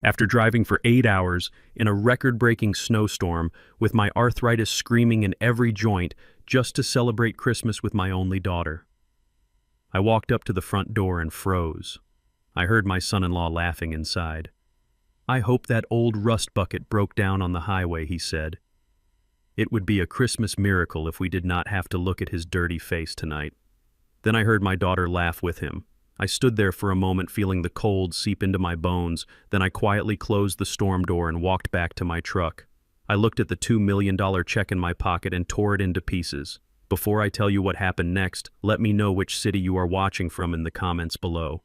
After driving for 8 hours in a record-breaking snowstorm with my arthritis screaming in every joint just to celebrate Christmas with my only daughter. I walked up to the front door and froze. I heard my son-in-law laughing inside. "I hope that old rust bucket broke down on the highway," he said. It would be a Christmas miracle if we did not have to look at his dirty face tonight. Then I heard my daughter laugh with him. I stood there for a moment feeling the cold seep into my bones, then I quietly closed the storm door and walked back to my truck. I looked at the $2 million check in my pocket and tore it into pieces. Before I tell you what happened next, let me know which city you are watching from in the comments below.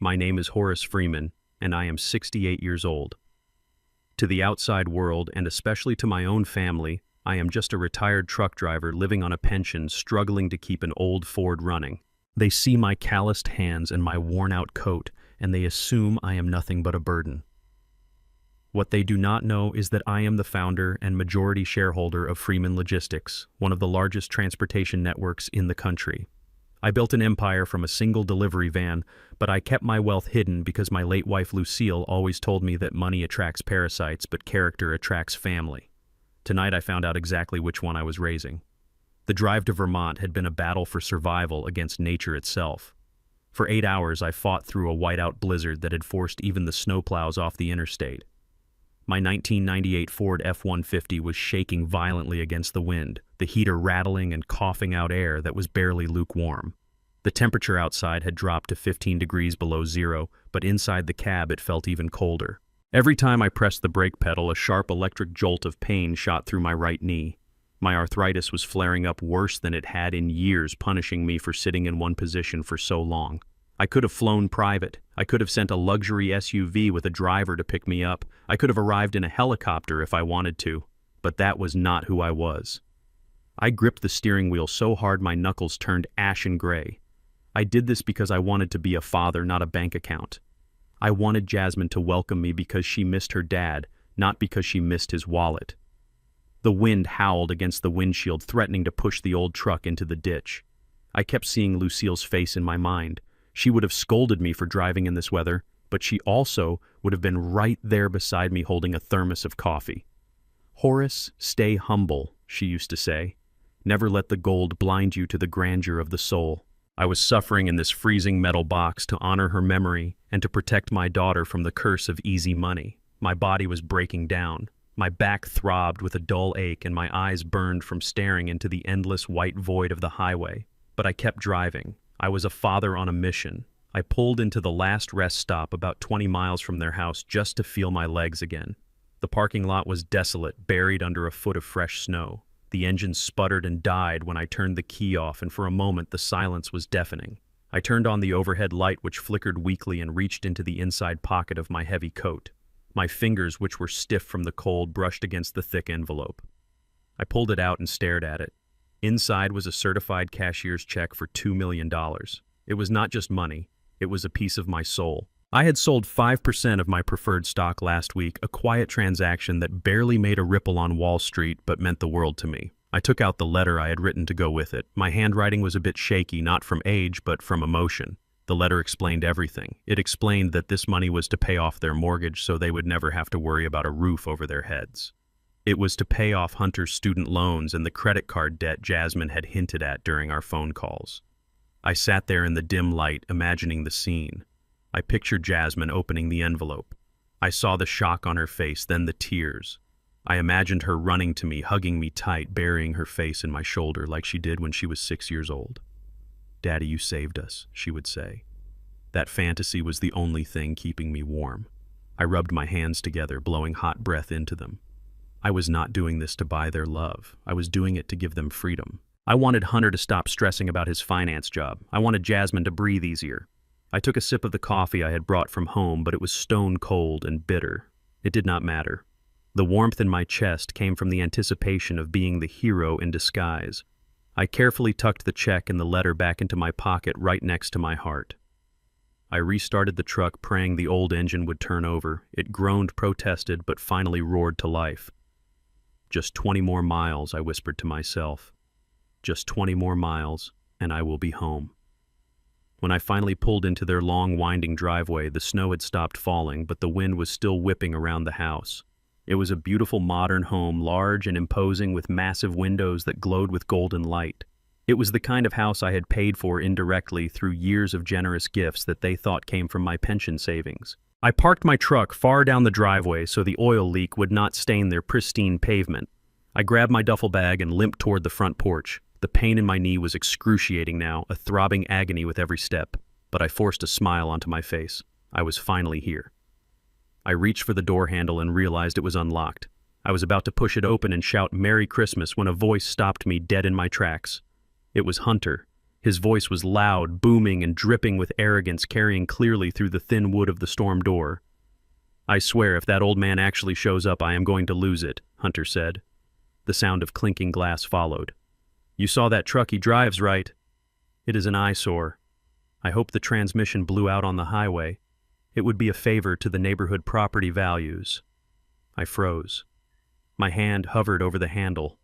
My name is Horace Freeman, and I am 68 years old. To the outside world, and especially to my own family, I am just a retired truck driver living on a pension, struggling to keep an old Ford running. They see my calloused hands and my worn-out coat, and they assume I am nothing but a burden. What they do not know is that I am the founder and majority shareholder of Freeman Logistics, one of the largest transportation networks in the country. I built an empire from a single delivery van, but I kept my wealth hidden because my late wife Lucille always told me that money attracts parasites, but character attracts family. Tonight I found out exactly which one I was raising. The drive to Vermont had been a battle for survival against nature itself. For 8 hours I fought through a whiteout blizzard that had forced even the snowplows off the interstate. My 1998 Ford F-150 was shaking violently against the wind, the heater rattling and coughing out air that was barely lukewarm. The temperature outside had dropped to 15 degrees below zero, but inside the cab it felt even colder. Every time I pressed the brake pedal, a sharp electric jolt of pain shot through my right knee. My arthritis was flaring up worse than it had in years, punishing me for sitting in one position for so long. I could have flown private. I could have sent a luxury SUV with a driver to pick me up. I could have arrived in a helicopter if I wanted to, but that was not who I was. I gripped the steering wheel so hard my knuckles turned ashen gray. I did this because I wanted to be a father, not a bank account. I wanted Jasmine to welcome me because she missed her dad, not because she missed his wallet. The wind howled against the windshield, threatening to push the old truck into the ditch. I kept seeing Lucille's face in my mind. She would have scolded me for driving in this weather, but she also would have been right there beside me holding a thermos of coffee. "Horace, stay humble," she used to say. "Never let the gold blind you to the grandeur of the soul." I was suffering in this freezing metal box to honor her memory and to protect my daughter from the curse of easy money. My body was breaking down. My back throbbed with a dull ache and my eyes burned from staring into the endless white void of the highway. But I kept driving. I was a father on a mission. I pulled into the last rest stop about 20 miles from their house just to feel my legs again. The parking lot was desolate, buried under a foot of fresh snow. The engine sputtered and died when I turned the key off, and for a moment the silence was deafening. I turned on the overhead light, which flickered weakly, and reached into the inside pocket of my heavy coat. My fingers, which were stiff from the cold, brushed against the thick envelope. I pulled it out and stared at it. Inside was a certified cashier's check for $2 million. It was not just money, it was a piece of my soul. I had sold 5% of my preferred stock last week, a quiet transaction that barely made a ripple on Wall Street but meant the world to me. I took out the letter I had written to go with it. My handwriting was a bit shaky, not from age but from emotion. The letter explained everything. It explained that this money was to pay off their mortgage so they would never have to worry about a roof over their heads. It was to pay off Hunter's student loans and the credit card debt Jasmine had hinted at during our phone calls. I sat there in the dim light, imagining the scene. I pictured Jasmine opening the envelope. I saw the shock on her face, then the tears. I imagined her running to me, hugging me tight, burying her face in my shoulder like she did when she was 6 years old. "Daddy, you saved us," she would say. That fantasy was the only thing keeping me warm. I rubbed my hands together, blowing hot breath into them. I was not doing this to buy their love. I was doing it to give them freedom. I wanted Hunter to stop stressing about his finance job. I wanted Jasmine to breathe easier. I took a sip of the coffee I had brought from home, but it was stone cold and bitter. It did not matter. The warmth in my chest came from the anticipation of being the hero in disguise. I carefully tucked the check and the letter back into my pocket right next to my heart. I restarted the truck, praying the old engine would turn over. It groaned, protested, but finally roared to life. "Just 20 more miles," I whispered to myself. "Just 20 more miles, and I will be home." When I finally pulled into their long, winding driveway, the snow had stopped falling, but the wind was still whipping around the house. It was a beautiful modern home, large and imposing with massive windows that glowed with golden light. It was the kind of house I had paid for indirectly through years of generous gifts that they thought came from my pension savings. I parked my truck far down the driveway so the oil leak would not stain their pristine pavement. I grabbed my duffel bag and limped toward the front porch. The pain in my knee was excruciating now, a throbbing agony with every step, but I forced a smile onto my face. I was finally here. I reached for the door handle and realized it was unlocked. I was about to push it open and shout "Merry Christmas" when a voice stopped me dead in my tracks. It was Hunter. His voice was loud, booming, and dripping with arrogance, carrying clearly through the thin wood of the storm door. "I swear if that old man actually shows up, I am going to lose it," Hunter said. The sound of clinking glass followed. "You saw that truck he drives, right? It is an eyesore. I hope the transmission blew out on the highway. It would be a favor to the neighborhood property values." I froze. My hand hovered over the handle.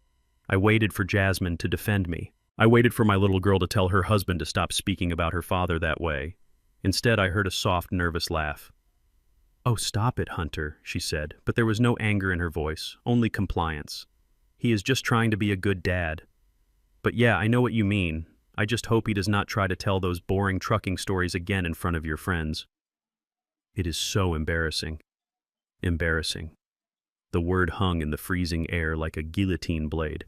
I waited for Jasmine to defend me. I waited for my little girl to tell her husband to stop speaking about her father that way. Instead, I heard a soft, nervous laugh. "Oh, stop it, Hunter," she said, but there was no anger in her voice, only compliance. "He is just trying to be a good dad. But yeah, I know what you mean. I just hope he does not try to tell those boring trucking stories again in front of your friends." It is so embarrassing. Embarrassing. The word hung in the freezing air like a guillotine blade.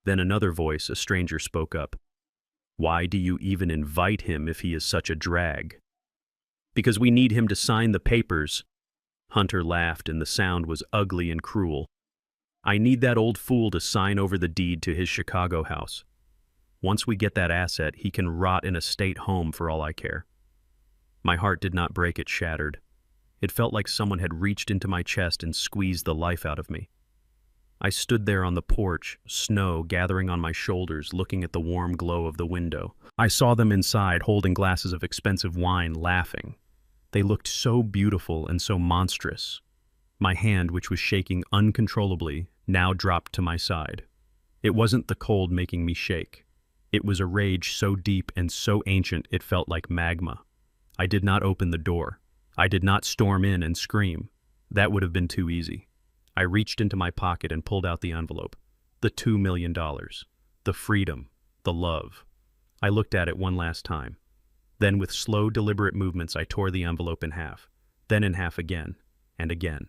Then another voice, a stranger, spoke up. "Why do you even invite him if he is such a drag?" "Because we need him to sign the papers." Hunter laughed, and the sound was ugly and cruel. "I need that old fool to sign over the deed to his Chicago house. Once we get that asset, he can rot in a state home for all I care." My heart did not break, it shattered. It felt like someone had reached into my chest and squeezed the life out of me. I stood there on the porch, snow gathering on my shoulders, looking at the warm glow of the window. I saw them inside, holding glasses of expensive wine, laughing. They looked so beautiful and so monstrous. My hand, which was shaking uncontrollably, now dropped to my side. It wasn't the cold making me shake. It was a rage so deep and so ancient it felt like magma. I did not open the door. I did not storm in and scream. That would have been too easy. I reached into my pocket and pulled out the envelope. The $2 million. The freedom. The love. I looked at it one last time. Then with slow, deliberate movements, I tore the envelope in half. Then in half again. And again.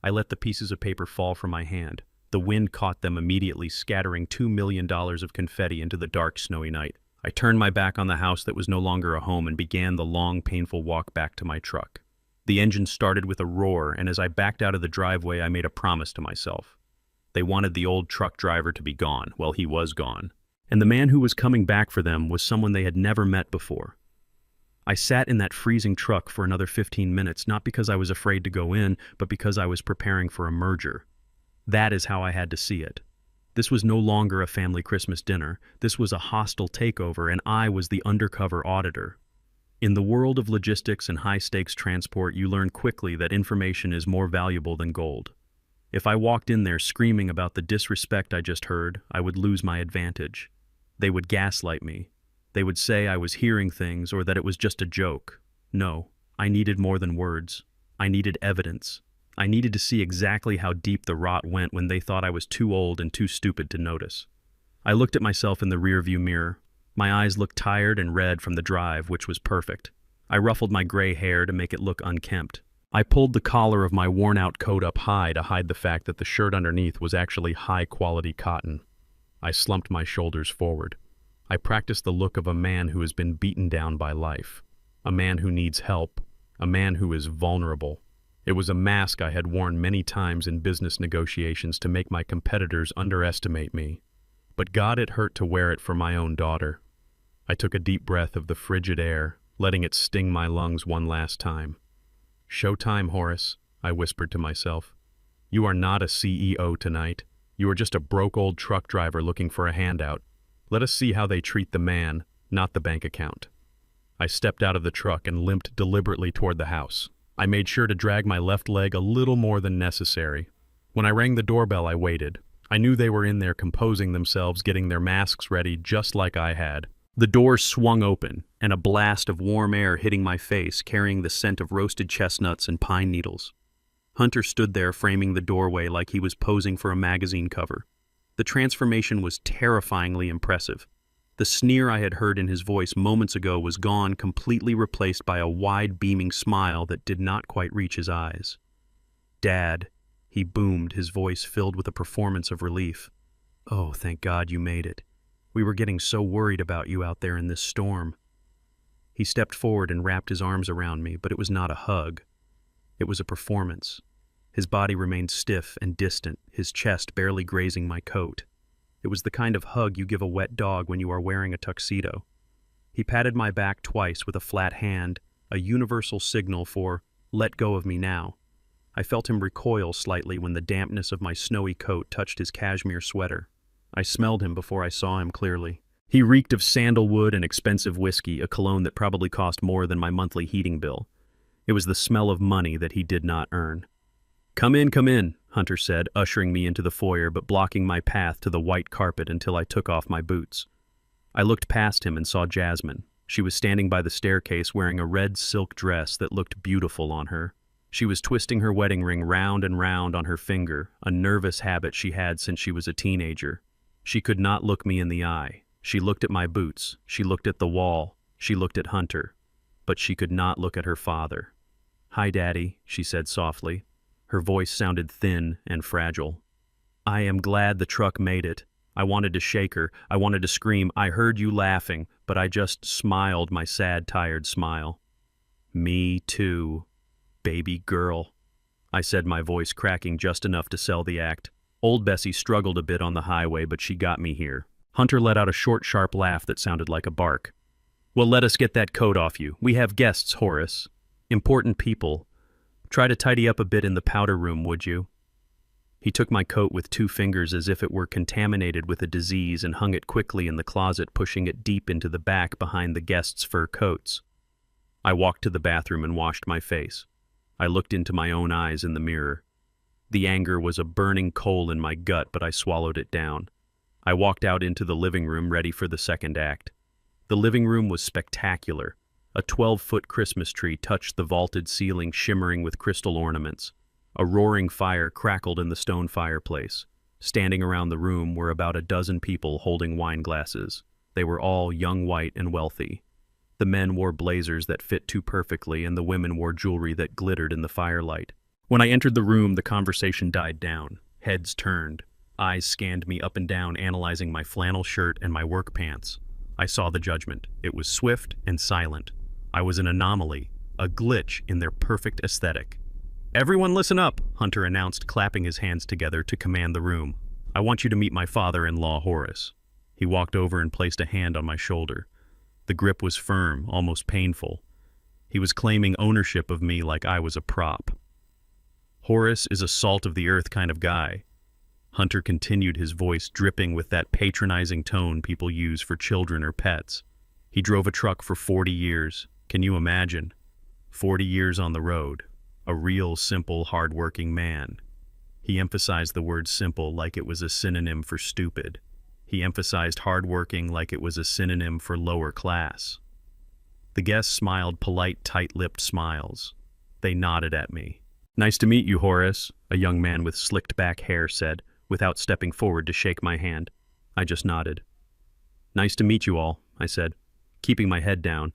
I let the pieces of paper fall from my hand. The wind caught them immediately, scattering $2 million of confetti into the dark, snowy night. I turned my back on the house that was no longer a home and began the long, painful walk back to my truck. The engine started with a roar, and as I backed out of the driveway, I made a promise to myself. They wanted the old truck driver to be gone. Well, he was gone. And the man who was coming back for them was someone they had never met before. I sat in that freezing truck for another 15 minutes, not because I was afraid to go in, but because I was preparing for a merger. That is how I had to see it. This was no longer a family Christmas dinner. This was a hostile takeover, and I was the undercover auditor. In the world of logistics and high-stakes transport, you learn quickly that information is more valuable than gold. If I walked in there screaming about the disrespect I just heard, I would lose my advantage. They would gaslight me. They would say I was hearing things or that it was just a joke. No, I needed more than words. I needed evidence. I needed to see exactly how deep the rot went when they thought I was too old and too stupid to notice. I looked at myself in the rearview mirror. My eyes looked tired and red from the drive, which was perfect. I ruffled my gray hair to make it look unkempt. I pulled the collar of my worn-out coat up high to hide the fact that the shirt underneath was actually high-quality cotton. I slumped my shoulders forward. I practiced the look of a man who has been beaten down by life. A man who needs help. A man who is vulnerable. It was a mask I had worn many times in business negotiations to make my competitors underestimate me. But God, it hurt to wear it for my own daughter. I took a deep breath of the frigid air, letting it sting my lungs one last time. "Showtime, Horace," I whispered to myself. "You are not a CEO tonight. You are just a broke old truck driver looking for a handout. Let us see how they treat the man, not the bank account." I stepped out of the truck and limped deliberately toward the house. I made sure to drag my left leg a little more than necessary. When I rang the doorbell, I waited. I knew they were in there composing themselves, getting their masks ready just like I had. The door swung open, and a blast of warm air hitting my face, carrying the scent of roasted chestnuts and pine needles. Hunter stood there framing the doorway like he was posing for a magazine cover. The transformation was terrifyingly impressive. The sneer I had heard in his voice moments ago was gone, completely replaced by a wide, beaming smile that did not quite reach his eyes. "Dad," he boomed, his voice filled with a performance of relief. "Oh, thank God you made it. We were getting so worried about you out there in this storm." He stepped forward and wrapped his arms around me, but it was not a hug. It was a performance. His body remained stiff and distant, his chest barely grazing my coat. It was the kind of hug you give a wet dog when you are wearing a tuxedo. He patted my back twice with a flat hand, a universal signal for, "Let go of me now." I felt him recoil slightly when the dampness of my snowy coat touched his cashmere sweater. I smelled him before I saw him clearly. He reeked of sandalwood and expensive whiskey, a cologne that probably cost more than my monthly heating bill. It was the smell of money that he did not earn. Come in," Hunter said, ushering me into the foyer but blocking my path to the white carpet until I took off my boots. I looked past him and saw Jasmine. She was standing by the staircase wearing a red silk dress that looked beautiful on her. She was twisting her wedding ring round and round on her finger, a nervous habit she had since she was a teenager. She could not look me in the eye. She looked at my boots. She looked at the wall. She looked at Hunter. But she could not look at her father. "Hi, Daddy," she said softly. Her voice sounded thin and fragile. "I am glad the truck made it." I wanted to shake her. I wanted to scream, "I heard you laughing," but I just smiled my sad, tired smile. "Me too, baby girl," I said, my voice cracking just enough to sell the act. Old Bessie struggled a bit on the highway, but she got me here. Hunter let out a short, sharp laugh that sounded like a bark. "Well, let us get that coat off you. We have guests, Horace. Important people. Try to tidy up a bit in the powder room, would you?" He took my coat with 2 fingers as if it were contaminated with a disease and hung it quickly in the closet, pushing it deep into the back behind the guests' fur coats. I walked to the bathroom and washed my face. I looked into my own eyes in the mirror. The anger was a burning coal in my gut, but I swallowed it down. I walked out into the living room ready for the second act. The living room was spectacular. A 12-foot Christmas tree touched the vaulted ceiling, shimmering with crystal ornaments. A roaring fire crackled in the stone fireplace. Standing around the room were about a dozen people holding wine glasses. They were all young, white, and wealthy. The men wore blazers that fit too perfectly, and the women wore jewelry that glittered in the firelight. When I entered the room, the conversation died down. Heads turned. Eyes scanned me up and down, analyzing my flannel shirt and my work pants. I saw the judgment. It was swift and silent. I was an anomaly, a glitch in their perfect aesthetic. "Everyone listen up," Hunter announced, clapping his hands together to command the room. "I want you to meet my father-in-law, Horace." He walked over and placed a hand on my shoulder. The grip was firm, almost painful. He was claiming ownership of me like I was a prop. "Horace is a salt-of-the-earth kind of guy." Hunter continued, his voice dripping with that patronizing tone people use for children or pets. "He drove a truck for 40 years. Can you imagine? 40 years on the road. A real, simple, hard-working man." He emphasized the word simple like it was a synonym for stupid. He emphasized hard-working like it was a synonym for lower class. The guests smiled polite, tight-lipped smiles. They nodded at me. "Nice to meet you, Horace," a young man with slicked-back hair said, without stepping forward to shake my hand. I just nodded. "Nice to meet you all," I said, keeping my head down.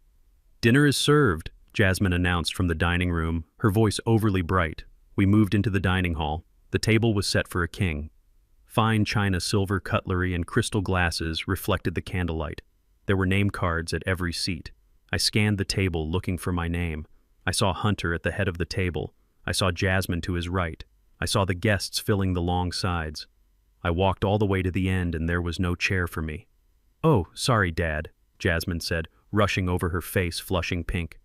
"Dinner is served," Jasmine announced from the dining room, her voice overly bright. We moved into the dining hall. The table was set for a king. Fine china, silver cutlery, and crystal glasses reflected the candlelight. There were name cards at every seat. I scanned the table, looking for my name. I saw Hunter at the head of the table. I saw Jasmine to his right. I saw the guests filling the long sides. I walked all the way to the end, and there was no chair for me. "Oh, sorry, Dad," Jasmine said, rushing over, her face flushing pink.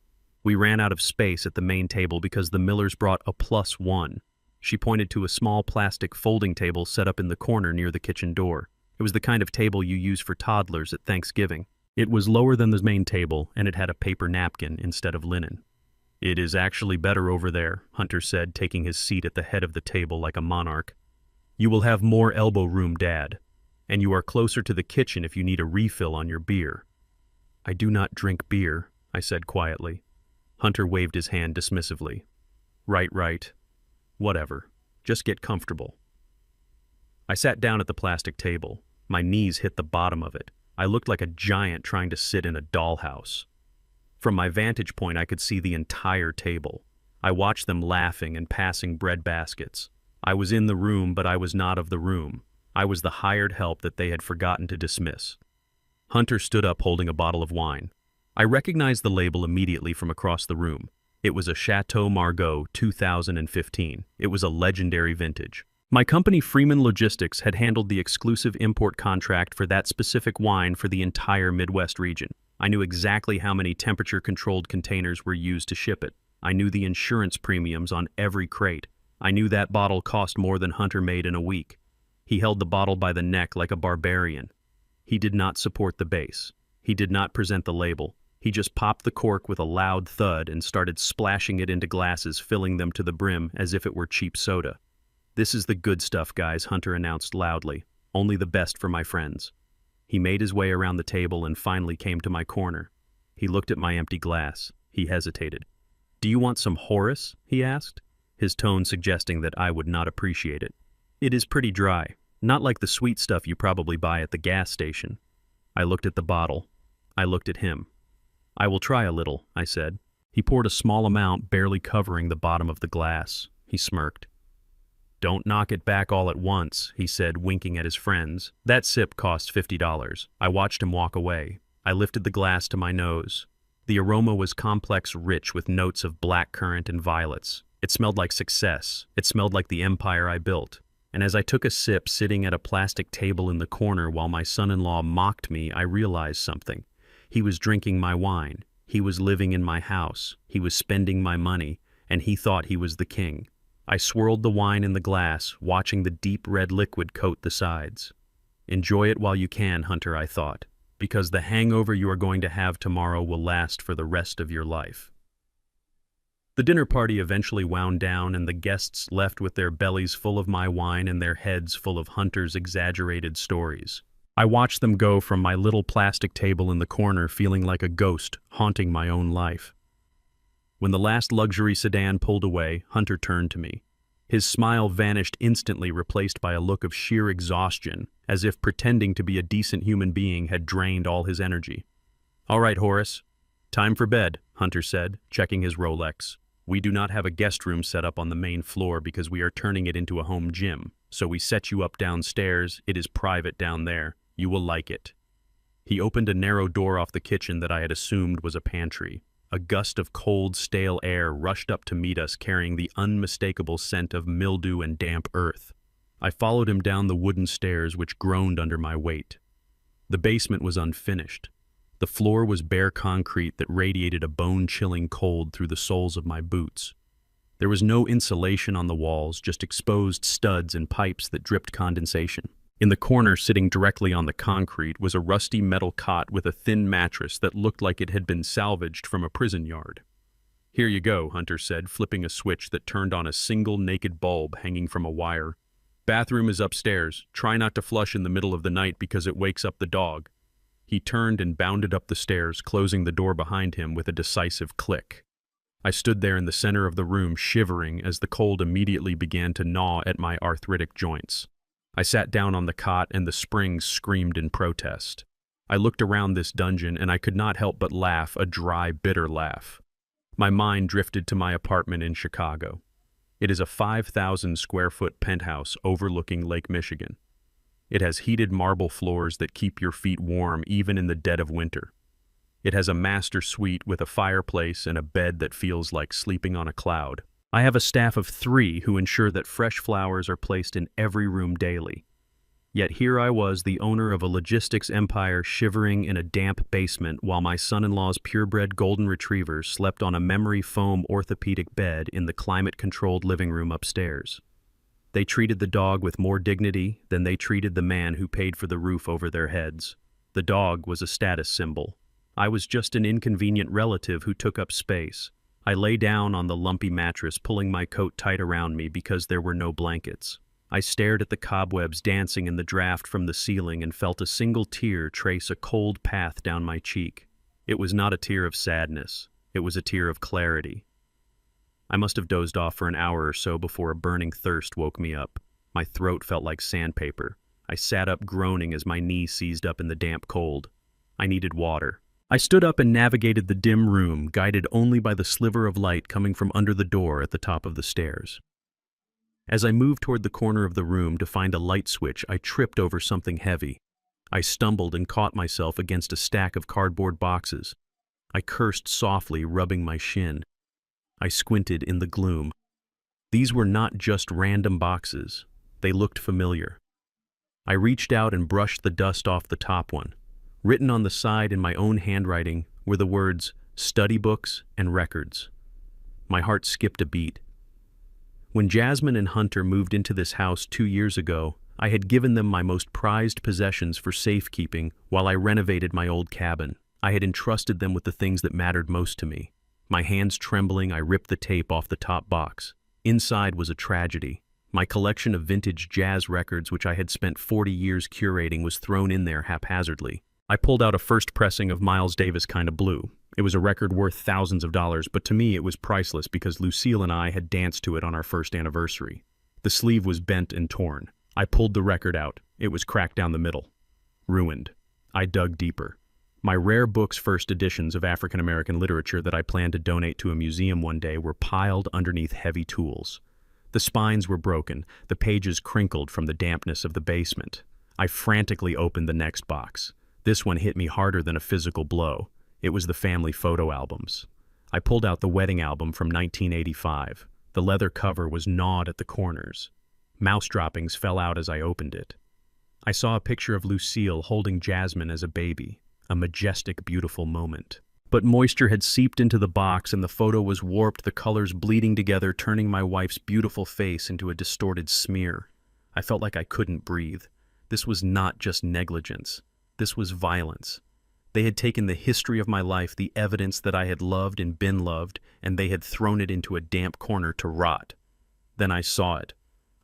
"We ran out of space at the main table because the Millers brought a +1. She pointed to a small plastic folding table set up in the corner near the kitchen door. It was the kind of table you use for toddlers at Thanksgiving. It was lower than the main table, and it had a paper napkin instead of linen. "It is actually better over there," Hunter said, taking his seat at the head of the table like a monarch. "You will have more elbow room, Dad, and you are closer to the kitchen if you need a refill on your beer." I do not drink beer, I said quietly. Hunter waved his hand dismissively. Right. Whatever. Just get comfortable. I sat down at the plastic table. My knees hit the bottom of it. I looked like a giant trying to sit in a dollhouse. From my vantage point, I could see the entire table. I watched them laughing and passing bread baskets. I was in the room, but I was not of the room. I was the hired help that they had forgotten to dismiss. Hunter stood up holding a bottle of wine. I recognized the label immediately from across the room. It was a Chateau Margaux 2015. It was a legendary vintage. My company Freeman Logistics had handled the exclusive import contract for that specific wine for the entire Midwest region. I knew exactly how many temperature-controlled containers were used to ship it. I knew the insurance premiums on every crate. I knew that bottle cost more than Hunter made in a week. He held the bottle by the neck like a barbarian. He did not support the base. He did not present the label. He just popped the cork with a loud thud and started splashing it into glasses, filling them to the brim as if it were cheap soda. "This is the good stuff, guys," Hunter announced loudly. "Only the best for my friends." He made his way around the table and finally came to my corner. He looked at my empty glass. He hesitated. "Do you want some Horus?" he asked, his tone suggesting that I would not appreciate it. "It is pretty dry, not like the sweet stuff you probably buy at the gas station." I looked at the bottle. I looked at him. "I will try a little," I said. He poured a small amount, barely covering the bottom of the glass. He smirked. "Don't knock it back all at once," he said, winking at his friends. "That sip cost $50. I watched him walk away. I lifted the glass to my nose. The aroma was complex, rich, with notes of blackcurrant and violets. It smelled like success. It smelled like the empire I built. And as I took a sip, sitting at a plastic table in the corner while my son-in-law mocked me, I realized something. He was drinking my wine. He was living in my house. He was spending my money, and he thought he was the king. I swirled the wine in the glass, watching the deep red liquid coat the sides. "Enjoy it while you can, Hunter," I thought, "because the hangover you are going to have tomorrow will last for the rest of your life." The dinner party eventually wound down, and the guests left with their bellies full of my wine and their heads full of Hunter's exaggerated stories. I watched them go from my little plastic table in the corner, feeling like a ghost haunting my own life. When the last luxury sedan pulled away, Hunter turned to me. His smile vanished instantly, replaced by a look of sheer exhaustion, as if pretending to be a decent human being had drained all his energy. "All right, Horus. Time for bed," Hunter said, checking his Rolex. "We do not have a guest room set up on the main floor because we are turning it into a home gym, so we set you up downstairs. It is private down there. You will like it." He opened a narrow door off the kitchen that I had assumed was a pantry. A gust of cold, stale air rushed up to meet us, carrying the unmistakable scent of mildew and damp earth. I followed him down the wooden stairs, which groaned under my weight. The basement was unfinished. The floor was bare concrete that radiated a bone-chilling cold through the soles of my boots. There was no insulation on the walls, just exposed studs and pipes that dripped condensation. In the corner, sitting directly on the concrete, was a rusty metal cot with a thin mattress that looked like it had been salvaged from a prison yard. "Here you go," Hunter said, flipping a switch that turned on a single naked bulb hanging from a wire. "Bathroom is upstairs. Try not to flush in the middle of the night because it wakes up the dog." He turned and bounded up the stairs, closing the door behind him with a decisive click. I stood there in the center of the room, shivering as the cold immediately began to gnaw at my arthritic joints. I sat down on the cot and the springs screamed in protest. I looked around this dungeon and I could not help but laugh, a dry, bitter laugh. My mind drifted to my apartment in Chicago. It is a 5,000-square-foot penthouse overlooking Lake Michigan. It has heated marble floors that keep your feet warm even in the dead of winter. It has a master suite with a fireplace and a bed that feels like sleeping on a cloud. I have a staff of 3 who ensure that fresh flowers are placed in every room daily. Yet here I was, the owner of a logistics empire, shivering in a damp basement while my son-in-law's purebred golden retriever slept on a memory foam orthopedic bed in the climate-controlled living room upstairs. They treated the dog with more dignity than they treated the man who paid for the roof over their heads. The dog was a status symbol. I was just an inconvenient relative who took up space. I lay down on the lumpy mattress, pulling my coat tight around me because there were no blankets. I stared at the cobwebs dancing in the draft from the ceiling and felt a single tear trace a cold path down my cheek. It was not a tear of sadness. It was a tear of clarity. I must have dozed off for an hour or so before a burning thirst woke me up. My throat felt like sandpaper. I sat up groaning as my knees seized up in the damp cold. I needed water. I stood up and navigated the dim room, guided only by the sliver of light coming from under the door at the top of the stairs. As I moved toward the corner of the room to find a light switch, I tripped over something heavy. I stumbled and caught myself against a stack of cardboard boxes. I cursed softly, rubbing my shin. I squinted in the gloom. These were not just random boxes. They looked familiar. I reached out and brushed the dust off the top one. Written on the side in my own handwriting were the words, "Study books and records." My heart skipped a beat. When Jasmine and Hunter moved into this house 2 years ago, I had given them my most prized possessions for safekeeping while I renovated my old cabin. I had entrusted them with the things that mattered most to me. My hands trembling, I ripped the tape off the top box. Inside was a tragedy. My collection of vintage jazz records, which I had spent 40 years curating, was thrown in there haphazardly. I pulled out a first pressing of Miles Davis Kinda Blue. It was a record worth thousands of dollars, but to me it was priceless because Lucille and I had danced to it on our first anniversary. The sleeve was bent and torn. I pulled the record out. It was cracked down the middle. Ruined. I dug deeper. My rare books, first editions of African American literature that I planned to donate to a museum one day, were piled underneath heavy tools. The spines were broken, the pages crinkled from the dampness of the basement. I frantically opened the next box. This one hit me harder than a physical blow. It was the family photo albums. I pulled out the wedding album from 1985. The leather cover was gnawed at the corners. Mouse droppings fell out as I opened it. I saw a picture of Lucille holding Jasmine as a baby, a majestic, beautiful moment. But moisture had seeped into the box and the photo was warped, the colors bleeding together, turning my wife's beautiful face into a distorted smear. I felt like I couldn't breathe. This was not just negligence. This was violence. They had taken the history of my life, the evidence that I had loved and been loved, and they had thrown it into a damp corner to rot. Then I saw it.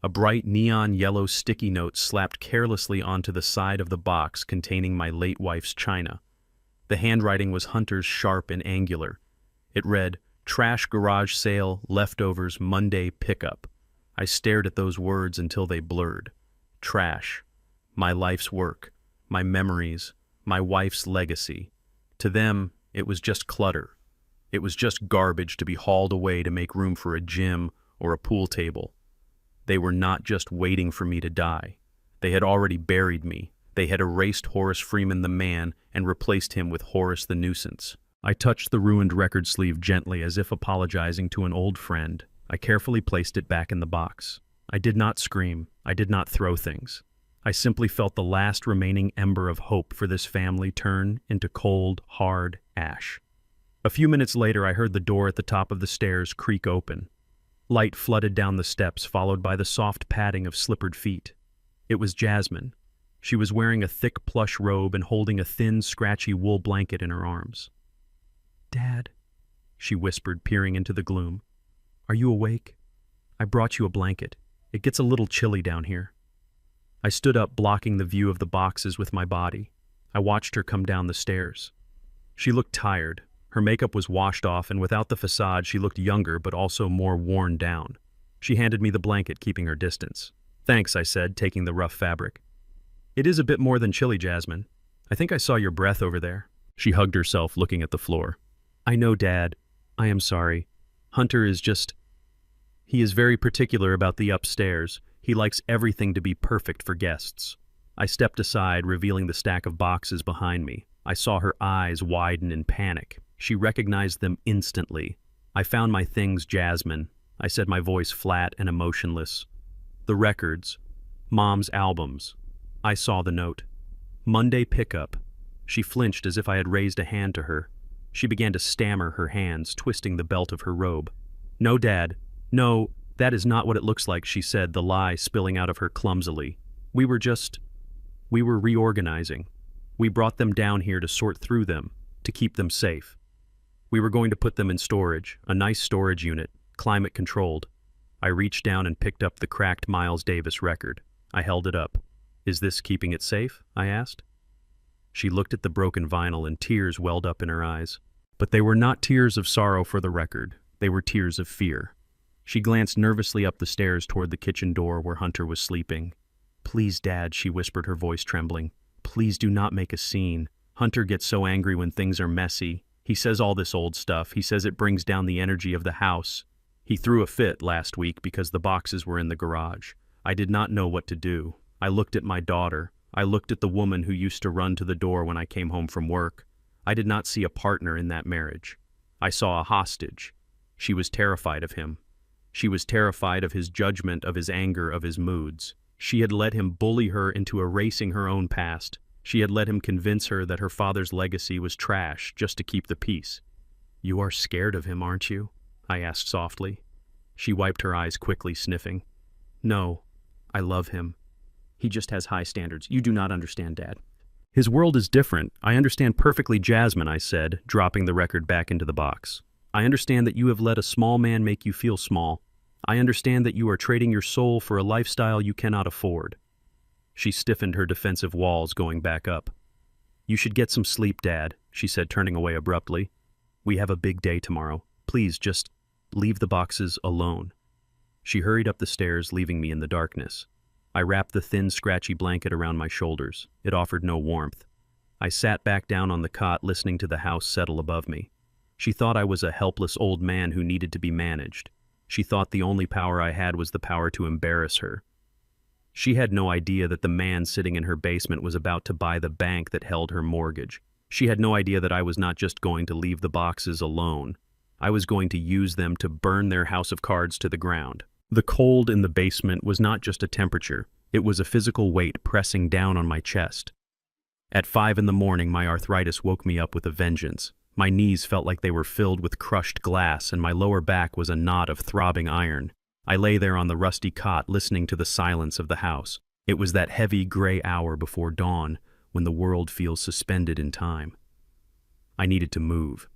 A bright neon yellow sticky note slapped carelessly onto the side of the box containing my late wife's china. The handwriting was Hunter's, sharp and angular. It read, "Trash garage sale, leftovers, Monday pickup." I stared at those words until they blurred. Trash. My life's work. My memories. My wife's legacy. To them, it was just clutter. It was just garbage to be hauled away to make room for a gym or a pool table. They were not just waiting for me to die. They had already buried me. They had erased Horace Freeman the man and replaced him with Horace the nuisance. I touched the ruined record sleeve gently as if apologizing to an old friend. I carefully placed it back in the box. I did not scream. I did not throw things. I simply felt the last remaining ember of hope for this family turn into cold, hard ash. A few minutes later, I heard the door at the top of the stairs creak open. Light flooded down the steps, followed by the soft padding of slippered feet. It was Jasmine. She was wearing a thick plush robe and holding a thin, scratchy wool blanket in her arms. "Dad," she whispered, peering into the gloom. "Are you awake? I brought you a blanket. It gets a little chilly down here." I stood up, blocking the view of the boxes with my body. I watched her come down the stairs. She looked tired. Her makeup was washed off, and without the facade, she looked younger but also more worn down. She handed me the blanket, keeping her distance. "Thanks," I said, taking the rough fabric. "It is a bit more than chilly, Jasmine. I think I saw your breath over there." She hugged herself, looking at the floor. "I know, Dad. I am sorry. Hunter is just... He is very particular about the upstairs. He likes everything to be perfect for guests." I stepped aside, revealing the stack of boxes behind me. I saw her eyes widen in panic. She recognized them instantly. "I found my things, Jasmine," I said, my voice flat and emotionless. "The records. Mom's albums." I saw the note. "Monday pickup." She flinched as if I had raised a hand to her. She began to stammer, her hands twisting the belt of her robe. "No, Dad. No, that is not what it looks like," she said, the lie spilling out of her clumsily. We were reorganizing. We brought them down here to sort through them, to keep them safe. We were going to put them in storage, a nice storage unit, climate-controlled." I reached down and picked up the cracked Miles Davis record. I held it up. "Is this keeping it safe?" I asked. She looked at the broken vinyl and tears welled up in her eyes. But they were not tears of sorrow for the record. They were tears of fear. She glanced nervously up the stairs toward the kitchen door where Hunter was sleeping. "Please, Dad," she whispered, her voice trembling. "Please do not make a scene. Hunter gets so angry when things are messy. He says all this old stuff. He says it brings down the energy of the house. He threw a fit last week because the boxes were in the garage. I did not know what to do. I looked at my daughter. I looked at the woman who used to run to the door when I came home from work. I did not see a partner in that marriage. I saw a hostage. She was terrified of him. She was terrified of his judgment, of his anger, of his moods. She had let him bully her into erasing her own past. She had let him convince her that her father's legacy was trash just to keep the peace. "You are scared of him, aren't you?" I asked softly. She wiped her eyes quickly, sniffing. "No, I love him. He just has high standards. You do not understand, Dad." "His world is different. I understand perfectly, Jasmine," I said, dropping the record back into the box. "I understand that you have let a small man make you feel small. I understand that you are trading your soul for a lifestyle you cannot afford." She stiffened, her defensive walls going back up. "You should get some sleep, Dad," she said, turning away abruptly. "We have a big day tomorrow. Please, just leave the boxes alone." She hurried up the stairs, leaving me in the darkness. I wrapped the thin, scratchy blanket around my shoulders. It offered no warmth. I sat back down on the cot, listening to the house settle above me. She thought I was a helpless old man who needed to be managed. She thought the only power I had was the power to embarrass her. She had no idea that the man sitting in her basement was about to buy the bank that held her mortgage. She had no idea that I was not just going to leave the boxes alone. I was going to use them to burn their house of cards to the ground. The cold in the basement was not just a temperature. It was a physical weight pressing down on my chest. At 5 in the morning, my arthritis woke me up with a vengeance. My knees felt like they were filled with crushed glass, and my lower back was a knot of throbbing iron. I lay there on the rusty cot, listening to the silence of the house. It was that heavy gray hour before dawn, when the world feels suspended in time. I needed to move.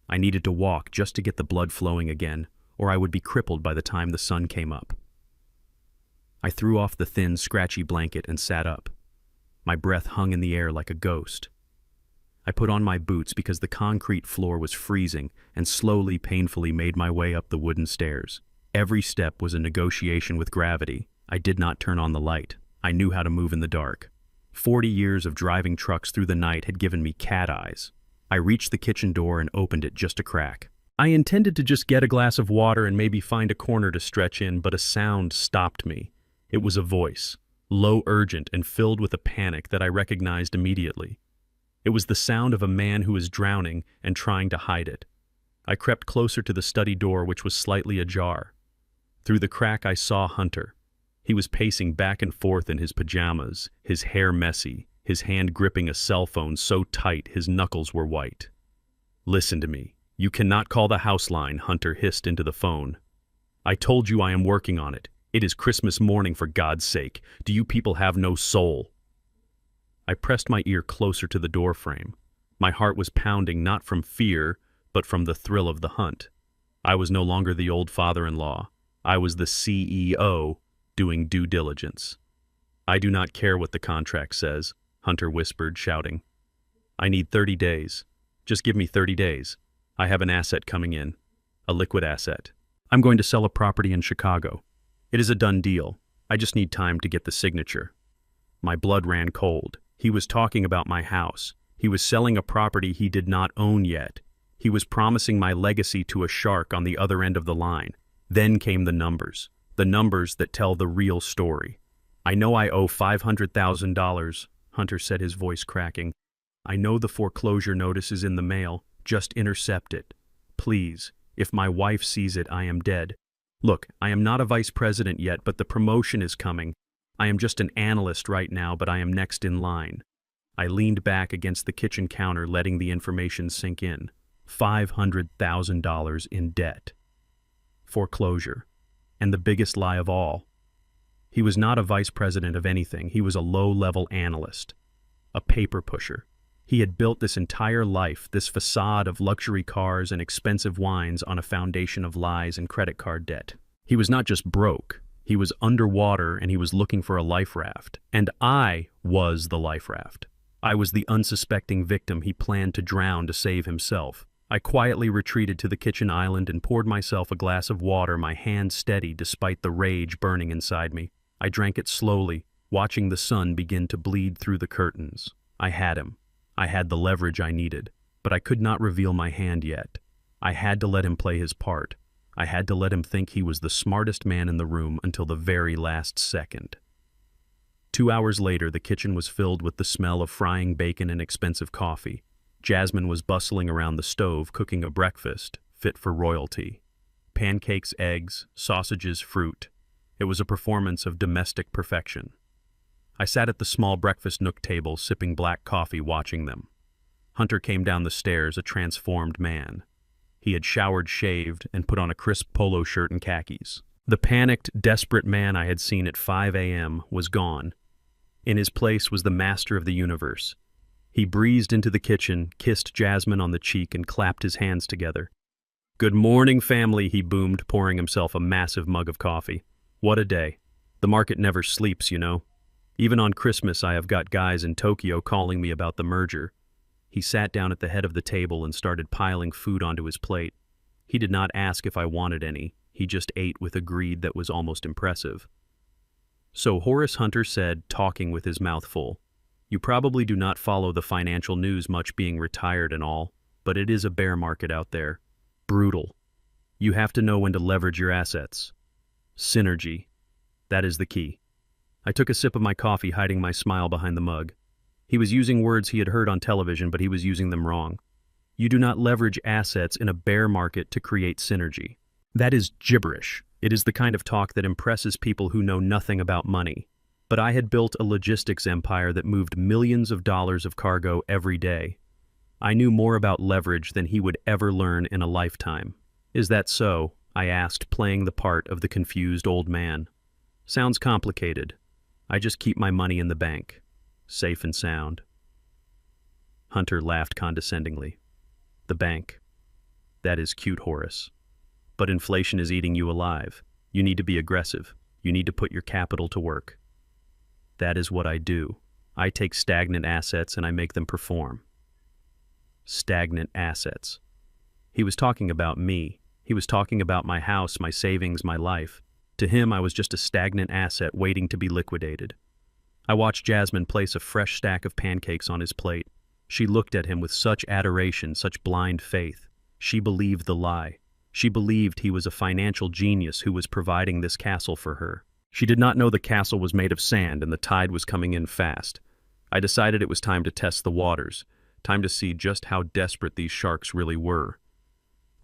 I needed to walk just to get the blood flowing again, or I would be crippled by the time the sun came up. I threw off the thin, scratchy blanket and sat up. My breath hung in the air like a ghost. I put on my boots because the concrete floor was freezing, and slowly, painfully made my way up the wooden stairs. Every step was a negotiation with gravity. I did not turn on the light. I knew how to move in the dark. 40 years of driving trucks through the night had given me cat eyes. I reached the kitchen door and opened it just a crack. I intended to just get a glass of water and maybe find a corner to stretch in, but a sound stopped me. It was a voice, low, urgent, and filled with a panic that I recognized immediately. It was the sound of a man who was drowning and trying to hide it. I crept closer to the study door, which was slightly ajar. Through the crack I saw Hunter. He was pacing back and forth in his pajamas, his hair messy, his hand gripping a cell phone so tight his knuckles were white. "Listen to me. You cannot call the house line," Hunter hissed into the phone. "I told you I am working on it. It is Christmas morning, for God's sake. Do you people have no soul?" I pressed my ear closer to the door frame. My heart was pounding not from fear, but from the thrill of the hunt. I was no longer the old father-in-law. I was the CEO doing due diligence. "I do not care what the contract says," Hunter whispered, shouting. "I need 30 days. Just give me 30 days. I have an asset coming in. A liquid asset. I'm going to sell a property in Chicago. It is a done deal. I just need time to get the signature." My blood ran cold. He was talking about my house. He was selling a property he did not own yet. He was promising my legacy to a shark on the other end of the line. Then came the numbers that tell the real story. "I know I owe $500,000, Hunter said, his voice cracking. "I know the foreclosure notice is in the mail. Just intercept it. Please, if my wife sees it, I am dead. Look, I am not a vice president yet, but the promotion is coming. I am just an analyst right now, but I am next in line." I leaned back against the kitchen counter, letting the information sink in. $500,000 in debt. Foreclosure. And the biggest lie of all. He was not a vice president of anything. He was a low-level analyst. A paper pusher. He had built this entire life, this facade of luxury cars and expensive wines, on a foundation of lies and credit card debt. He was not just broke. He was underwater, and he was looking for a life raft. And I was the life raft. I was the unsuspecting victim he planned to drown to save himself. I quietly retreated to the kitchen island and poured myself a glass of water, my hand steady despite the rage burning inside me. I drank it slowly, watching the sun begin to bleed through the curtains. I had him. I had the leverage I needed, but I could not reveal my hand yet. I had to let him play his part. I had to let him think he was the smartest man in the room until the very last second. 2 hours later, the kitchen was filled with the smell of frying bacon and expensive coffee. Jasmine was bustling around the stove, cooking a breakfast fit for royalty. Pancakes, eggs, sausages, fruit. It was a performance of domestic perfection. I sat at the small breakfast nook table, sipping black coffee, watching them. Hunter came down the stairs, a transformed man. He had showered, shaved, and put on a crisp polo shirt and khakis. The panicked, desperate man I had seen at 5 a.m. was gone. In his place was the master of the universe. He breezed into the kitchen, kissed Jasmine on the cheek, and clapped his hands together. "Good morning, family," he boomed, pouring himself a massive mug of coffee. "What a day. The market never sleeps, you know. Even on Christmas, I have got guys in Tokyo calling me about the merger." He sat down at the head of the table and started piling food onto his plate. He did not ask if I wanted any. He just ate with a greed that was almost impressive. "So Horace," Hunter said, talking with his mouth full, "you probably do not follow the financial news much, being retired and all, but it is a bear market out there. Brutal. You have to know when to leverage your assets. Synergy. That is the key." I took a sip of my coffee, hiding my smile behind the mug. He was using words he had heard on television, but he was using them wrong. You do not leverage assets in a bear market to create synergy. That is gibberish. It is the kind of talk that impresses people who know nothing about money. But I had built a logistics empire that moved millions of dollars of cargo every day. I knew more about leverage than he would ever learn in a lifetime. "Is that so?" I asked, playing the part of the confused old man. "Sounds complicated. I just keep my money in the bank. Safe and sound." Hunter laughed condescendingly. "The bank. That is cute, Horace. But inflation is eating you alive. You need to be aggressive. You need to put your capital to work." "That is what I do. I take stagnant assets and I make them perform." Stagnant assets. He was talking about me. He was talking about my house, my savings, my life. To him, I was just a stagnant asset waiting to be liquidated. I watched Jasmine place a fresh stack of pancakes on his plate. She looked at him with such adoration, such blind faith. She believed the lie. She believed he was a financial genius who was providing this castle for her. She did not know the castle was made of sand and the tide was coming in fast. I decided it was time to test the waters, time to see just how desperate these sharks really were.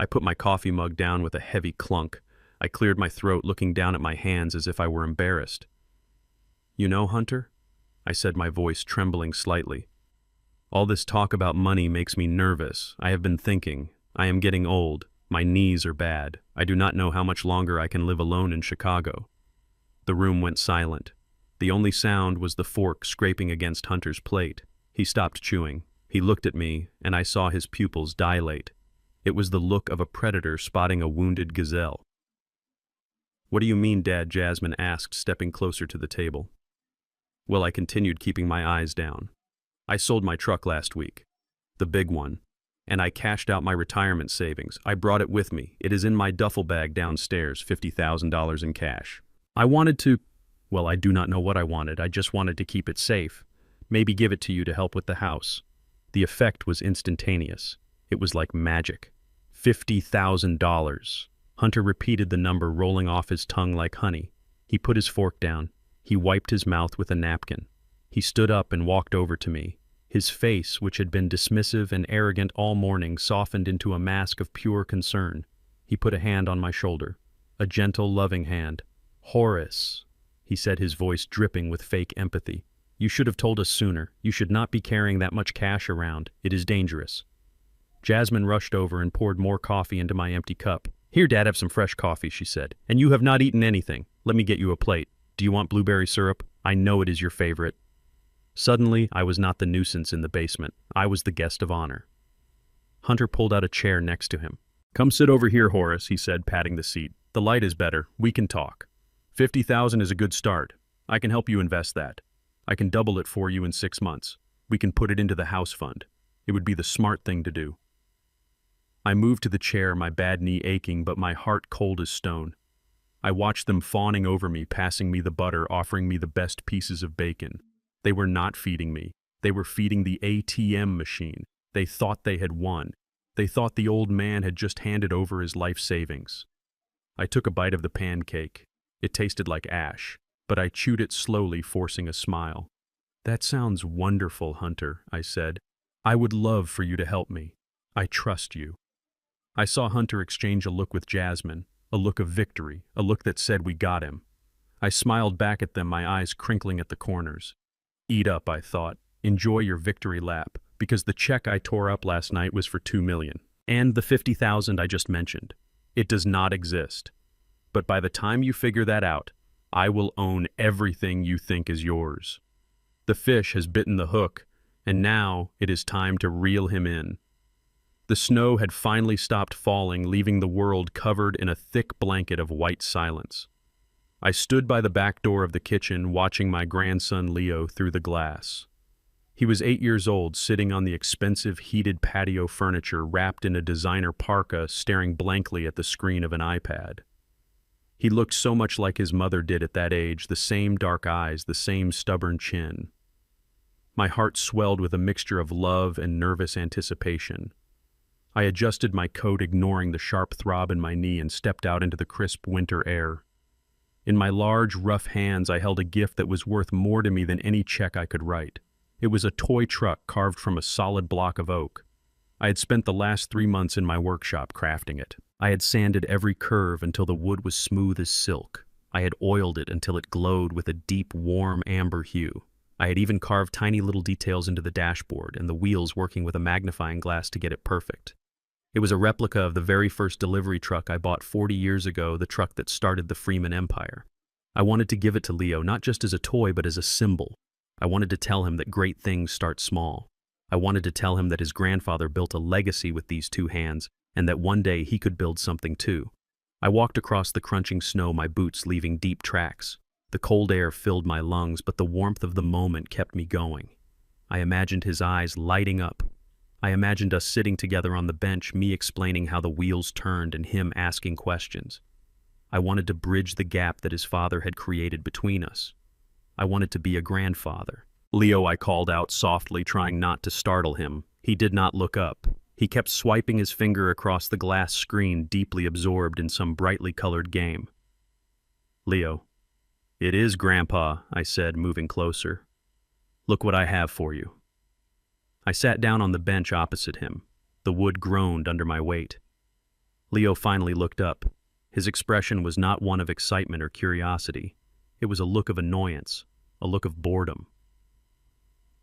I put my coffee mug down with a heavy clunk. I cleared my throat, looking down at my hands as if I were embarrassed. "You know, Hunter," I said, my voice trembling slightly, "all this talk about money makes me nervous. I have been thinking. I am getting old. My knees are bad. I do not know how much longer I can live alone in Chicago." The room went silent. The only sound was the fork scraping against Hunter's plate. He stopped chewing. He looked at me, and I saw his pupils dilate. It was the look of a predator spotting a wounded gazelle. "What do you mean, Dad?" Jasmine asked, stepping closer to the table. Well, I continued, keeping my eyes down. "I sold my truck last week. The big one. And I cashed out my retirement savings. I brought it with me. It is in my duffel bag downstairs, $50,000 in cash. I wanted to, well, I do not know what I wanted. I just wanted to keep it safe. Maybe give it to you to help with the house." The effect was instantaneous. It was like magic. $50,000. Hunter repeated the number, rolling off his tongue like honey. He put his fork down. He wiped his mouth with a napkin. He stood up and walked over to me. His face, which had been dismissive and arrogant all morning, softened into a mask of pure concern. He put a hand on my shoulder. A gentle, loving hand. "Horace," he said, his voice dripping with fake empathy. "You should have told us sooner. You should not be carrying that much cash around. It is dangerous." Jasmine rushed over and poured more coffee into my empty cup. "Here, Dad, have some fresh coffee," she said. "And you have not eaten anything. Let me get you a plate. Do you want blueberry syrup? I know it is your favorite." Suddenly, I was not the nuisance in the basement. I was the guest of honor. Hunter pulled out a chair next to him. "Come sit over here, Horace," he said, patting the seat. "The light is better. We can talk. 50,000 is a good start. I can help you invest that. I can double it for you in 6 months. We can put it into the house fund. It would be the smart thing to do. I moved to the chair, my bad knee aching, but my heart cold as stone. I watched them fawning over me, passing me the butter, offering me the best pieces of bacon. They were not feeding me. They were feeding the ATM machine. They thought they had won. They thought the old man had just handed over his life savings. I took a bite of the pancake. It tasted like ash, but I chewed it slowly, forcing a smile. "That sounds wonderful, Hunter," I said. "I would love for you to help me. I trust you." I saw Hunter exchange a look with Jasmine, a look of victory, a look that said we got him. I smiled back at them, my eyes crinkling at the corners. Eat up, I thought. Enjoy your victory lap, because the check I tore up last night was for $2 million. And the 50,000 I just mentioned. It does not exist. But by the time you figure that out, I will own everything you think is yours. The fish has bitten the hook, and now it is time to reel him in. The snow had finally stopped falling, leaving the world covered in a thick blanket of white silence. I stood by the back door of the kitchen, watching my grandson Leo through the glass. He was 8 years old, sitting on the expensive heated patio furniture, wrapped in a designer parka, staring blankly at the screen of an iPad. He looked so much like his mother did at that age, the same dark eyes, the same stubborn chin. My heart swelled with a mixture of love and nervous anticipation. I adjusted my coat, ignoring the sharp throb in my knee, and stepped out into the crisp winter air. In my large, rough hands, I held a gift that was worth more to me than any check I could write. It was a toy truck carved from a solid block of oak. I had spent the last 3 months in my workshop crafting it. I had sanded every curve until the wood was smooth as silk. I had oiled it until it glowed with a deep, warm amber hue. I had even carved tiny little details into the dashboard and the wheels, working with a magnifying glass to get it perfect. It was a replica of the very first delivery truck I bought 40 years ago, the truck that started the Freeman Empire. I wanted to give it to Leo, not just as a toy, but as a symbol. I wanted to tell him that great things start small. I wanted to tell him that his grandfather built a legacy with these 2 hands, and that one day he could build something too. I walked across the crunching snow, my boots leaving deep tracks. The cold air filled my lungs, but the warmth of the moment kept me going. I imagined his eyes lighting up. I imagined us sitting together on the bench, me explaining how the wheels turned and him asking questions. I wanted to bridge the gap that his father had created between us. I wanted to be a grandfather. "Leo," I called out softly, trying not to startle him. He did not look up. He kept swiping his finger across the glass screen, deeply absorbed in some brightly colored game. "Leo." "It is, Grandpa," I said, moving closer. "Look what I have for you." I sat down on the bench opposite him. The wood groaned under my weight. Leo finally looked up. His expression was not one of excitement or curiosity. It was a look of annoyance, a look of boredom.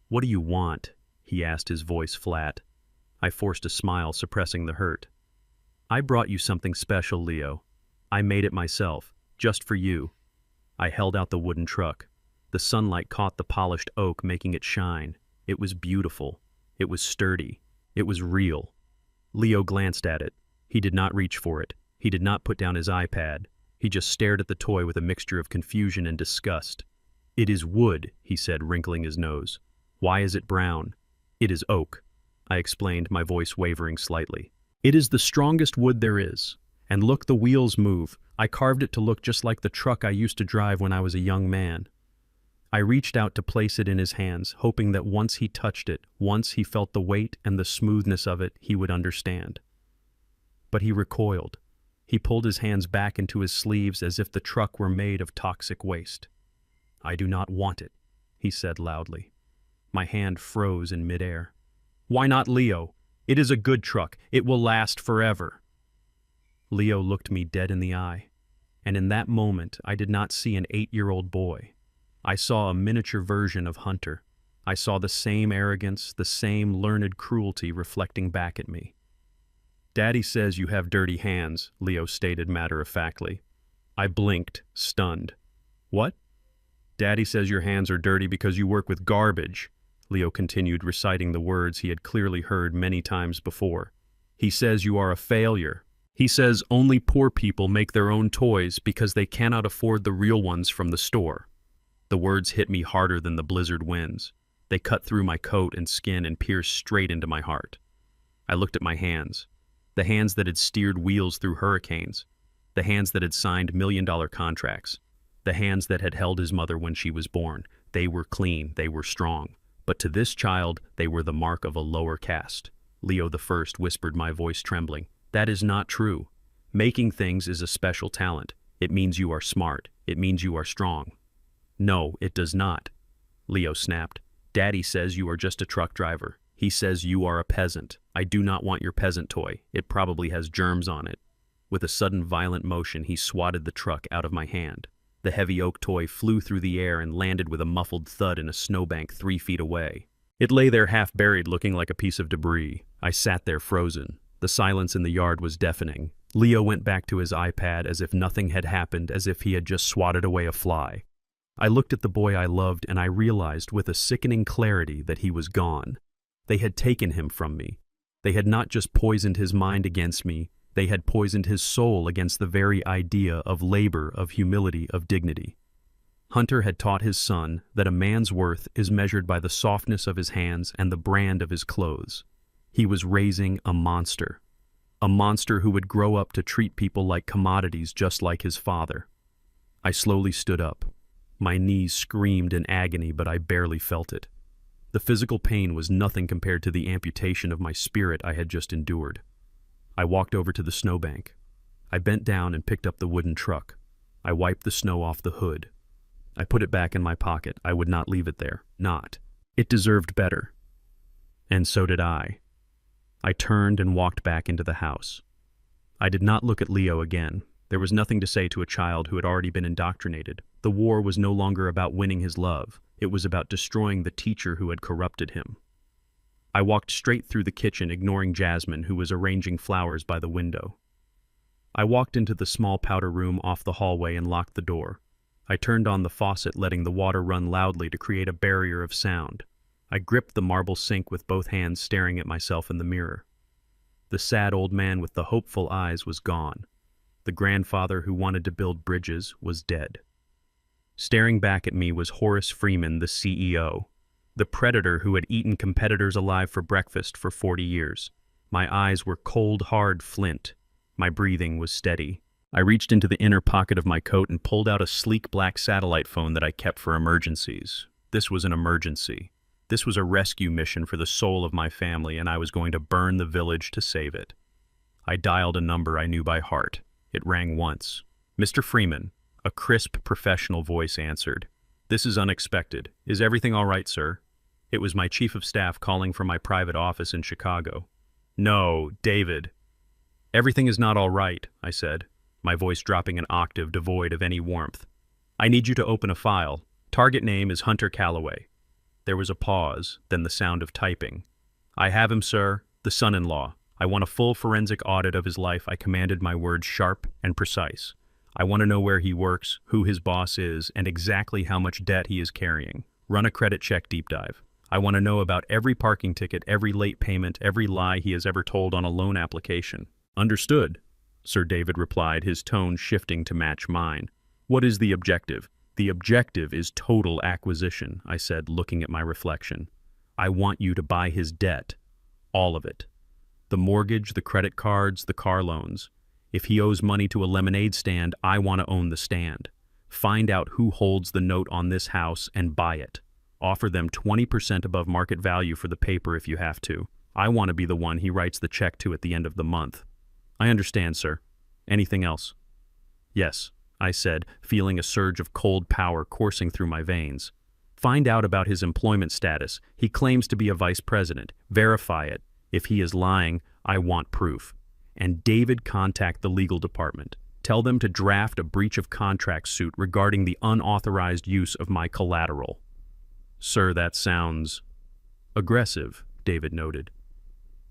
"What do you want?" he asked, his voice flat. I forced a smile, suppressing the hurt. "I brought you something special, Leo. I made it myself, just for you." I held out the wooden truck. The sunlight caught the polished oak, making it shine. It was beautiful. It was sturdy. It was real. Leo glanced at it. He did not reach for it. He did not put down his iPad. He just stared at the toy with a mixture of confusion and disgust. "It is wood," he said, wrinkling his nose. "Why is it brown?" "It is oak," I explained, my voice wavering slightly. "It is the strongest wood there is. And look, the wheels move. I carved it to look just like the truck I used to drive when I was a young man." I reached out to place it in his hands, hoping that once he touched it, once he felt the weight and the smoothness of it, he would understand. But he recoiled. He pulled his hands back into his sleeves as if the truck were made of toxic waste. "I do not want it," he said loudly. My hand froze in midair. "Why not, Leo? It is a good truck. It will last forever." Leo looked me dead in the eye, and in that moment I did not see an 8-year-old boy. I saw a miniature version of Hunter. I saw the same arrogance, the same learned cruelty reflecting back at me. "Daddy says you have dirty hands," Leo stated matter-of-factly. I blinked, stunned. "What?" "Daddy says your hands are dirty because you work with garbage," Leo continued, reciting the words he had clearly heard many times before. "He says you are a failure. He says only poor people make their own toys because they cannot afford the real ones from the store." The words hit me harder than the blizzard winds. They cut through my coat and skin and pierced straight into my heart. I looked at my hands, the hands that had steered wheels through hurricanes, the hands that had signed million-dollar contracts, the hands that had held his mother when she was born. They were clean, they were strong. But to this child, they were the mark of a lower caste. Leo the First whispered, my voice trembling. That is not true. Making things is a special talent. It means you are smart. It means you are strong. No, it does not. Leo snapped. Daddy says you are just a truck driver. He says you are a peasant. I do not want your peasant toy. It probably has germs on it. With a sudden violent motion, he swatted the truck out of my hand. The heavy oak toy flew through the air and landed with a muffled thud in a snowbank 3 feet away. It lay there half buried, looking like a piece of debris. I sat there frozen. The silence in the yard was deafening. Leo went back to his iPad as if nothing had happened, as if he had just swatted away a fly. I looked at the boy I loved and I realized with a sickening clarity that he was gone. They had taken him from me. They had not just poisoned his mind against me, they had poisoned his soul against the very idea of labor, of humility, of dignity. Hunter had taught his son that a man's worth is measured by the softness of his hands and the brand of his clothes. He was raising a monster who would grow up to treat people like commodities just like his father. I slowly stood up. My knees screamed in agony, but I barely felt it. The physical pain was nothing compared to the amputation of my spirit I had just endured. I walked over to the snowbank. I bent down and picked up the wooden truck. I wiped the snow off the hood. I put it back in my pocket. I would not leave it there. Not. It deserved better. And so did I. I turned and walked back into the house. I did not look at Leo again. There was nothing to say to a child who had already been indoctrinated. The war was no longer about winning his love. It was about destroying the teacher who had corrupted him. I walked straight through the kitchen, ignoring Jasmine, who was arranging flowers by the window. I walked into the small powder room off the hallway and locked the door. I turned on the faucet, letting the water run loudly to create a barrier of sound. I gripped the marble sink with both hands, staring at myself in the mirror. The sad old man with the hopeful eyes was gone. The grandfather who wanted to build bridges was dead. Staring back at me was Horace Freeman, the CEO. The predator who had eaten competitors alive for breakfast for 40 years. My eyes were cold, hard flint. My breathing was steady. I reached into the inner pocket of my coat and pulled out a sleek black satellite phone that I kept for emergencies. This was an emergency. This was a rescue mission for the soul of my family, and I was going to burn the village to save it. I dialed a number I knew by heart. It rang once. Mr. Freeman, a crisp, professional voice answered. This is unexpected. Is everything all right, sir? It was my chief of staff calling from my private office in Chicago. No, David. Everything is not all right, I said, my voice dropping an octave devoid of any warmth. I need you to open a file. Target name is Hunter Calloway. There was a pause, then the sound of typing. I have him, sir, the son-in-law. I want a full forensic audit of his life. I commanded my words sharp and precise. I want to know where he works, who his boss is, and exactly how much debt he is carrying. Run a credit check deep dive. I want to know about every parking ticket, every late payment, every lie he has ever told on a loan application. Understood, Sir David replied, his tone shifting to match mine. What is the objective? The objective is total acquisition, I said, looking at my reflection. I want you to buy his debt. All of it. The mortgage, the credit cards, the car loans. If he owes money to a lemonade stand, I want to own the stand. Find out who holds the note on this house and buy it. Offer them 20% above market value for the paper if you have to. I want to be the one he writes the check to at the end of the month. I understand, sir. Anything else? Yes, I said, feeling a surge of cold power coursing through my veins. Find out about his employment status. He claims to be a vice president. Verify it. If he is lying, I want proof. And David, contact the legal department. Tell them to draft a breach of contract suit regarding the unauthorized use of my collateral. Sir, that sounds aggressive, David noted.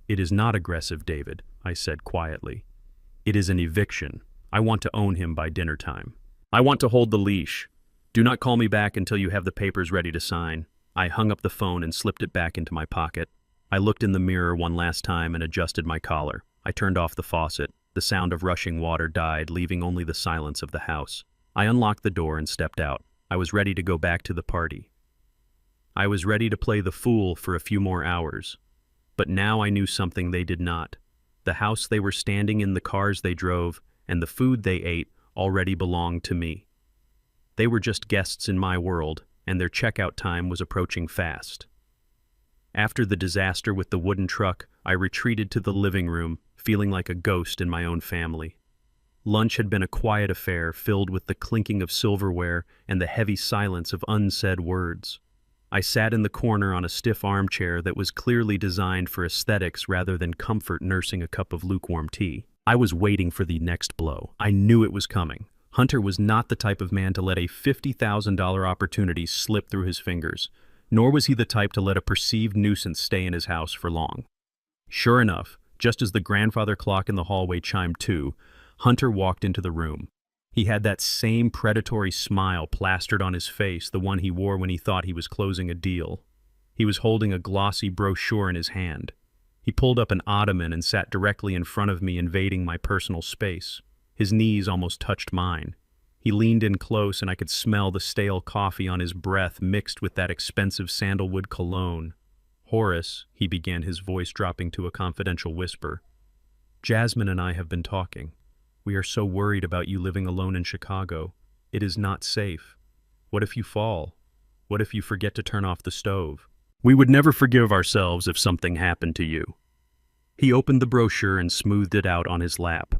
It is not aggressive, David, I said quietly. It is an eviction. I want to own him by dinner time. I want to hold the leash. Do not call me back until you have the papers ready to sign. I hung up the phone and slipped it back into my pocket. I looked in the mirror one last time and adjusted my collar. I turned off the faucet. The sound of rushing water died, leaving only the silence of the house. I unlocked the door and stepped out. I was ready to go back to the party. I was ready to play the fool for a few more hours. But now I knew something they did not. The house they were standing in, the cars they drove, and the food they ate already belonged to me. They were just guests in my world, and their checkout time was approaching fast. After the disaster with the wooden truck, I retreated to the living room, feeling like a ghost in my own family. Lunch had been a quiet affair filled with the clinking of silverware and the heavy silence of unsaid words. I sat in the corner on a stiff armchair that was clearly designed for aesthetics rather than comfort, nursing a cup of lukewarm tea. I was waiting for the next blow. I knew it was coming. Hunter was not the type of man to let a $50,000 opportunity slip through his fingers, nor was he the type to let a perceived nuisance stay in his house for long. Sure enough, just as the grandfather clock in the hallway chimed 2, Hunter walked into the room. He had that same predatory smile plastered on his face, the one he wore when he thought he was closing a deal. He was holding a glossy brochure in his hand. He pulled up an ottoman and sat directly in front of me, invading my personal space. His knees almost touched mine. He leaned in close, and I could smell the stale coffee on his breath mixed with that expensive sandalwood cologne. "Horace," he began, his voice dropping to a confidential whisper, "Jasmine and I have been talking. We are so worried about you living alone in Chicago. It is not safe. What if you fall? What if you forget to turn off the stove? We would never forgive ourselves if something happened to you." He opened the brochure and smoothed it out on his lap.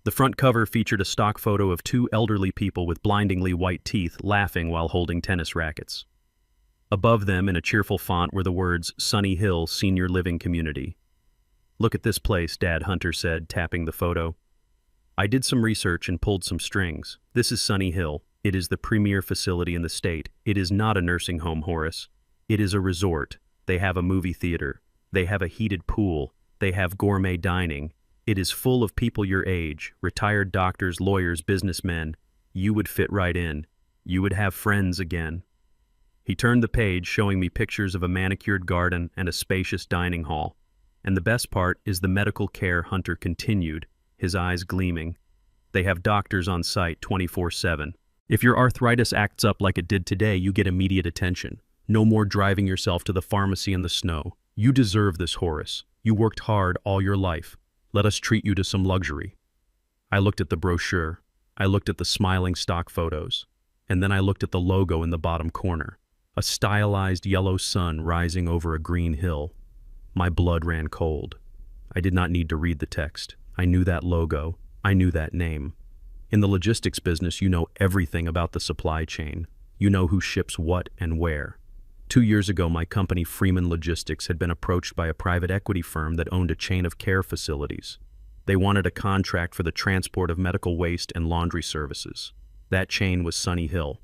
The front cover featured a stock photo of 2 elderly people with blindingly white teeth laughing while holding tennis rackets. Above them, in a cheerful font, were the words, "Sunny Hill Senior Living Community." "Look at this place," Dad, Hunter said, tapping the photo. "I did some research and pulled some strings. This is Sunny Hill. It is the premier facility in the state. It is not a nursing home, Horace. It is a resort. They have a movie theater. They have a heated pool. They have gourmet dining. It is full of people your age, retired doctors, lawyers, businessmen. You would fit right in. You would have friends again." He turned the page, showing me pictures of a manicured garden and a spacious dining hall. "And the best part is the medical care," Hunter continued, his eyes gleaming. "They have doctors on site 24/7. If your arthritis acts up like it did today, you get immediate attention. No more driving yourself to the pharmacy in the snow. You deserve this, Horace. You worked hard all your life. Let us treat you to some luxury." I looked at the brochure. I looked at the smiling stock photos. And then I looked at the logo in the bottom corner. A stylized yellow sun rising over a green hill. My blood ran cold. I did not need to read the text. I knew that logo. I knew that name. In the logistics business, you know everything about the supply chain. You know who ships what and where. 2 years ago, my company, Freeman Logistics, had been approached by a private equity firm that owned a chain of care facilities. They wanted a contract for the transport of medical waste and laundry services. That chain was Sunny Hill.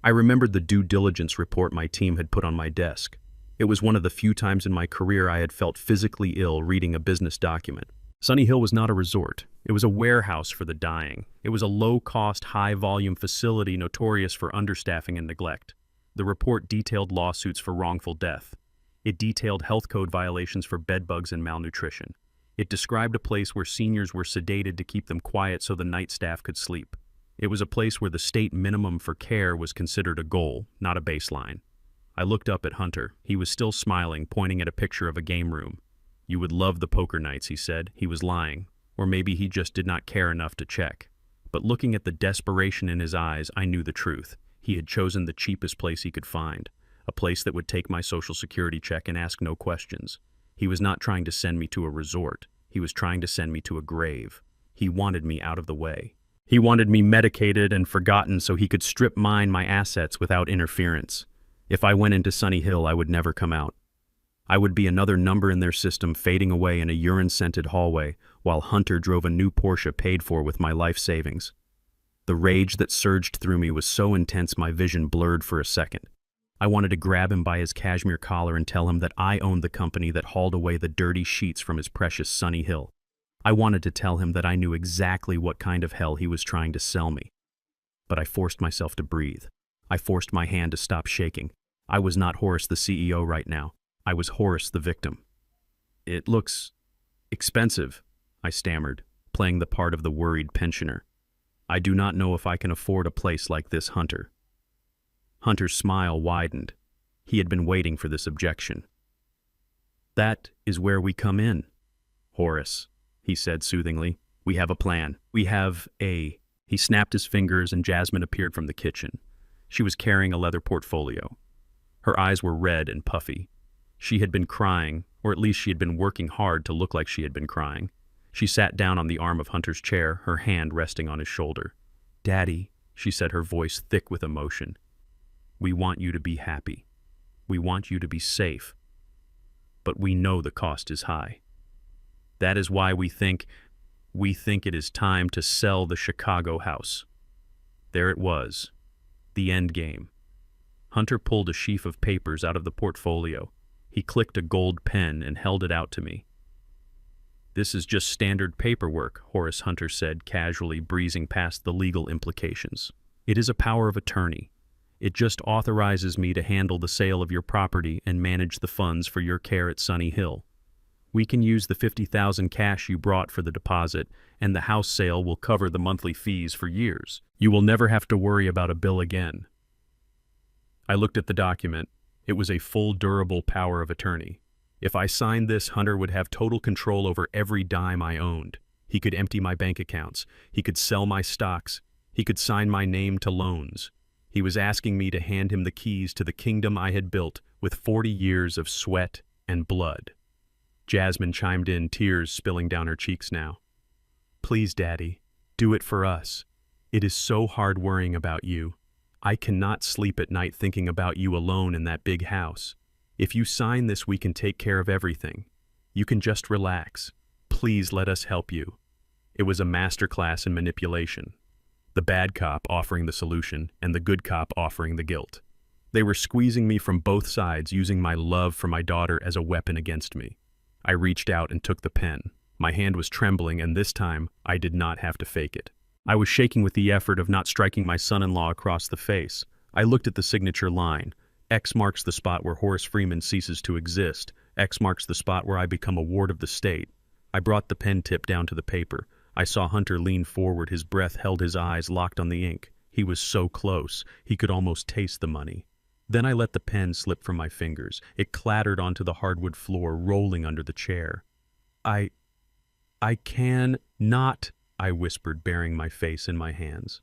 I remembered the due diligence report my team had put on my desk. It was one of the few times in my career I had felt physically ill reading a business document. Sunny Hill was not a resort. It was a warehouse for the dying. It was a low-cost, high-volume facility notorious for understaffing and neglect. The report detailed lawsuits for wrongful death. It detailed health code violations for bedbugs and malnutrition. It described a place where seniors were sedated to keep them quiet so the night staff could sleep. It was a place where the state minimum for care was considered a goal, not a baseline. I looked up at Hunter. He was still smiling, pointing at a picture of a game room. "You would love the poker nights," he said. He was lying. Or maybe he just did not care enough to check. But looking at the desperation in his eyes, I knew the truth. He had chosen the cheapest place he could find, a place that would take my social security check and ask no questions. He was not trying to send me to a resort. He was trying to send me to a grave. He wanted me out of the way. He wanted me medicated and forgotten so he could strip mine my assets without interference. If I went into Sunny Hill, I would never come out. I would be another number in their system, fading away in a urine-scented hallway, while Hunter drove a new Porsche paid for with my life savings. The rage that surged through me was so intense my vision blurred for a second. I wanted to grab him by his cashmere collar and tell him that I owned the company that hauled away the dirty sheets from his precious Sunny Hill. I wanted to tell him that I knew exactly what kind of hell he was trying to sell me. But I forced myself to breathe. I forced my hand to stop shaking. I was not Horace the CEO right now. I was Horace the victim. "It looks expensive," I stammered, playing the part of the worried pensioner. "I do not know if I can afford a place like this, Hunter." Hunter's smile widened. He had been waiting for this objection. "That is where we come in, Horace," he said soothingly. "We have a plan. We have a—" He snapped his fingers and Jasmine appeared from the kitchen. She was carrying a leather portfolio. Her eyes were red and puffy. She had been crying, or at least she had been working hard to look like she had been crying. She sat down on the arm of Hunter's chair, her hand resting on his shoulder. "Daddy," she said, her voice thick with emotion, "we want you to be happy. We want you to be safe. But we know the cost is high. That is why we think it is time to sell the Chicago house." There it was, the end game. Hunter pulled a sheaf of papers out of the portfolio. He clicked a gold pen and held it out to me. "This is just standard paperwork," Horace Hunter said, casually breezing past the legal implications. "It is a power of attorney. It just authorizes me to handle the sale of your property and manage the funds for your care at Sunny Hill. We can use the $50,000 cash you brought for the deposit, and the house sale will cover the monthly fees for years. You will never have to worry about a bill again." I looked at the document. It was a full, durable power of attorney. If I signed this, Hunter would have total control over every dime I owned. He could empty my bank accounts. He could sell my stocks. He could sign my name to loans. He was asking me to hand him the keys to the kingdom I had built with 40 years of sweat and blood. Jasmine chimed in, tears spilling down her cheeks now. "Please, Daddy, do it for us. It is so hard worrying about you. I cannot sleep at night thinking about you alone in that big house. If you sign this, we can take care of everything. You can just relax. Please let us help you." It was a masterclass in manipulation. The bad cop offering the solution and the good cop offering the guilt. They were squeezing me from both sides, using my love for my daughter as a weapon against me. I reached out and took the pen. My hand was trembling, and this time I did not have to fake it. I was shaking with the effort of not striking my son-in-law across the face. I looked at the signature line. X marks the spot where Horace Freeman ceases to exist. X marks the spot where I become a ward of the state. I brought the pen tip down to the paper. I saw Hunter lean forward, his breath held, his eyes locked on the ink. He was so close, he could almost taste the money. Then I let the pen slip from my fingers. It clattered onto the hardwood floor, rolling under the chair. I can not, I whispered, burying my face in my hands.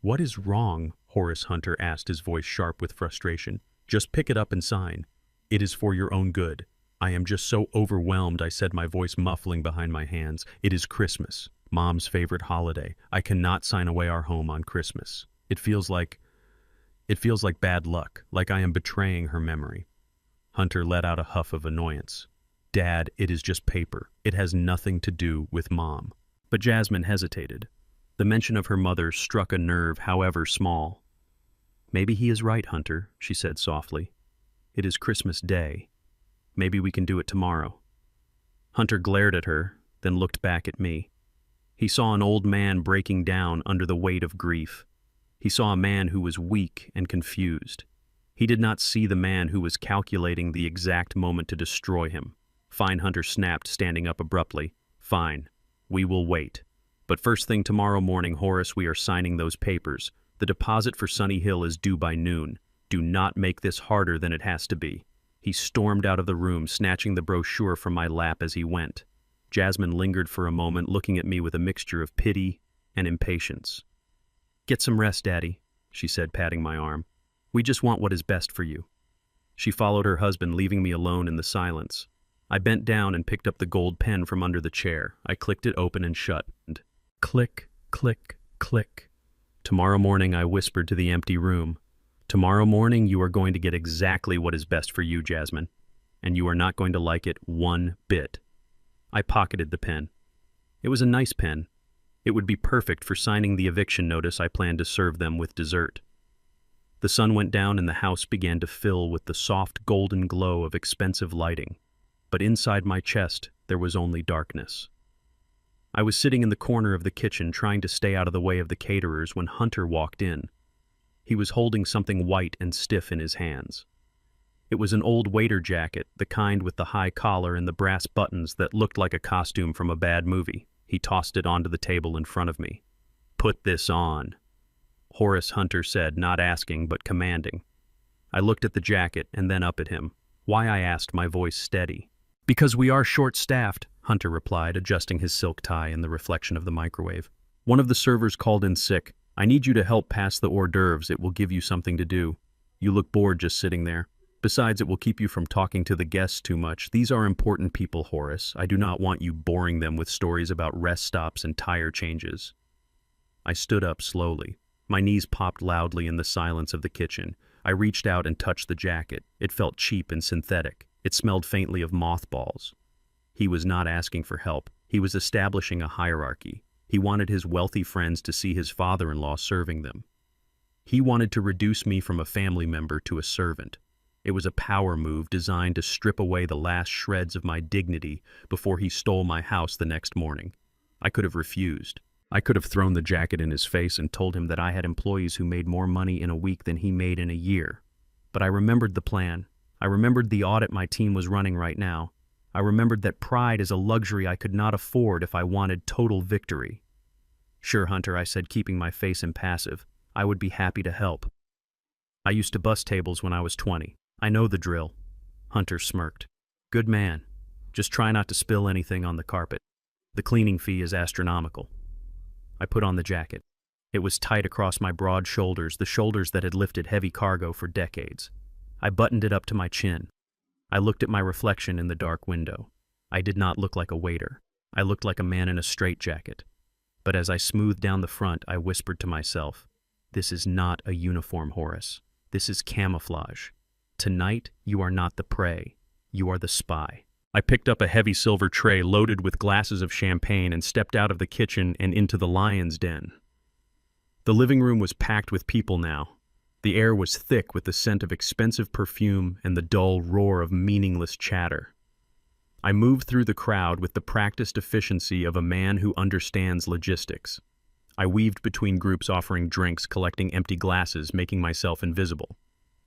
"What is wrong?" Horace Hunter asked, his voice sharp with frustration. "Just pick it up and sign. It is for your own good. I am just so overwhelmed," I said, my voice muffling behind my hands. "It is Christmas, Mom's favorite holiday. I cannot sign away our home on Christmas. It feels like bad luck, like I am betraying her memory." Hunter let out a huff of annoyance. "Dad, it is just paper. It has nothing to do with Mom." But Jasmine hesitated. The mention of her mother struck a nerve, however small. "Maybe he is right, Hunter," she said softly. "It is Christmas Day. Maybe we can do it tomorrow." Hunter glared at her, then looked back at me. He saw an old man breaking down under the weight of grief. He saw a man who was weak and confused. He did not see the man who was calculating the exact moment to destroy him. "Fine," Hunter snapped, standing up abruptly. "Fine. We will wait. But first thing tomorrow morning, Horace, we are signing those papers. The deposit for Sunny Hill is due by noon. Do not make this harder than it has to be." He stormed out of the room, snatching the brochure from my lap as he went. Jasmine lingered for a moment, looking at me with a mixture of pity and impatience. "Get some rest, Daddy," she said, patting my arm. "We just want what is best for you." She followed her husband, leaving me alone in the silence. I bent down and picked up the gold pen from under the chair. I clicked it open and shut. Click, click, click. "Tomorrow morning," I whispered to the empty room. "Tomorrow morning you are going to get exactly what is best for you, Jasmine. And you are not going to like it one bit." I pocketed the pen. It was a nice pen. It would be perfect for signing the eviction notice I planned to serve them with dessert. The sun went down and the house began to fill with the soft golden glow of expensive lighting. But inside my chest there was only darkness. I was sitting in the corner of the kitchen trying to stay out of the way of the caterers when Hunter walked in. He was holding something white and stiff in his hands. It was an old waiter jacket, the kind with the high collar and the brass buttons that looked like a costume from a bad movie. He tossed it onto the table in front of me. "Put this on," Horace Hunter said, not asking but commanding. I looked at the jacket and then up at him. Why, I asked, my voice steady. Because we are short-staffed, Hunter replied, adjusting his silk tie in the reflection of the microwave. One of the servers called in sick. I need you to help pass the hors d'oeuvres. It will give you something to do. You look bored just sitting there. Besides, it will keep you from talking to the guests too much. These are important people, Horace. I do not want you boring them with stories about rest stops and tire changes. I stood up slowly. My knees popped loudly in the silence of the kitchen. I reached out and touched the jacket. It felt cheap and synthetic. It smelled faintly of mothballs. He was not asking for help. He was establishing a hierarchy. He wanted his wealthy friends to see his father-in-law serving them. He wanted to reduce me from a family member to a servant. It was a power move designed to strip away the last shreds of my dignity before he stole my house the next morning. I could have refused. I could have thrown the jacket in his face and told him that I had employees who made more money in a week than he made in a year. But I remembered the plan. I remembered the audit my team was running right now. I remembered that pride is a luxury I could not afford if I wanted total victory. Sure, Hunter, I said, keeping my face impassive. I would be happy to help. I used to bus tables when I was 20. I know the drill. Hunter smirked. Good man. Just try not to spill anything on the carpet. The cleaning fee is astronomical. I put on the jacket. It was tight across my broad shoulders, the shoulders that had lifted heavy cargo for decades. I buttoned it up to my chin. I looked at my reflection in the dark window. I did not look like a waiter. I looked like a man in a straitjacket. But as I smoothed down the front, I whispered to myself, this is not a uniform, Horace. This is camouflage. Tonight, you are not the prey. You are the spy. I picked up a heavy silver tray loaded with glasses of champagne and stepped out of the kitchen and into the lion's den. The living room was packed with people now. The air was thick with the scent of expensive perfume and the dull roar of meaningless chatter. I moved through the crowd with the practiced efficiency of a man who understands logistics. I weaved between groups offering drinks, collecting empty glasses, making myself invisible.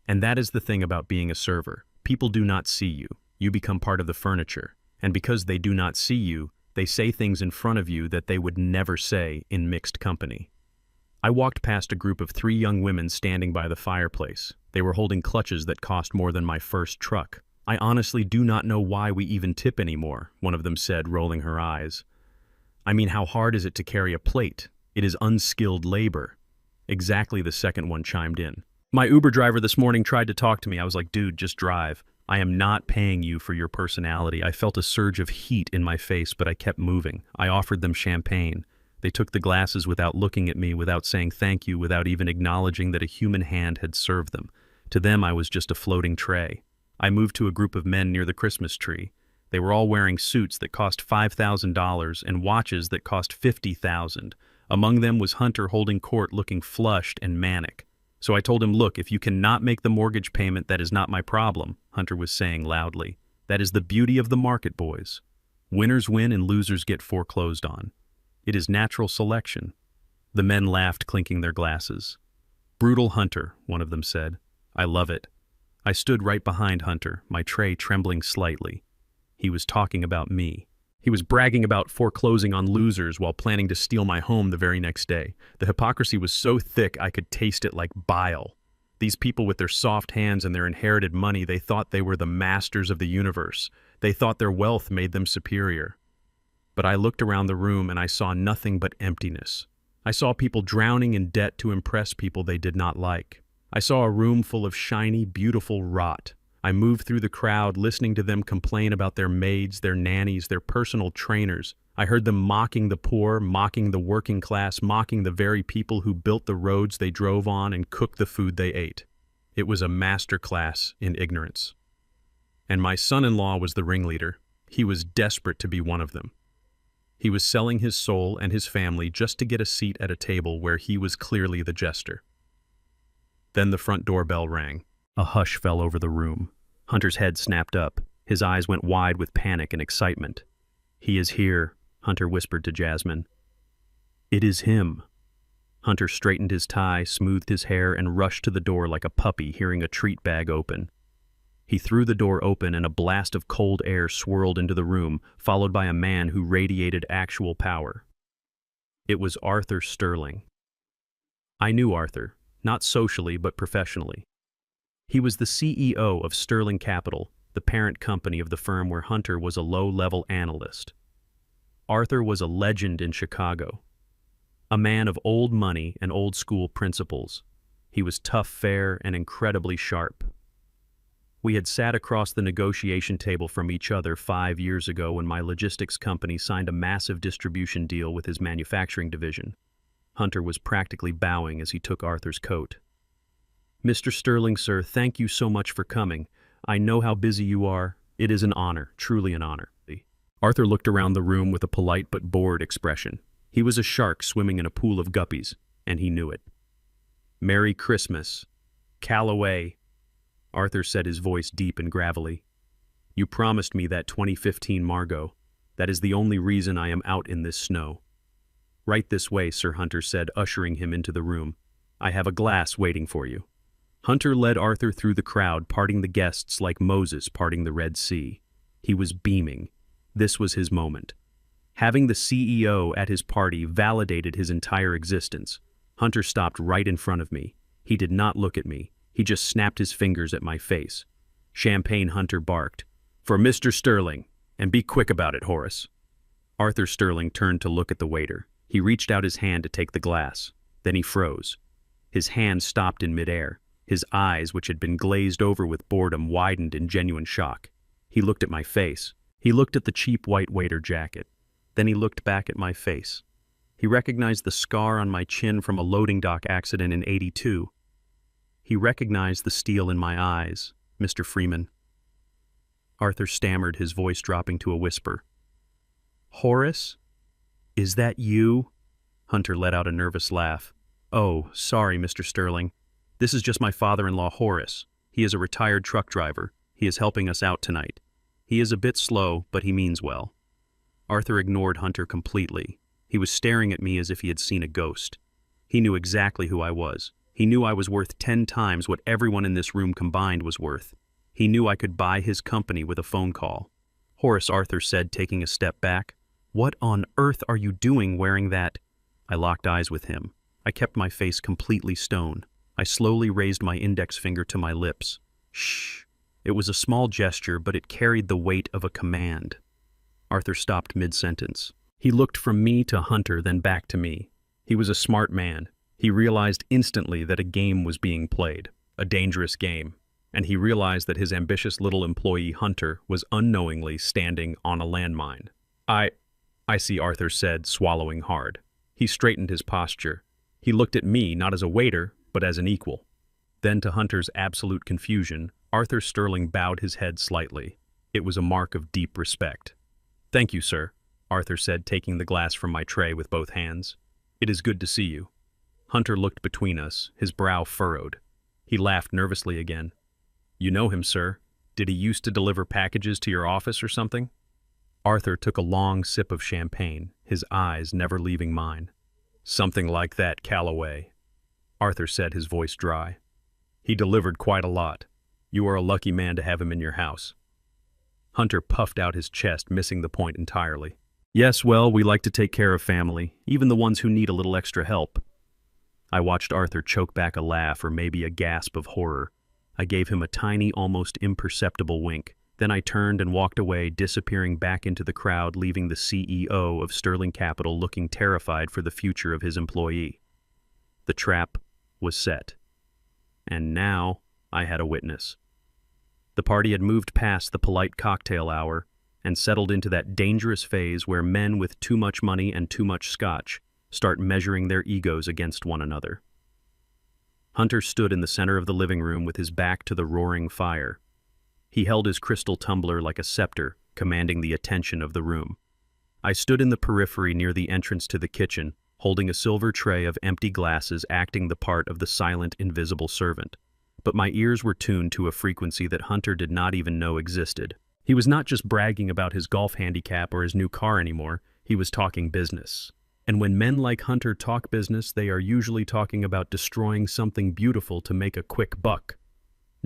And that is the thing about being a server. People do not see you. You become part of the furniture. And because they do not see you, they say things in front of you that they would never say in mixed company. I walked past a group of 3 young women standing by the fireplace. They were holding clutches that cost more than my first truck. I honestly do not know why we even tip anymore, one of them said, rolling her eyes. I mean, how hard is it to carry a plate? It is unskilled labor. Exactly, the second one chimed in. My Uber driver this morning tried to talk to me. I was like, dude, just drive. I am not paying you for your personality. I felt a surge of heat in my face, but I kept moving. I offered them champagne. They took the glasses without looking at me, without saying thank you, without even acknowledging that a human hand had served them. To them, I was just a floating tray. I moved to a group of men near the Christmas tree. They were all wearing suits that cost $5,000 and watches that cost $50,000. Among them was Hunter holding court, looking flushed and manic. So I told him, look, if you cannot make the mortgage payment, that is not my problem, Hunter was saying loudly. That is the beauty of the market, boys. Winners win and losers get foreclosed on. It is natural selection. The men laughed, clinking their glasses. Brutal Hunter, one of them said. I love it. I stood right behind Hunter, my tray trembling slightly. He was talking about me. He was bragging about foreclosing on losers while planning to steal my home the very next day. The hypocrisy was so thick I could taste it like bile. These people with their soft hands and their inherited money, they thought they were the masters of the universe. They thought their wealth made them superior. But I looked around the room and I saw nothing but emptiness. I saw people drowning in debt to impress people they did not like. I saw a room full of shiny, beautiful rot. I moved through the crowd, listening to them complain about their maids, their nannies, their personal trainers. I heard them mocking the poor, mocking the working class, mocking the very people who built the roads they drove on and cooked the food they ate. It was a master class in ignorance. And my son-in-law was the ringleader. He was desperate to be one of them. He was selling his soul and his family just to get a seat at a table where he was clearly the jester. Then the front doorbell rang. A hush fell over the room. Hunter's head snapped up. His eyes went wide with panic and excitement. He is here, Hunter whispered to Jasmine. It is him. Hunter straightened his tie, smoothed his hair, and rushed to the door like a puppy hearing a treat bag open. He threw the door open and a blast of cold air swirled into the room, followed by a man who radiated actual power. It was Arthur Sterling. I knew Arthur, not socially but professionally. He was the CEO of Sterling Capital, the parent company of the firm where Hunter was a low-level analyst. Arthur was a legend in Chicago, a man of old money and old-school principles. He was tough, fair, and incredibly sharp. We had sat across the negotiation table from each other 5 years ago when my logistics company signed a massive distribution deal with his manufacturing division. Hunter was practically bowing as he took Arthur's coat. "Mr. Sterling, sir, thank you so much for coming. I know how busy you are. It is an honor, truly an honor." Arthur looked around the room with a polite but bored expression. He was a shark swimming in a pool of guppies, and he knew it. "Merry Christmas. Calloway," Arthur said, his voice deep and gravelly. "You promised me that 2015 Margot. That is the only reason I am out in this snow." "Right this way, Sir," Hunter said, ushering him into the room. "I have a glass waiting for you." Hunter led Arthur through the crowd, parting the guests like Moses parting the Red Sea. He was beaming. This was his moment. Having the CEO at his party validated his entire existence. Hunter stopped right in front of me. He did not look at me. He just snapped his fingers at my face. "Champagne," Hunter barked. "For Mr. Sterling. And be quick about it, Horace." Arthur Sterling turned to look at the waiter. He reached out his hand to take the glass. Then he froze. His hand stopped in midair. His eyes, which had been glazed over with boredom, widened in genuine shock. He looked at my face. He looked at the cheap white waiter jacket. Then he looked back at my face. He recognized the scar on my chin from a loading dock accident in '82. He recognized the steel in my eyes. "Mr. Freeman." Arthur stammered, his voice dropping to a whisper. "Horace? Is that you?" Hunter let out a nervous laugh. "Oh, sorry, Mr. Sterling. This is just my father-in-law, Horace. He is a retired truck driver. He is helping us out tonight. He is a bit slow, but he means well." Arthur ignored Hunter completely. He was staring at me as if he had seen a ghost. He knew exactly who I was. He knew I was worth 10 times what everyone in this room combined was worth. He knew I could buy his company with a phone call. "Horace," Arthur said, taking a step back. "What on earth are you doing wearing that?" I locked eyes with him. I kept my face completely stone. I slowly raised my index finger to my lips. "Shh." It was a small gesture, but it carried the weight of a command. Arthur stopped mid-sentence. He looked from me to Hunter, then back to me. He was a smart man. He realized instantly that a game was being played, a dangerous game, and he realized that his ambitious little employee Hunter was unknowingly standing on a landmine. I see," Arthur said, swallowing hard. He straightened his posture. He looked at me not as a waiter, but as an equal. Then, to Hunter's absolute confusion, Arthur Sterling bowed his head slightly. It was a mark of deep respect. "Thank you, sir," Arthur said, taking the glass from my tray with both hands. "It is good to see you." Hunter looked between us, his brow furrowed. He laughed nervously again. "You know him, sir. Did he used to deliver packages to your office or something?" Arthur took a long sip of champagne, his eyes never leaving mine. "Something like that, Calloway," Arthur said, his voice dry. "He delivered quite a lot. You are a lucky man to have him in your house." Hunter puffed out his chest, missing the point entirely. "Yes, well, we like to take care of family, even the ones who need a little extra help." I watched Arthur choke back a laugh or maybe a gasp of horror. I gave him a tiny, almost imperceptible wink. Then I turned and walked away, disappearing back into the crowd, leaving the CEO of Sterling Capital looking terrified for the future of his employee. The trap was set. And now I had a witness. The party had moved past the polite cocktail hour and settled into that dangerous phase where men with too much money and too much scotch start measuring their egos against one another. Hunter stood in the center of the living room with his back to the roaring fire. He held his crystal tumbler like a scepter, commanding the attention of the room. I stood in the periphery near the entrance to the kitchen, holding a silver tray of empty glasses, acting the part of the silent, invisible servant. But my ears were tuned to a frequency that Hunter did not even know existed. He was not just bragging about his golf handicap or his new car anymore, he was talking business. And when men like Hunter talk business, they are usually talking about destroying something beautiful to make a quick buck.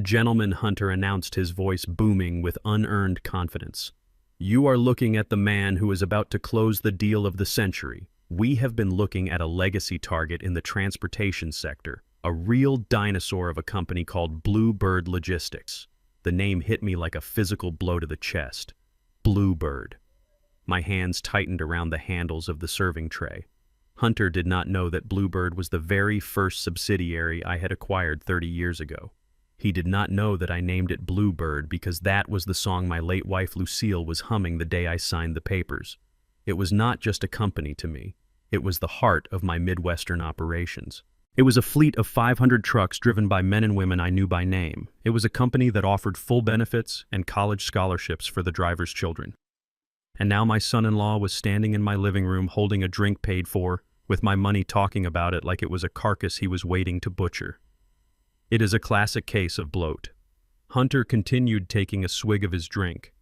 "Gentlemen," Hunter announced, his voice booming with unearned confidence. "You are looking at the man who is about to close the deal of the century. We have been looking at a legacy target in the transportation sector, A real dinosaur of a company called Bluebird Logistics. The name hit me like a physical blow to the chest. Bluebird. My hands tightened around the handles of the serving tray. Hunter did not know that Bluebird was the very first subsidiary I had acquired 30 years ago. He did not know that I named it Bluebird because that was the song my late wife Lucille was humming the day I signed the papers. It was not just a company to me. It was the heart of my Midwestern operations. It was a fleet of 500 trucks driven by men and women I knew by name. It was a company that offered full benefits and college scholarships for the drivers' children. And now my son-in-law was standing in my living room holding a drink paid for, with my money talking about it like it was a carcass he was waiting to butcher. It is a classic case of bloat. Hunter continued taking a swig of his drink.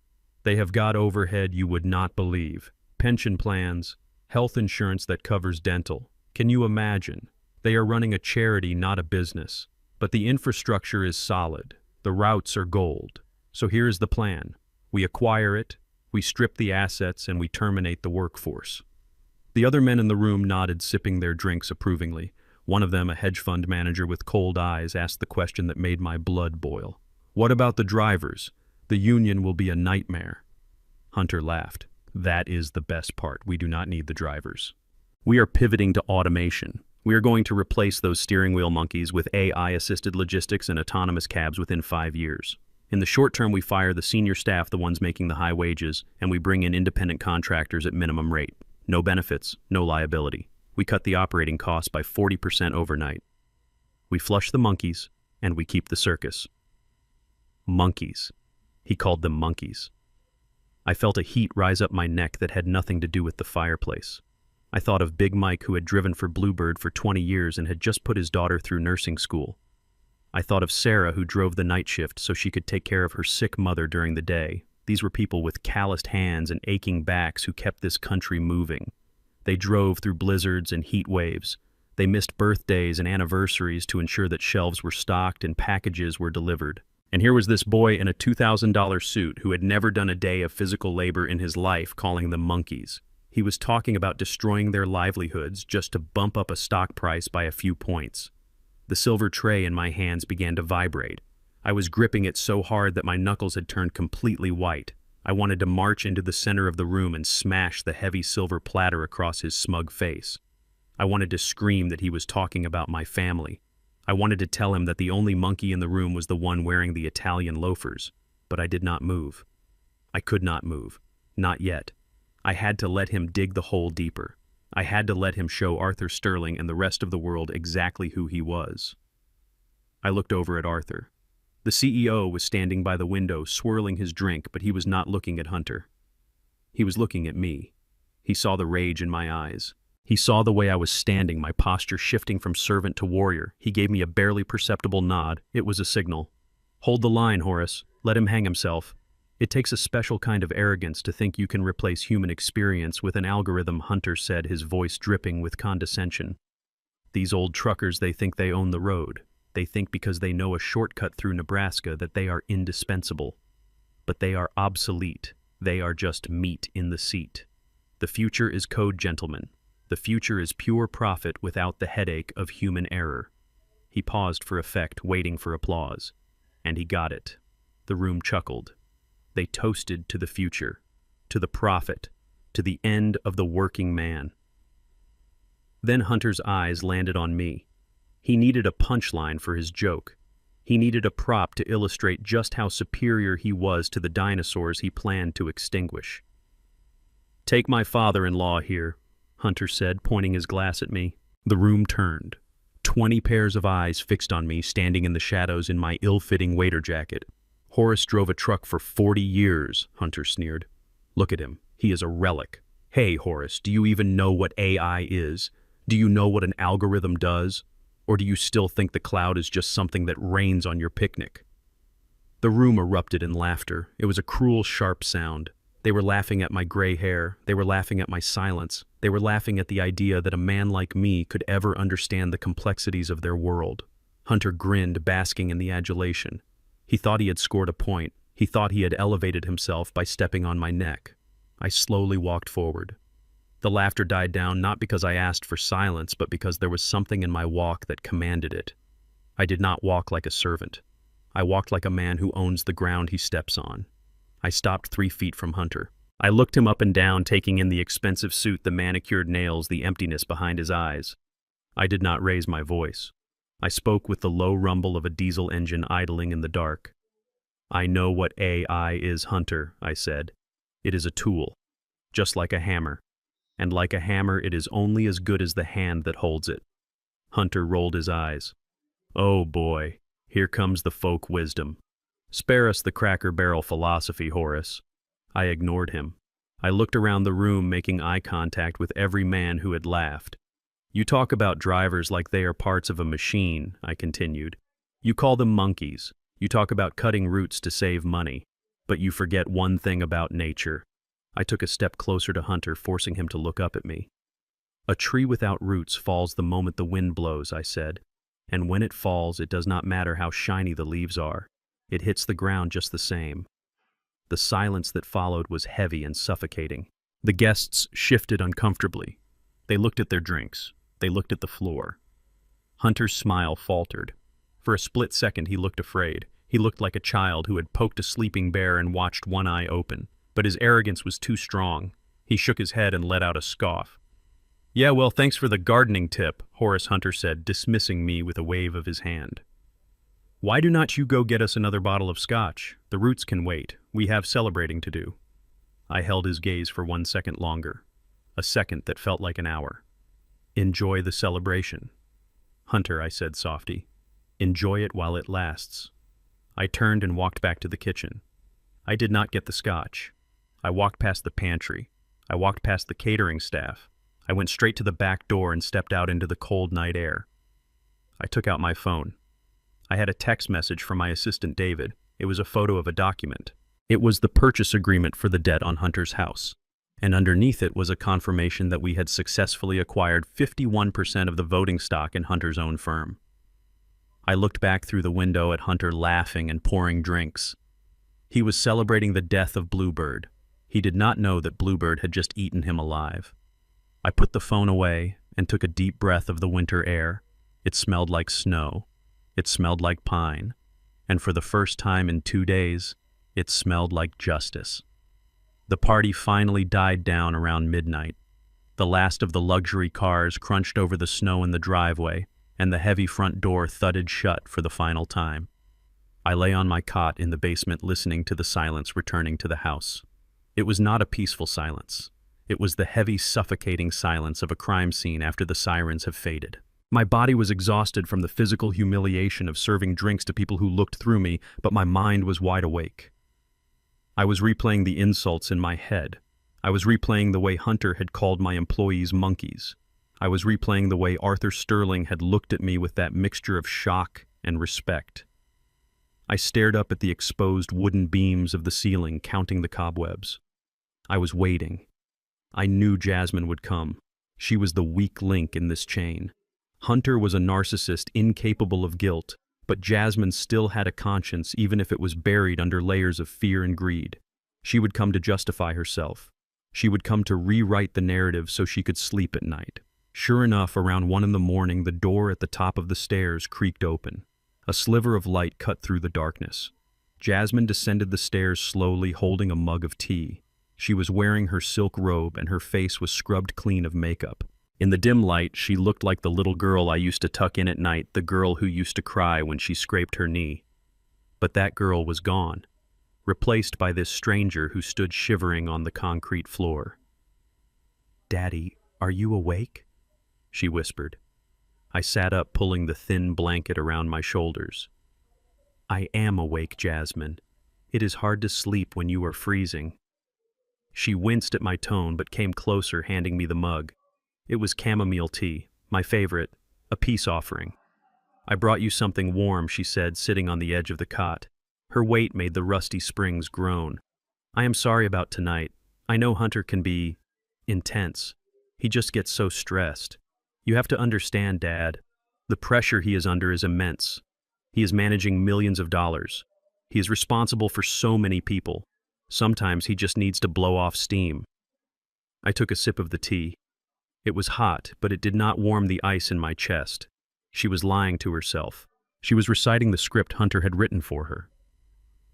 They have got overhead you would not believe. Pension plans, health insurance that covers dental. Can you imagine? They are running a charity, not a business. But the infrastructure is solid. The routes are gold. So here is the plan. We acquire it, we strip the assets, and we terminate the workforce. The other men in the room nodded, sipping their drinks approvingly. One of them, a hedge fund manager with cold eyes, asked the question that made my blood boil. What about the drivers? The union will be a nightmare. Hunter laughed. That is the best part. We do not need the drivers. We are pivoting to automation. We are going to replace those steering wheel monkeys with AI-assisted logistics and autonomous cabs within 5 years. In the short term, we fire the senior staff, the ones making the high wages, and we bring in independent contractors at minimum rate. No benefits, no liability. We cut the operating costs by 40% overnight. We flush the monkeys, and we keep the circus. Monkeys. He called them monkeys. I felt a heat rise up my neck that had nothing to do with the fireplace. I thought of Big Mike, who had driven for Bluebird for 20 years and had just put his daughter through nursing school. I thought of Sarah, who drove the night shift so she could take care of her sick mother during the day. These were people with calloused hands and aching backs who kept this country moving. They drove through blizzards and heat waves. They missed birthdays and anniversaries to ensure that shelves were stocked and packages were delivered. And here was this boy in a $2,000 suit who had never done a day of physical labor in his life, calling them monkeys. He was talking about destroying their livelihoods just to bump up a stock price by a few points. The silver tray in my hands began to vibrate. I was gripping it so hard that my knuckles had turned completely white. I wanted to march into the center of the room and smash the heavy silver platter across his smug face. I wanted to scream that he was talking about my family. I wanted to tell him that the only monkey in the room was the one wearing the Italian loafers, but I did not move. I could not move. Not yet. I had to let him dig the hole deeper. I had to let him show Arthur Sterling and the rest of the world exactly who he was. I looked over at Arthur. The CEO was standing by the window, swirling his drink, but he was not looking at Hunter. He was looking at me. He saw the rage in my eyes. He saw the way I was standing, my posture shifting from servant to warrior. He gave me a barely perceptible nod. It was a signal. Hold the line, Horace. Let him hang himself. It takes a special kind of arrogance to think you can replace human experience with an algorithm, Hunter said, his voice dripping with condescension. These old truckers, they think they own the road. They think because they know a shortcut through Nebraska that they are indispensable. But they are obsolete. They are just meat in the seat. The future is code, gentlemen. The future is pure profit without the headache of human error. He paused for effect, waiting for applause. And he got it. The room chuckled. They toasted to the future, to the profit, to the end of the working man. Then Hunter's eyes landed on me. He needed a punchline for his joke. He needed a prop to illustrate just how superior he was to the dinosaurs he planned to extinguish. Take my father-in-law here, Hunter said, pointing his glass at me. The room turned. 20 pairs of eyes fixed on me, standing in the shadows in my ill-fitting waiter jacket. Horace drove a truck for 40 years, Hunter sneered. Look at him. He is a relic. Hey, Horace, do you even know what AI is? Do you know what an algorithm does? Or do you still think the cloud is just something that rains on your picnic? The room erupted in laughter. It was a cruel, sharp sound. They were laughing at my gray hair. They were laughing at my silence. They were laughing at the idea that a man like me could ever understand the complexities of their world. Hunter grinned, basking in the adulation. He thought he had scored a point. He thought he had elevated himself by stepping on my neck. I slowly walked forward. The laughter died down not because I asked for silence, but because there was something in my walk that commanded it. I did not walk like a servant. I walked like a man who owns the ground he steps on. I stopped 3 feet from Hunter. I looked him up and down, taking in the expensive suit, the manicured nails, the emptiness behind his eyes. I did not raise my voice. I spoke with the low rumble of a diesel engine idling in the dark. I know what AI is, Hunter, I said. It is a tool, just like a hammer. And like a hammer, it is only as good as the hand that holds it. Hunter rolled his eyes. Oh boy, here comes the folk wisdom. Spare us the Cracker Barrel philosophy, Horace. I ignored him. I looked around the room, making eye contact with every man who had laughed. You talk about drivers like they are parts of a machine, I continued. You call them monkeys. You talk about cutting roots to save money. But you forget one thing about nature. I took a step closer to Hunter, forcing him to look up at me. A tree without roots falls the moment the wind blows, I said. And when it falls, it does not matter how shiny the leaves are. It hits the ground just the same. The silence that followed was heavy and suffocating. The guests shifted uncomfortably. They looked at their drinks. They looked at the floor. Hunter's smile faltered. For a split second, he looked afraid. He looked like a child who had poked a sleeping bear and watched one eye open. But his arrogance was too strong. He shook his head and let out a scoff. Yeah, well, thanks for the gardening tip, Horace Hunter said, dismissing me with a wave of his hand. Why do not you go get us another bottle of scotch? The roots can wait. We have celebrating to do. I held his gaze for 1 second longer. A second that felt like an hour. Enjoy the celebration. Hunter, I said softly. Enjoy it while it lasts. I turned and walked back to the kitchen. I did not get the scotch. I walked past the pantry. I walked past the catering staff. I went straight to the back door and stepped out into the cold night air. I took out my phone. I had a text message from my assistant David. It was a photo of a document. It was the purchase agreement for the debt on Hunter's house. And underneath it was a confirmation that we had successfully acquired 51% of the voting stock in Hunter's own firm. I looked back through the window at Hunter laughing and pouring drinks. He was celebrating the death of Bluebird. He did not know that Bluebird had just eaten him alive. I put the phone away and took a deep breath of the winter air. It smelled like snow. It smelled like pine. And for the first time in 2 days, it smelled like justice. The party finally died down around midnight. The last of the luxury cars crunched over the snow in the driveway, and the heavy front door thudded shut for the final time. I lay on my cot in the basement listening to the silence returning to the house. It was not a peaceful silence. It was the heavy, suffocating silence of a crime scene after the sirens have faded. My body was exhausted from the physical humiliation of serving drinks to people who looked through me, but my mind was wide awake. I was replaying the insults in my head. I was replaying the way Hunter had called my employees monkeys. I was replaying the way Arthur Sterling had looked at me with that mixture of shock and respect. I stared up at the exposed wooden beams of the ceiling, counting the cobwebs. I was waiting. I knew Jasmine would come. She was the weak link in this chain. Hunter was a narcissist incapable of guilt, but Jasmine still had a conscience even if it was buried under layers of fear and greed. She would come to justify herself. She would come to rewrite the narrative so she could sleep at night. Sure enough, around 1 a.m, the door at the top of the stairs creaked open. A sliver of light cut through the darkness. Jasmine descended the stairs slowly, holding a mug of tea. She was wearing her silk robe and her face was scrubbed clean of makeup. In the dim light, she looked like the little girl I used to tuck in at night, the girl who used to cry when she scraped her knee. But that girl was gone, replaced by this stranger who stood shivering on the concrete floor. "Daddy, are you awake?" she whispered. I sat up, pulling the thin blanket around my shoulders. "I am awake, Jasmine. It is hard to sleep when you are freezing." She winced at my tone but came closer, handing me the mug. It was chamomile tea, my favorite, a peace offering. "I brought you something warm," she said, sitting on the edge of the cot. Her weight made the rusty springs groan. "I am sorry about tonight. I know Hunter can be intense. He just gets so stressed. You have to understand, Dad. The pressure he is under is immense. He is managing millions of dollars. He is responsible for so many people. Sometimes he just needs to blow off steam." I took a sip of the tea. It was hot, but it did not warm the ice in my chest. She was lying to herself. She was reciting the script Hunter had written for her.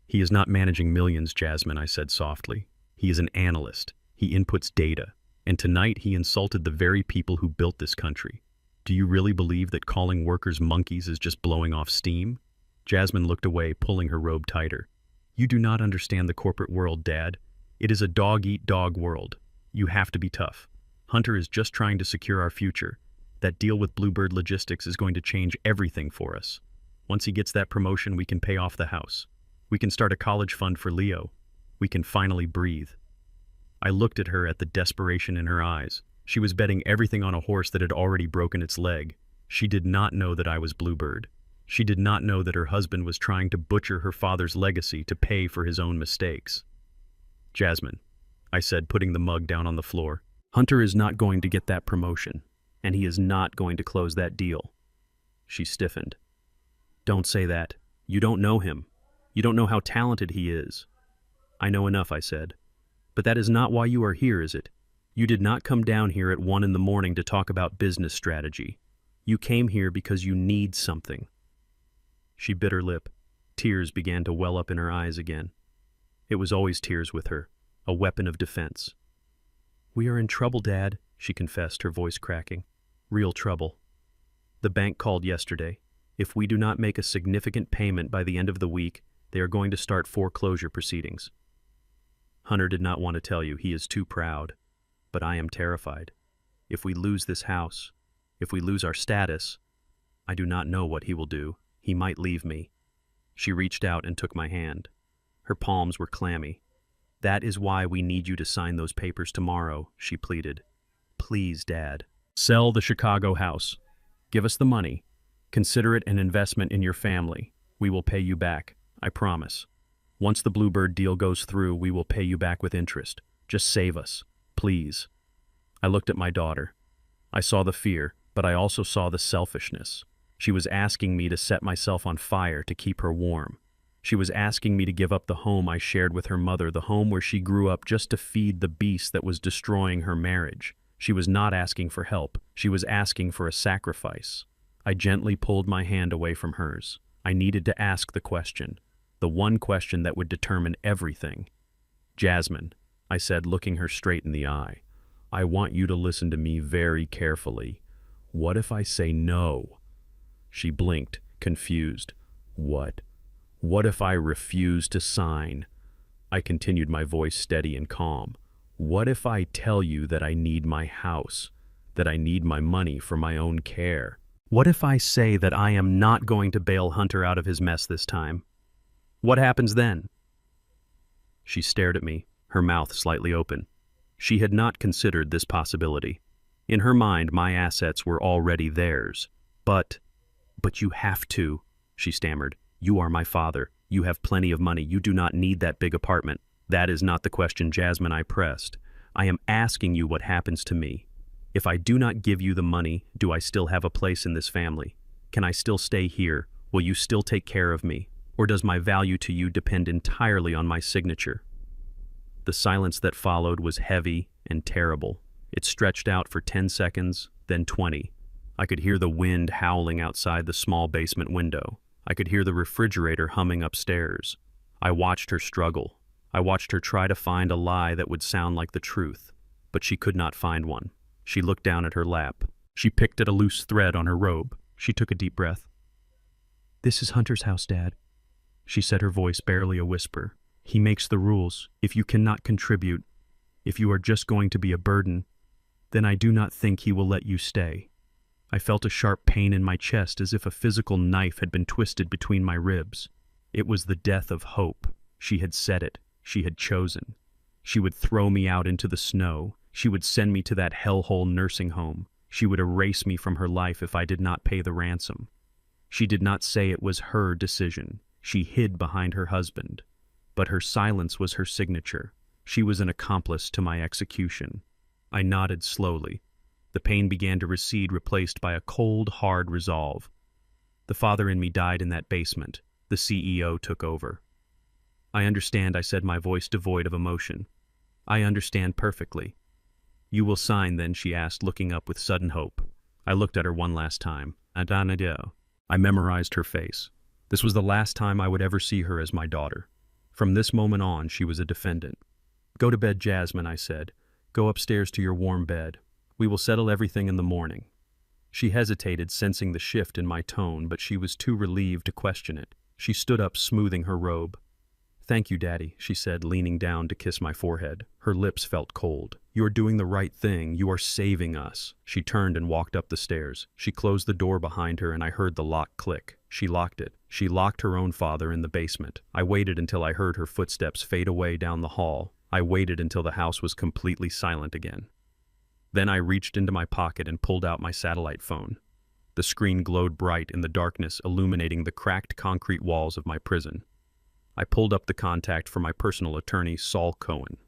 "He is not managing millions, Jasmine," I said softly. "He is an analyst. He inputs data. And tonight he insulted the very people who built this country. Do you really believe that calling workers monkeys is just blowing off steam?" Jasmine looked away, pulling her robe tighter. "You do not understand the corporate world, Dad. It is a dog-eat-dog world. You have to be tough. Hunter is just trying to secure our future. That deal with Bluebird Logistics is going to change everything for us. Once he gets that promotion, we can pay off the house. We can start a college fund for Leo. We can finally breathe." I looked at her at the desperation in her eyes. She was betting everything on a horse that had already broken its leg. She did not know that I was Bluebird. She did not know that her husband was trying to butcher her father's legacy to pay for his own mistakes. "Jasmine," I said, putting the mug down on the floor, "Hunter is not going to get that promotion, and he is not going to close that deal." She stiffened. "Don't say that. You don't know him. You don't know how talented he is." "I know enough," I said. "But that is not why you are here, is it? You did not come down here at 1 a.m. to talk about business strategy. You came here because you need something." She bit her lip. Tears began to well up in her eyes again. It was always tears with her, a weapon of defense. "We are in trouble, Dad," she confessed, her voice cracking. "Real trouble. The bank called yesterday. If we do not make a significant payment by the end of the week, they are going to start foreclosure proceedings. Hunter did not want to tell you, he is too proud. But I am terrified. If we lose this house, if we lose our status, I do not know what he will do. He might leave me." She reached out and took my hand. Her palms were clammy. "That is why we need you to sign those papers tomorrow," she pleaded. "Please, Dad. Sell the Chicago house. Give us the money. Consider it an investment in your family. We will pay you back, I promise. Once the Bluebird deal goes through, we will pay you back with interest. Just save us. Please." I looked at my daughter. I saw the fear, but I also saw the selfishness. She was asking me to set myself on fire to keep her warm. She was asking me to give up the home I shared with her mother, the home where she grew up, just to feed the beast that was destroying her marriage. She was not asking for help. She was asking for a sacrifice. I gently pulled my hand away from hers. I needed to ask the question, the one question that would determine everything. "Jasmine," I said, looking her straight in the eye, "I want you to listen to me very carefully. What if I say no?" She blinked, confused. "What? What if I refuse to sign?" I continued, my voice steady and calm. "What if I tell you that I need my house, that I need my money for my own care? What if I say that I am not going to bail Hunter out of his mess this time? What happens then?" She stared at me, her mouth slightly open. She had not considered this possibility. In her mind, my assets were already theirs. But you have to," she stammered. "You are my father. You have plenty of money. You do not need that big apartment." "That is not the question, Jasmine," I pressed. "I am asking you what happens to me. If I do not give you the money, do I still have a place in this family? Can I still stay here? Will you still take care of me? Or does my value to you depend entirely on my signature?" The silence that followed was heavy and terrible. It stretched out for 10 seconds, then 20. I could hear the wind howling outside the small basement window. I could hear the refrigerator humming upstairs. I watched her struggle. I watched her try to find a lie that would sound like the truth, but she could not find one. She looked down at her lap. She picked at a loose thread on her robe. She took a deep breath. "This is Hunter's house, Dad," she said, her voice barely a whisper. "He makes the rules. If you cannot contribute, if you are just going to be a burden, then I do not think he will let you stay." I felt a sharp pain in my chest, as if a physical knife had been twisted between my ribs. It was the death of hope. She had said it. She had chosen. She would throw me out into the snow. She would send me to that hellhole nursing home. She would erase me from her life if I did not pay the ransom. She did not say it was her decision. She hid behind her husband. But her silence was her signature. She was an accomplice to my execution. I nodded slowly. The pain began to recede, replaced by a cold, hard resolve. The father in me died in that basement. The CEO took over. "I understand," I said, my voice devoid of emotion. "I understand perfectly." "You will sign then?" she asked, looking up with sudden hope. I looked at her one last time. "Adanadeo." I memorized her face. This was the last time I would ever see her as my daughter. From this moment on, she was a defendant. "Go to bed, Jasmine," I said. "Go upstairs to your warm bed. We will settle everything in the morning." She hesitated, sensing the shift in my tone, but she was too relieved to question it. She stood up, smoothing her robe. "Thank you, Daddy," she said, leaning down to kiss my forehead. Her lips felt cold. "You are doing the right thing. You are saving us." She turned and walked up the stairs. She closed the door behind her and I heard the lock click. She locked it. She locked her own father in the basement. I waited until I heard her footsteps fade away down the hall. I waited until the house was completely silent again. Then I reached into my pocket and pulled out my satellite phone. The screen glowed bright in the darkness, illuminating the cracked concrete walls of my prison. I pulled up the contact for my personal attorney, Saul Cohen.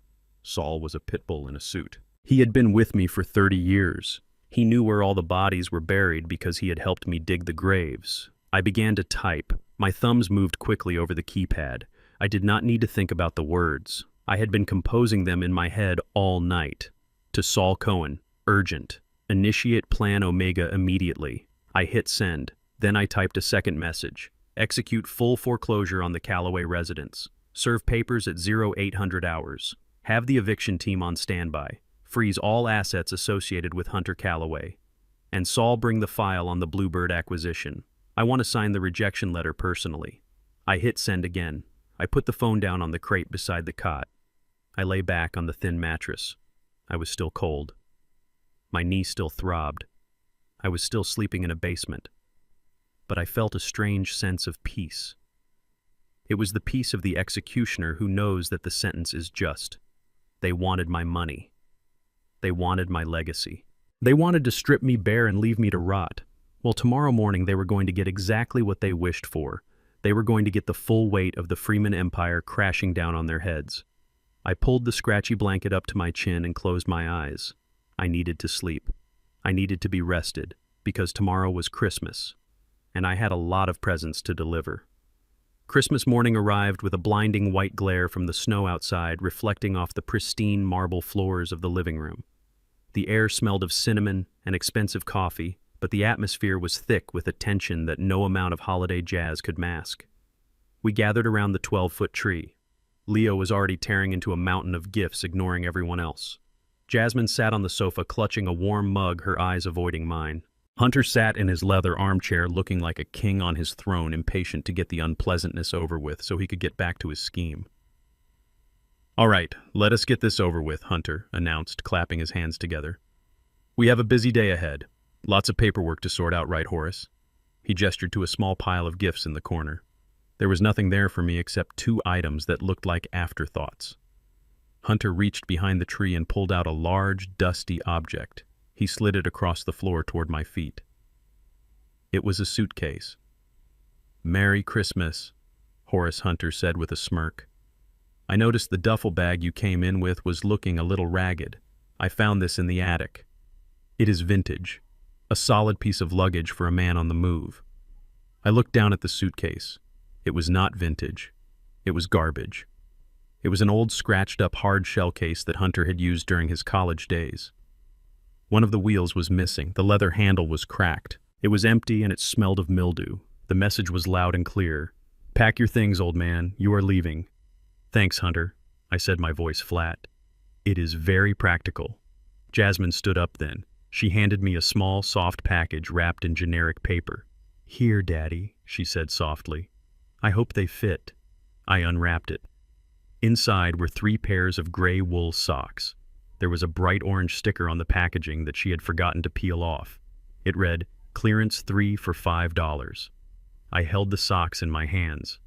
Saul was a pit bull in a suit. He had been with me for 30 years. He knew where all the bodies were buried because he had helped me dig the graves. I began to type. My thumbs moved quickly over the keypad. I did not need to think about the words. I had been composing them in my head all night. To Saul Cohen, urgent. Initiate Plan Omega immediately. I hit send. Then I typed a second message. Execute full foreclosure on the Calloway residence. Serve papers at 0800 hours. Have the eviction team on standby. Freeze all assets associated with Hunter Calloway. And Saul, bring the file on the Bluebird acquisition. I want to sign the rejection letter personally. I hit send again. I put the phone down on the crate beside the cot. I lay back on the thin mattress. I was still cold. My knee still throbbed. I was still sleeping in a basement. But I felt a strange sense of peace. It was the peace of the executioner who knows that the sentence is just. They wanted my money. They wanted my legacy. They wanted to strip me bare and leave me to rot. Well, tomorrow morning they were going to get exactly what they wished for. They were going to get the full weight of the Freeman Empire crashing down on their heads. I pulled the scratchy blanket up to my chin and closed my eyes. I needed to sleep. I needed to be rested, because tomorrow was Christmas, and I had a lot of presents to deliver. Christmas morning arrived with a blinding white glare from the snow outside reflecting off the pristine marble floors of the living room. The air smelled of cinnamon and expensive coffee, but the atmosphere was thick with a tension that no amount of holiday jazz could mask. We gathered around the 12-foot tree. Leo was already tearing into a mountain of gifts, ignoring everyone else. Jasmine sat on the sofa, clutching a warm mug, her eyes avoiding mine. Hunter sat in his leather armchair, looking like a king on his throne, impatient to get the unpleasantness over with so he could get back to his scheme. "All right, let us get this over with," Hunter announced, clapping his hands together. "We have a busy day ahead. Lots of paperwork to sort out, right, Horace?" He gestured to a small pile of gifts in the corner. There was nothing there for me except 2 items that looked like afterthoughts. Hunter reached behind the tree and pulled out a large, dusty object. He slid it across the floor toward my feet. It was a suitcase. "Merry Christmas," Horace Hunter said with a smirk. "I noticed the duffel bag you came in with was looking a little ragged. I found this in the attic. It is vintage, a solid piece of luggage for a man on the move." I looked down at the suitcase. It was not vintage. It was garbage. It was an old, scratched-up hard shell case that Hunter had used during his college days. One of the wheels was missing. The leather handle was cracked. It was empty and it smelled of mildew. The message was loud and clear. "Pack your things, old man. You are leaving." "Thanks, Hunter," I said, my voice flat. "It is very practical." Jasmine stood up then. She handed me a small, soft package wrapped in generic paper. "Here, Daddy," she said softly. "I hope they fit." I unwrapped it. Inside were 3 pairs of gray wool socks. There was a bright orange sticker on the packaging that she had forgotten to peel off. It read, "Clearance 3 for $5. I held the socks in my hands.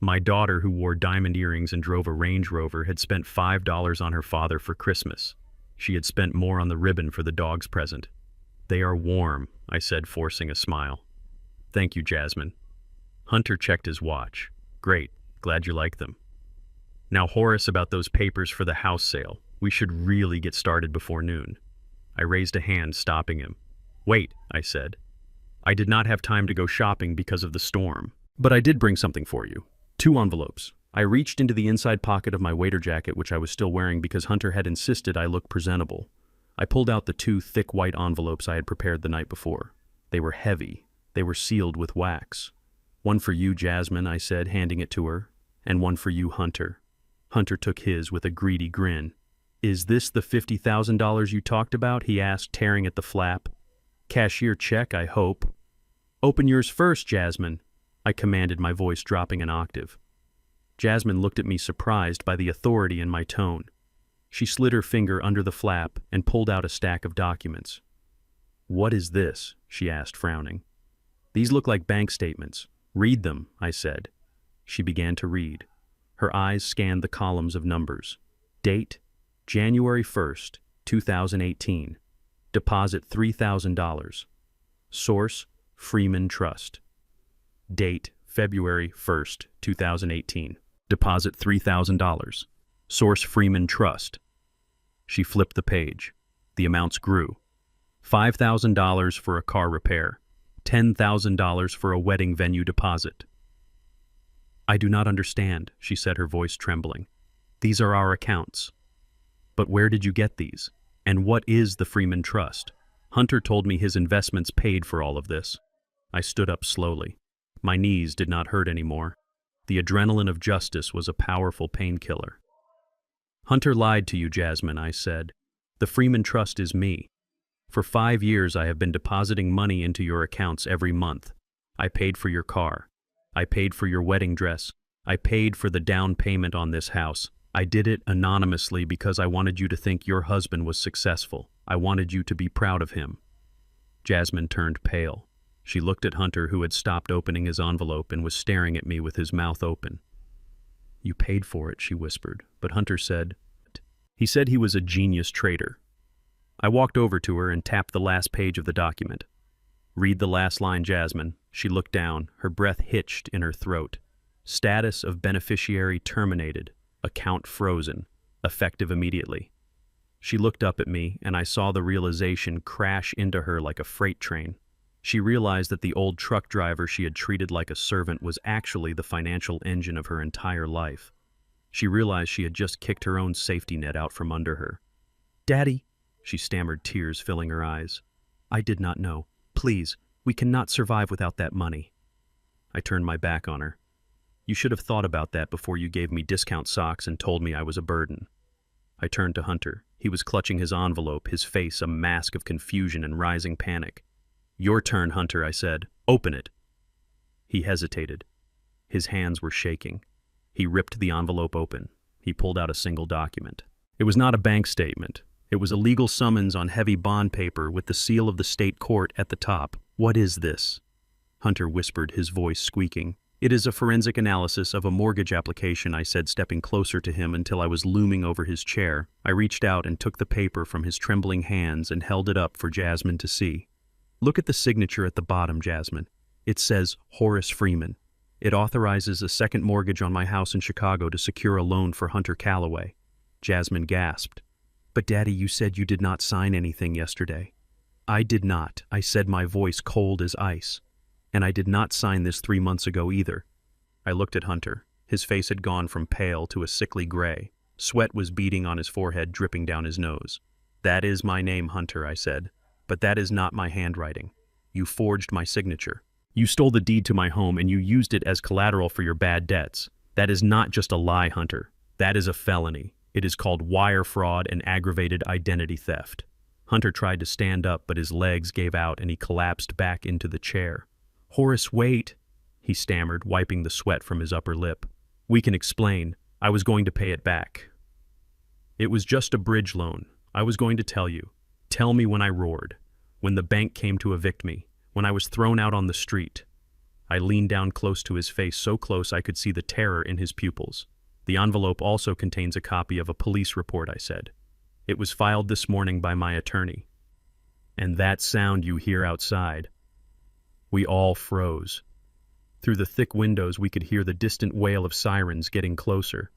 My daughter, who wore diamond earrings and drove a Range Rover, had spent $5 on her father for Christmas. She had spent more on the ribbon for the dog's present. "They are warm," I said, forcing a smile. "Thank you, Jasmine." Hunter checked his watch. "Great, glad you like them. Now, Horace, about those papers for the house sale. We should really get started before noon." I raised a hand, stopping him. "Wait," I said. "I did not have time to go shopping because of the storm. But I did bring something for you. 2 envelopes. I reached into the inside pocket of my waiter jacket, which I was still wearing because Hunter had insisted I look presentable. I pulled out the 2 thick white envelopes I had prepared the night before. They were heavy. They were sealed with wax. "One for you, Jasmine," I said, handing it to her, "and one for you, Hunter." Hunter took his with a greedy grin. "Is this the $50,000 you talked about?" he asked, tearing at the flap. "Cashier check, I hope." "Open yours first, Jasmine," I commanded, my voice dropping an octave. Jasmine looked at me, surprised by the authority in my tone. She slid her finger under the flap and pulled out a stack of documents. "What is this?" she asked, frowning. "These look like bank statements." "Read them," I said. She began to read. Her eyes scanned the columns of numbers. Date, January 1st, 2018. Deposit $3,000. Source, Freeman Trust. Date, February 1st, 2018. Deposit $3,000. Source, Freeman Trust. She flipped the page. The amounts grew. $5,000 for a car repair. $10,000 for a wedding venue deposit. "I do not understand," she said, her voice trembling. "These are our accounts." "But where did you get these? And what is the Freeman Trust?" "Hunter told me his investments paid for all of this." I stood up slowly. My knees did not hurt anymore. The adrenaline of justice was a powerful painkiller. "Hunter lied to you, Jasmine," I said. "The Freeman Trust is me. For 5 years I have been depositing money into your accounts every month. I paid for your car. I paid for your wedding dress. I paid for the down payment on this house. I did it anonymously because I wanted you to think your husband was successful. I wanted you to be proud of him." Jasmine turned pale. She looked at Hunter, who had stopped opening his envelope and was staring at me with his mouth open. "You paid for it," she whispered, but Hunter said, "He said he was a genius trader." I walked over to her and tapped the last page of the document. "Read the last line, Jasmine." She looked down, her breath hitched in her throat. "Status of beneficiary terminated. Account frozen. Effective immediately." She looked up at me, and I saw the realization crash into her like a freight train. She realized that the old truck driver she had treated like a servant was actually the financial engine of her entire life. She realized she had just kicked her own safety net out from under her. "Daddy," she stammered, tears filling her eyes. "I did not know. Please, we cannot survive without that money." I turned my back on her. "You should have thought about that before you gave me discount socks and told me I was a burden." I turned to Hunter. He was clutching his envelope, his face a mask of confusion and rising panic. "Your turn, Hunter," I said. "Open it." He hesitated. His hands were shaking. He ripped the envelope open. He pulled out a single document. It was not a bank statement. It was a legal summons on heavy bond paper with the seal of the state court at the top. "What is this?" Hunter whispered, his voice squeaking. "It is a forensic analysis of a mortgage application," I said, stepping closer to him until I was looming over his chair. I reached out and took the paper from his trembling hands and held it up for Jasmine to see. "Look at the signature at the bottom, Jasmine. It says Horace Freeman. It authorizes a second mortgage on my house in Chicago to secure a loan for Hunter Calloway." Jasmine gasped. "But Daddy, you said you did not sign anything yesterday." "I did not," I said, my voice cold as ice. "And I did not sign this 3 months ago either." I looked at Hunter. His face had gone from pale to a sickly gray. Sweat was beading on his forehead, dripping down his nose. "That is my name, Hunter," I said. "But that is not my handwriting. You forged my signature. You stole the deed to my home and you used it as collateral for your bad debts. That is not just a lie, Hunter. That is a felony. It is called wire fraud and aggravated identity theft." Hunter tried to stand up, but his legs gave out and he collapsed back into the chair. "Horace, wait," he stammered, wiping the sweat from his upper lip. "We can explain. I was going to pay it back. It was just a bridge loan. I was going to tell you. Tell me when I roared. When the bank came to evict me. When I was thrown out on the street." I leaned down close to his face, so close I could see the terror in his pupils. "The envelope also contains a copy of a police report," I said. "It was filed this morning by my attorney." And that sound you hear outside. We all froze. Through the thick windows we could hear the distant wail of sirens getting closer.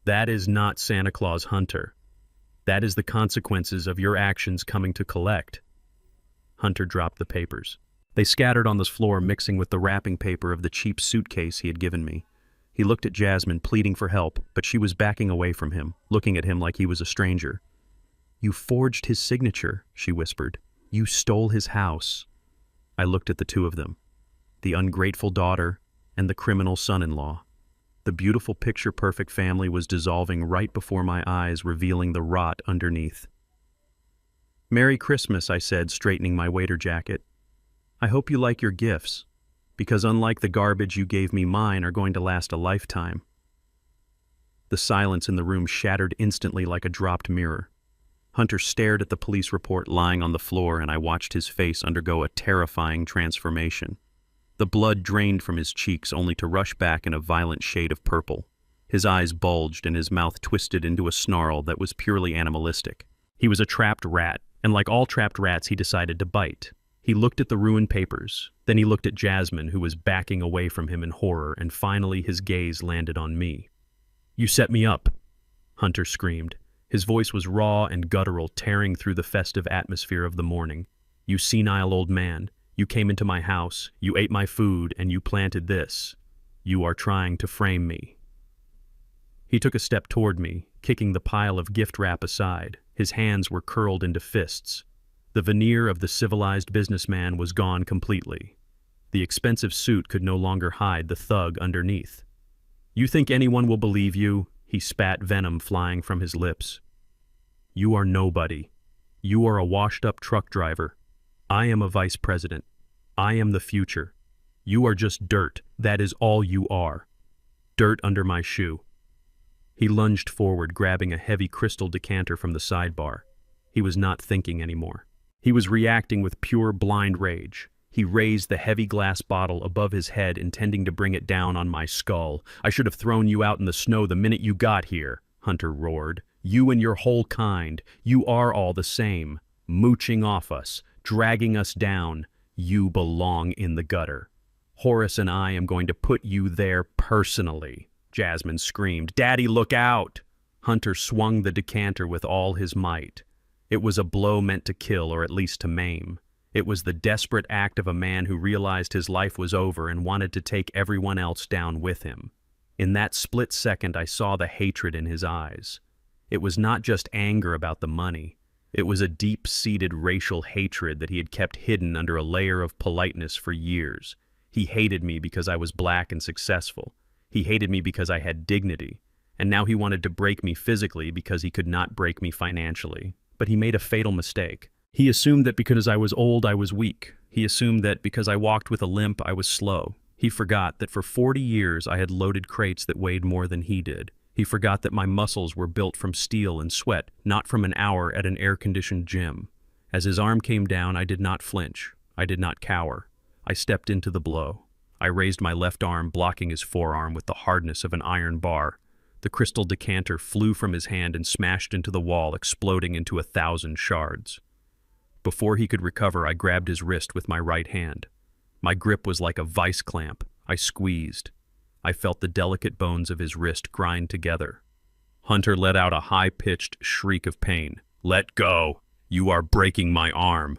That is not Santa Claus, Hunter. That is the consequences of your actions coming to collect. Hunter dropped the papers. They scattered on the floor, mixing with the wrapping paper of the cheap suitcase he had given me. He looked at Jasmine, pleading for help, but she was backing away from him, looking at him like he was a stranger. "You forged his signature," she whispered. "You stole his house." I looked at the two of them. the ungrateful daughter, and the criminal son-in-law. The beautiful picture-perfect family was dissolving right before my eyes, revealing the rot underneath. "Merry Christmas," I said, straightening my waiter jacket. "I hope you like your gifts, because unlike the garbage you gave me, mine are going to last a lifetime." The silence in the room shattered instantly like a dropped mirror. Hunter stared at the police report lying on the floor, and I watched his face undergo a terrifying transformation. The blood drained from his cheeks only to rush back in a violent shade of purple. His eyes bulged and his mouth twisted into a snarl that was purely animalistic. He was a trapped rat, and like all trapped rats, he decided to bite. He looked at the ruined papers, then he looked at Jasmine, who was backing away from him in horror, and finally his gaze landed on me. "You set me up," Hunter screamed. His voice was raw and guttural, tearing through the festive atmosphere of the morning. "You senile old man. You came into my house, you ate my food, and you planted this. You are trying to frame me." He took a step toward me, kicking the pile of gift wrap aside. His hands were curled into fists. The veneer of the civilized businessman was gone completely. The expensive suit could no longer hide the thug underneath. "You think anyone will believe you?" He spat, venom flying from his lips. "You are nobody. You are a washed-up truck driver. I am a vice president. I am the future. You are just dirt. That is all you are. Dirt under my shoe." He lunged forward, grabbing a heavy crystal decanter from the sidebar. He was not thinking anymore. He was reacting with pure blind rage. He raised the heavy glass bottle above his head, intending to bring it down on my skull. "I should have thrown you out in the snow the minute you got here," Hunter roared. "You and your whole kind. You are all the same. Mooching off us, dragging us down. You belong in the gutter. Horace and I am going to put you there personally," Jasmine screamed. "Daddy, look out!" Hunter swung the decanter with all his might. It was a blow meant to kill, or at least to maim. It was the desperate act of a man who realized his life was over and wanted to take everyone else down with him. In that split second, I saw the hatred in his eyes. It was not just anger about the money. It was a deep-seated racial hatred that he had kept hidden under a layer of politeness for years. He hated me because I was black and successful. He hated me because I had dignity. And now he wanted to break me physically because he could not break me financially. But he made a fatal mistake. He assumed that because I was old, I was weak. He assumed that because I walked with a limp, I was slow. He forgot that for 40 years I had loaded crates that weighed more than he did. He forgot that my muscles were built from steel and sweat, not from an hour at an air-conditioned gym. As his arm came down, I did not flinch. I did not cower. I stepped into the blow. I raised my left arm, blocking his forearm with the hardness of an iron bar. The crystal decanter flew from his hand and smashed into the wall, exploding into 1,000 shards. Before he could recover, I grabbed his wrist with my right hand. My grip was like a vice clamp. I squeezed. I felt the delicate bones of his wrist grind together. Hunter let out a high-pitched shriek of pain. "Let go! You are breaking my arm!"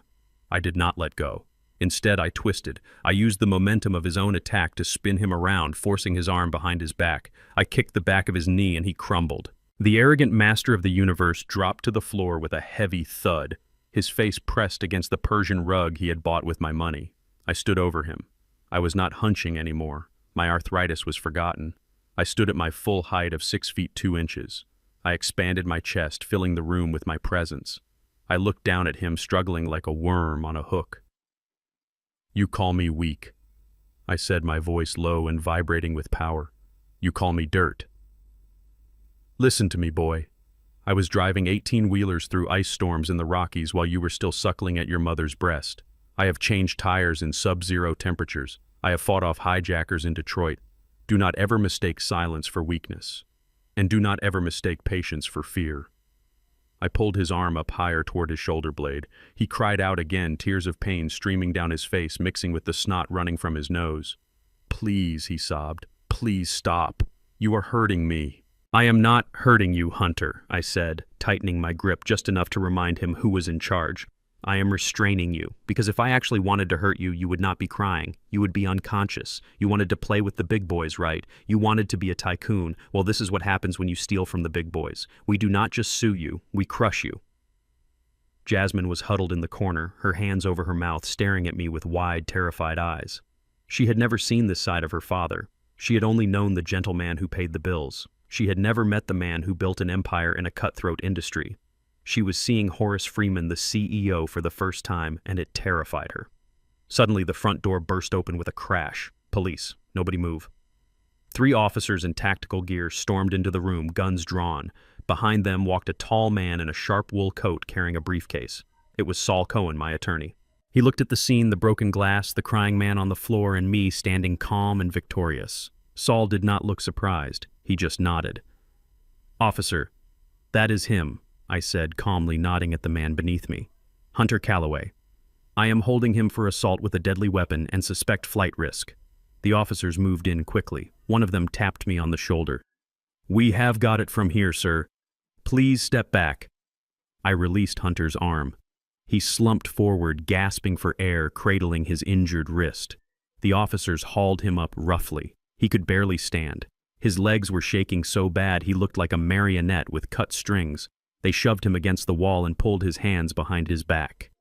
I did not let go. Instead, I twisted. I used the momentum of his own attack to spin him around, forcing his arm behind his back. I kicked the back of his knee and he crumbled. The arrogant master of the universe dropped to the floor with a heavy thud. His face pressed against the Persian rug he had bought with my money. I stood over him. I was not hunching anymore. My arthritis was forgotten. I stood at my full height of 6 feet 2 inches. I expanded my chest, filling the room with my presence. I looked down at him, struggling like a worm on a hook. "You call me weak," I said, my voice low and vibrating with power. "You call me dirt. Listen to me, boy. I was driving 18-wheelers through ice storms in the Rockies while you were still suckling at your mother's breast. I have changed tires in sub-zero temperatures. I have fought off hijackers in Detroit. Do not ever mistake silence for weakness. And do not ever mistake patience for fear." I pulled his arm up higher toward his shoulder blade. He cried out again, tears of pain streaming down his face, mixing with the snot running from his nose. "Please," he sobbed. "Please stop. You are hurting me." "I am not hurting you, Hunter," I said, tightening my grip just enough to remind him who was in charge. "I am restraining you, because if I actually wanted to hurt you, you would not be crying. You would be unconscious. You wanted to play with the big boys, right? You wanted to be a tycoon. Well, this is what happens when you steal from the big boys. We do not just sue you, we crush you." Jasmine was huddled in the corner, her hands over her mouth, staring at me with wide, terrified eyes. She had never seen this side of her father. She had only known the gentleman who paid the bills. She had never met the man who built an empire in a cutthroat industry. She was seeing Horace Freeman, the CEO, for the first time, and it terrified her. Suddenly, the front door burst open with a crash. Police. Nobody move. 3 officers in tactical gear stormed into the room, guns drawn. Behind them walked a tall man in a sharp wool coat carrying a briefcase. It was Saul Cohen, my attorney. He looked at the scene, the broken glass, the crying man on the floor, and me standing calm and victorious. Saul did not look surprised. He just nodded. "Officer, that is him," I said, calmly nodding at the man beneath me. "Hunter Calloway. I am holding him for assault with a deadly weapon and suspect flight risk." The officers moved in quickly. One of them tapped me on the shoulder. "We have got it from here, sir. Please step back." I released Hunter's arm. He slumped forward, gasping for air, cradling his injured wrist. The officers hauled him up roughly. He could barely stand. His legs were shaking so bad he looked like a marionette with cut strings. They shoved him against the wall and pulled his hands behind his back.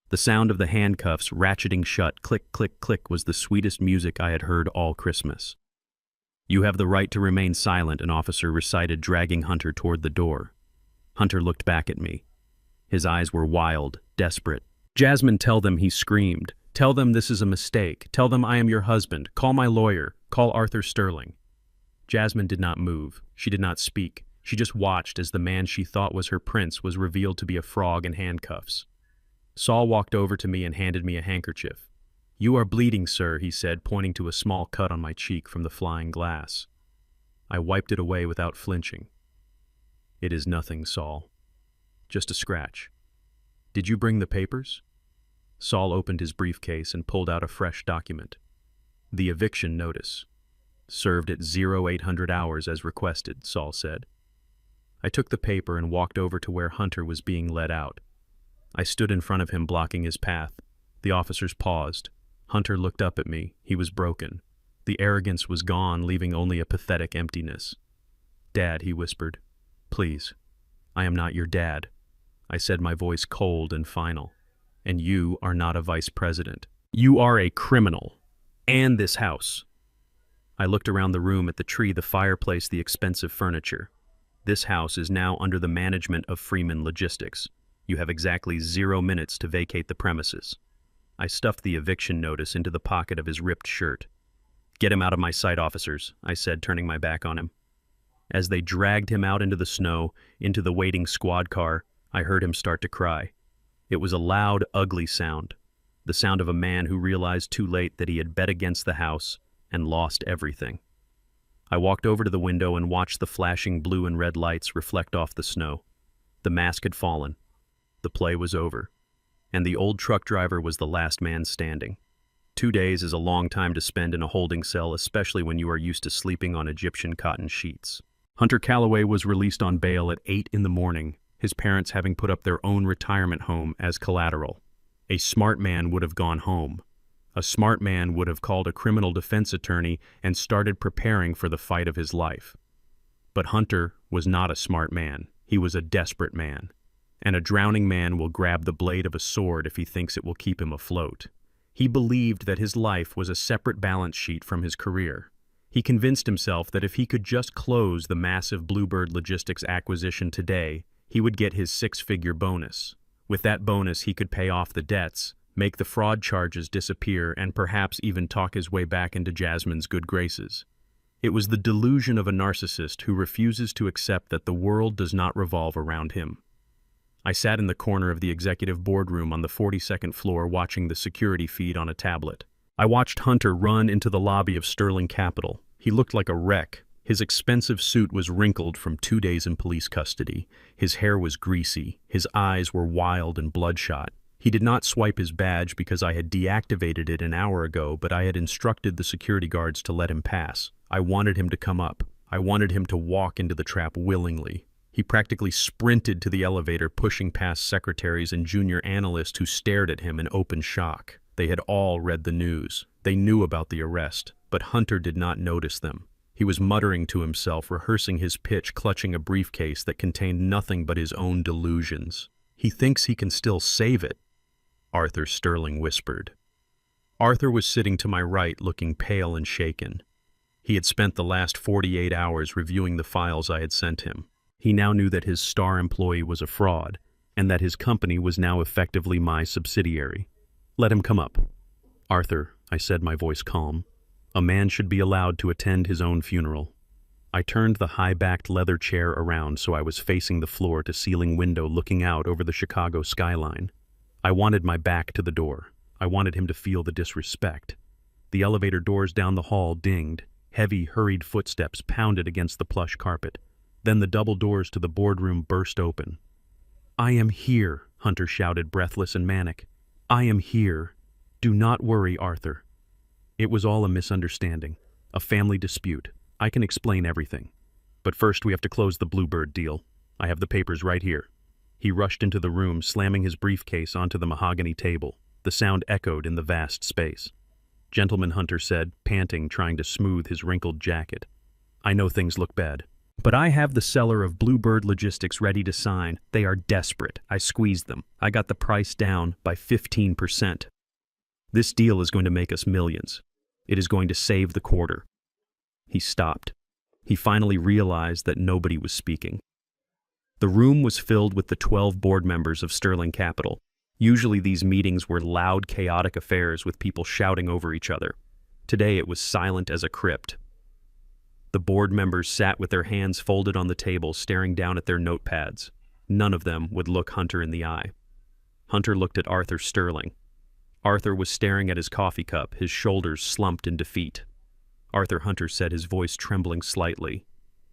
The sound of the handcuffs ratcheting shut, click, click, click, was the sweetest music I had heard all Christmas. "You have the right to remain silent," an officer recited, dragging Hunter toward the door. Hunter looked back at me. His eyes were wild, desperate. "Jasmine, tell them," he screamed. "Tell them this is a mistake. Tell them I am your husband. Call my lawyer. Call Arthur Sterling." Jasmine did not move. She did not speak. She just watched as the man she thought was her prince was revealed to be a frog in handcuffs. Saul walked over to me and handed me a handkerchief. "You are bleeding, sir," he said, pointing to a small cut on my cheek from the flying glass. I wiped it away without flinching. "It is nothing, Saul. Just a scratch. Did you bring the papers?" Saul opened his briefcase and pulled out a fresh document. "The eviction notice. Served at 0800 hours as requested," Saul said. I took the paper and walked over to where Hunter was being led out. I stood in front of him, blocking his path. The officers paused. Hunter looked up at me. He was broken. The arrogance was gone, leaving only a pathetic emptiness. "Dad," he whispered. "Please. I am not your dad." I said, my voice cold and final. "And you are not a vice president. You are a criminal. And this house." I looked around the room at the tree, the fireplace, the expensive furniture. "This house is now under the management of Freeman Logistics. You have exactly 0 minutes to vacate the premises." I stuffed the eviction notice into the pocket of his ripped shirt. "Get him out of my sight, officers," I said, turning my back on him. As they dragged him out into the snow, into the waiting squad car, I heard him start to cry. It was a loud, ugly sound, the sound of a man who realized too late that he had bet against the house and lost everything. I walked over to the window and watched the flashing blue and red lights reflect off the snow. The mask had fallen. The play was over, and the old truck driver was the last man standing. 2 days is a long time to spend in a holding cell, especially when you are used to sleeping on Egyptian cotton sheets. Hunter Calloway was released on bail at 8 in the morning, his parents having put up their own retirement home as collateral. A smart man would have gone home. A smart man would have called a criminal defense attorney and started preparing for the fight of his life. But Hunter was not a smart man. He was a desperate man. And a drowning man will grab the blade of a sword if he thinks it will keep him afloat. He believed that his life was a separate balance sheet from his career. He convinced himself that if he could just close the massive Bluebird Logistics acquisition today, he would get his 6-figure bonus. With that bonus, he could pay off the debts, make the fraud charges disappear, and perhaps even talk his way back into Jasmine's good graces. It was the delusion of a narcissist who refuses to accept that the world does not revolve around him. I sat in the corner of the executive boardroom on the 42nd floor watching the security feed on a tablet. I watched Hunter run into the lobby of Sterling Capital. He looked like a wreck. His expensive suit was wrinkled from 2 days in police custody. His hair was greasy. His eyes were wild and bloodshot. He did not swipe his badge because I had deactivated it an hour ago, but I had instructed the security guards to let him pass. I wanted him to come up. I wanted him to walk into the trap willingly. He practically sprinted to the elevator, pushing past secretaries and junior analysts who stared at him in open shock. They had all read the news. They knew about the arrest, but Hunter did not notice them. He was muttering to himself, rehearsing his pitch, clutching a briefcase that contained nothing but his own delusions. "He thinks he can still save it," Arthur Sterling whispered. Arthur was sitting to my right, looking pale and shaken. He had spent the last 48 hours reviewing the files I had sent him. He now knew that his star employee was a fraud, and that his company was now effectively my subsidiary. "Let him come up." "Arthur," I said, my voice calm, "a man should be allowed to attend his own funeral." I turned the high-backed leather chair around so I was facing the floor-to-ceiling window looking out over the Chicago skyline. I wanted my back to the door. I wanted him to feel the disrespect. The elevator doors down the hall dinged. Heavy, hurried footsteps pounded against the plush carpet. Then the double doors to the boardroom burst open. "I am here," Hunter shouted, breathless and manic. "I am here. Do not worry, Arthur." It was all a misunderstanding, a family dispute. I can explain everything. But first we have to close the Bluebird deal. I have the papers right here. He rushed into the room, slamming his briefcase onto the mahogany table. The sound echoed in the vast space. "Gentlemen," Hunter said, panting, trying to smooth his wrinkled jacket. "I know things look bad, but I have the seller of Bluebird Logistics ready to sign. They are desperate. I squeezed them. I got the price down by 15%. This deal is going to make us millions. It is going to save the quarter." He stopped. He finally realized that nobody was speaking. The room was filled with the 12 board members of Sterling Capital. Usually these meetings were loud, chaotic affairs with people shouting over each other. Today it was silent as a crypt. The board members sat with their hands folded on the table, staring down at their notepads. None of them would look Hunter in the eye. Hunter looked at Arthur Sterling. Arthur was staring at his coffee cup, his shoulders slumped in defeat. "Arthur," Hunter said, his voice trembling slightly.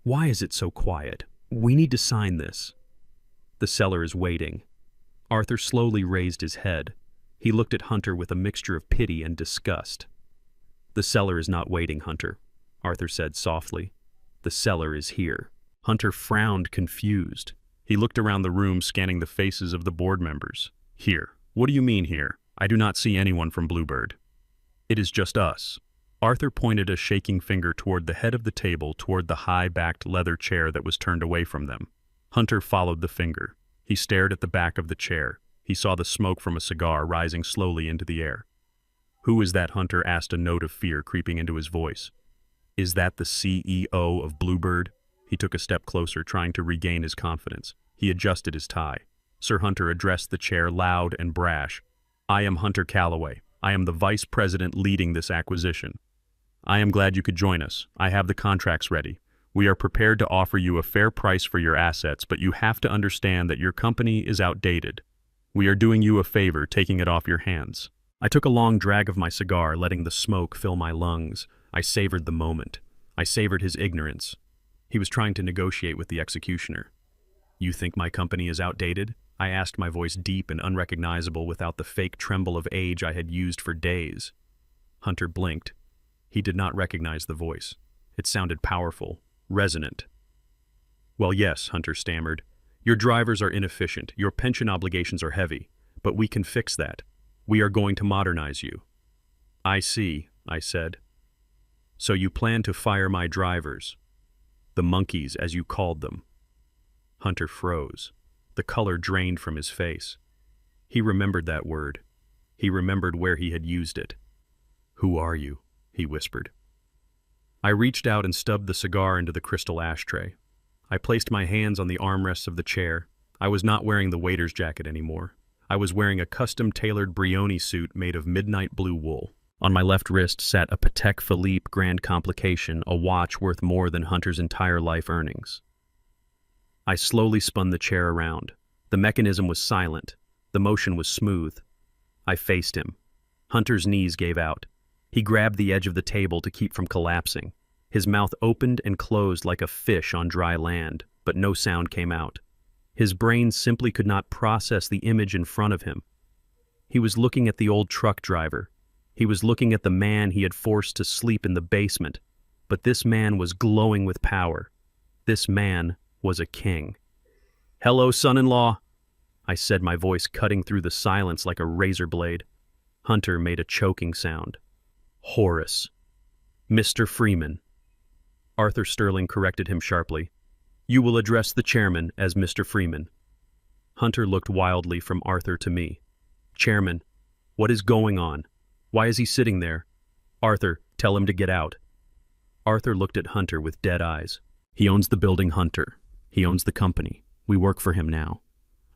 "Why is it so quiet? We need to sign this." "The seller is waiting." Arthur slowly raised his head. He looked at Hunter with a mixture of pity and disgust. "The seller is not waiting, Hunter," Arthur said softly. "The seller is here." Hunter frowned, confused. He looked around the room, scanning the faces of the board members. "Here? What do you mean here? I do not see anyone from Bluebird." "It is just us." Arthur pointed a shaking finger toward the head of the table, toward the high-backed leather chair that was turned away from them. Hunter followed the finger. He stared at the back of the chair. He saw the smoke from a cigar rising slowly into the air. "Who is that?" Hunter asked, a note of fear creeping into his voice. "Is that the CEO of Bluebird?" He took a step closer, trying to regain his confidence. He adjusted his tie. Sir Hunter addressed the chair, loud and brash. "I am Hunter Calloway. I am the vice president leading this acquisition. I am glad you could join us. I have the contracts ready. We are prepared to offer you a fair price for your assets, but you have to understand that your company is outdated. We are doing you a favor, taking it off your hands." I took a long drag of my cigar, letting the smoke fill my lungs. I savored the moment. I savored his ignorance. He was trying to negotiate with the executioner. "You think my company is outdated?" I asked, my voice deep and unrecognizable without the fake tremble of age I had used for days. Hunter blinked. He did not recognize the voice. It sounded powerful, resonant. "Well, yes," Hunter stammered. "Your drivers are inefficient, your pension obligations are heavy, but we can fix that. We are going to modernize you." "I see," I said. "So you plan to fire my drivers? The monkeys, as you called them." Hunter froze. The color drained from his face. He remembered that word. He remembered where he had used it. "Who are you?" he whispered. I reached out and stubbed the cigar into the crystal ashtray. I placed my hands on the armrests of the chair. I was not wearing the waiter's jacket anymore. I was wearing a custom-tailored Brioni suit made of midnight blue wool. On my left wrist sat a Patek Philippe Grand Complication, a watch worth more than Hunter's entire life earnings. I slowly spun the chair around. The mechanism was silent. The motion was smooth. I faced him. Hunter's knees gave out. He grabbed the edge of the table to keep from collapsing. His mouth opened and closed like a fish on dry land, but no sound came out. His brain simply could not process the image in front of him. He was looking at the old truck driver. He was looking at the man he had forced to sleep in the basement. But this man was glowing with power. This man was a king. "Hello, son-in-law," I said, my voice cutting through the silence like a razor blade. Hunter made a choking sound. "Horace. Mr. Freeman." Arthur Sterling corrected him sharply. "You will address the chairman as Mr. Freeman." Hunter looked wildly from Arthur to me. "Chairman, what is going on?" Why is he sitting there? Arthur, tell him to get out. Arthur looked at Hunter with dead eyes. He owns the building, Hunter. He owns the company. We work for him now.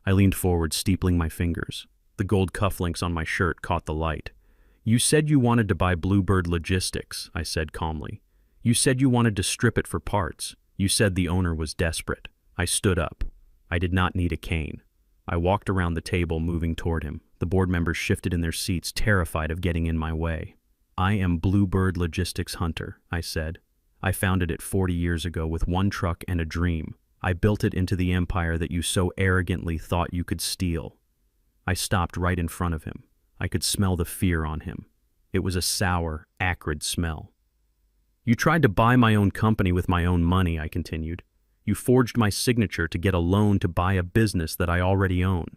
I leaned forward, steepling my fingers. The gold cufflinks on my shirt caught the light. You said you wanted to buy Bluebird Logistics, I said calmly. You said you wanted to strip it for parts. You said the owner was desperate. I stood up. I did not need a cane. I walked around the table, moving toward him. The board members shifted in their seats, terrified of getting in my way. I am Bluebird Logistics Hunter, I said. I founded it 40 years ago with one truck and a dream. I built it into the empire that you so arrogantly thought you could steal. I stopped right in front of him. I could smell the fear on him. It was a sour, acrid smell. You tried to buy my own company with my own money, I continued. You forged my signature to get a loan to buy a business that I already own.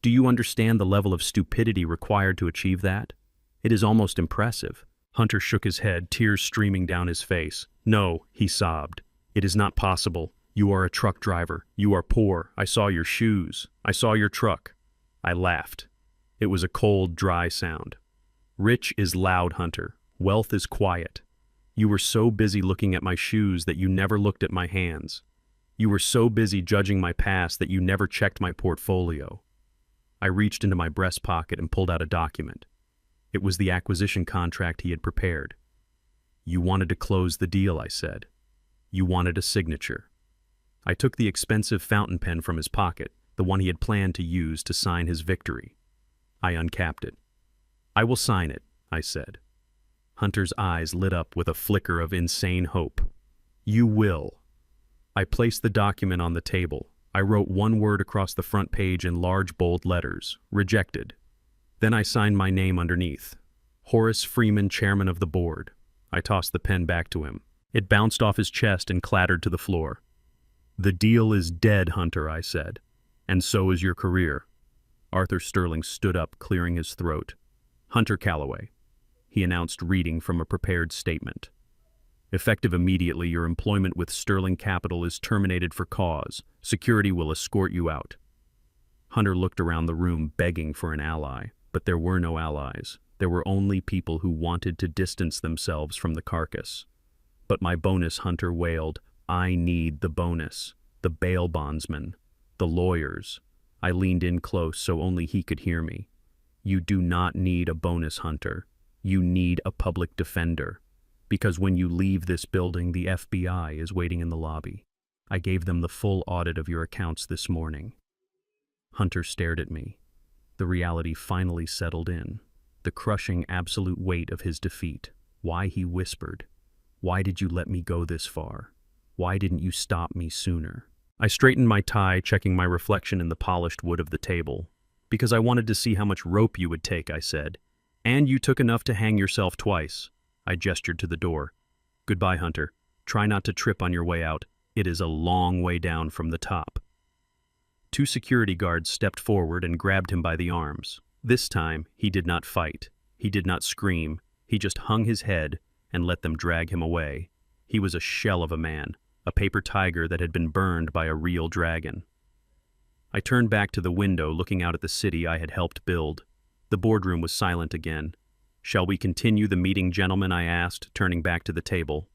Do you understand the level of stupidity required to achieve that? It is almost impressive. Hunter shook his head, tears streaming down his face. No, he sobbed. It is not possible. You are a truck driver. You are poor. I saw your shoes. I saw your truck. I laughed. It was a cold, dry sound. Rich is loud, Hunter. Wealth is quiet. You were so busy looking at my shoes that you never looked at my hands. You were so busy judging my past that you never checked my portfolio. I reached into my breast pocket and pulled out a document. It was the acquisition contract he had prepared. You wanted to close the deal, I said. You wanted a signature. I took the expensive fountain pen from his pocket, the one he had planned to use to sign his victory. I uncapped it. I will sign it, I said. Hunter's eyes lit up with a flicker of insane hope. You will. I placed the document on the table. I wrote one word across the front page in large, bold letters, rejected. Then I signed my name underneath. Horace Freeman, chairman of the board. I tossed the pen back to him. It bounced off his chest and clattered to the floor. The deal is dead, Hunter, I said. And so is your career. Arthur Sterling stood up, clearing his throat. Hunter Calloway, he announced, reading from a prepared statement. Effective immediately, your employment with Sterling Capital is terminated for cause. Security will escort you out. Hunter looked around the room, begging for an ally, but there were no allies. There were only people who wanted to distance themselves from the carcass. But my bonus, Hunter wailed. I need the bonus. The bail bondsman. The lawyers. I leaned in close so only he could hear me. You do not need a bonus, Hunter. You need a public defender. Because when you leave this building, the FBI is waiting in the lobby. I gave them the full audit of your accounts this morning. Hunter stared at me. The reality finally settled in. The crushing absolute weight of his defeat. Why, he whispered. Why did you let me go this far? Why didn't you stop me sooner? I straightened my tie, checking my reflection in the polished wood of the table. Because I wanted to see how much rope you would take, I said. And you took enough to hang yourself twice. I gestured to the door. Goodbye, Hunter. Try not to trip on your way out. It is a long way down from the top. 2 security guards stepped forward and grabbed him by the arms. This time, he did not fight. He did not scream. He just hung his head and let them drag him away. He was a shell of a man, a paper tiger that had been burned by a real dragon. I turned back to the window, looking out at the city I had helped build. The boardroom was silent again. Shall we continue the meeting, gentlemen? I asked, turning back to the table.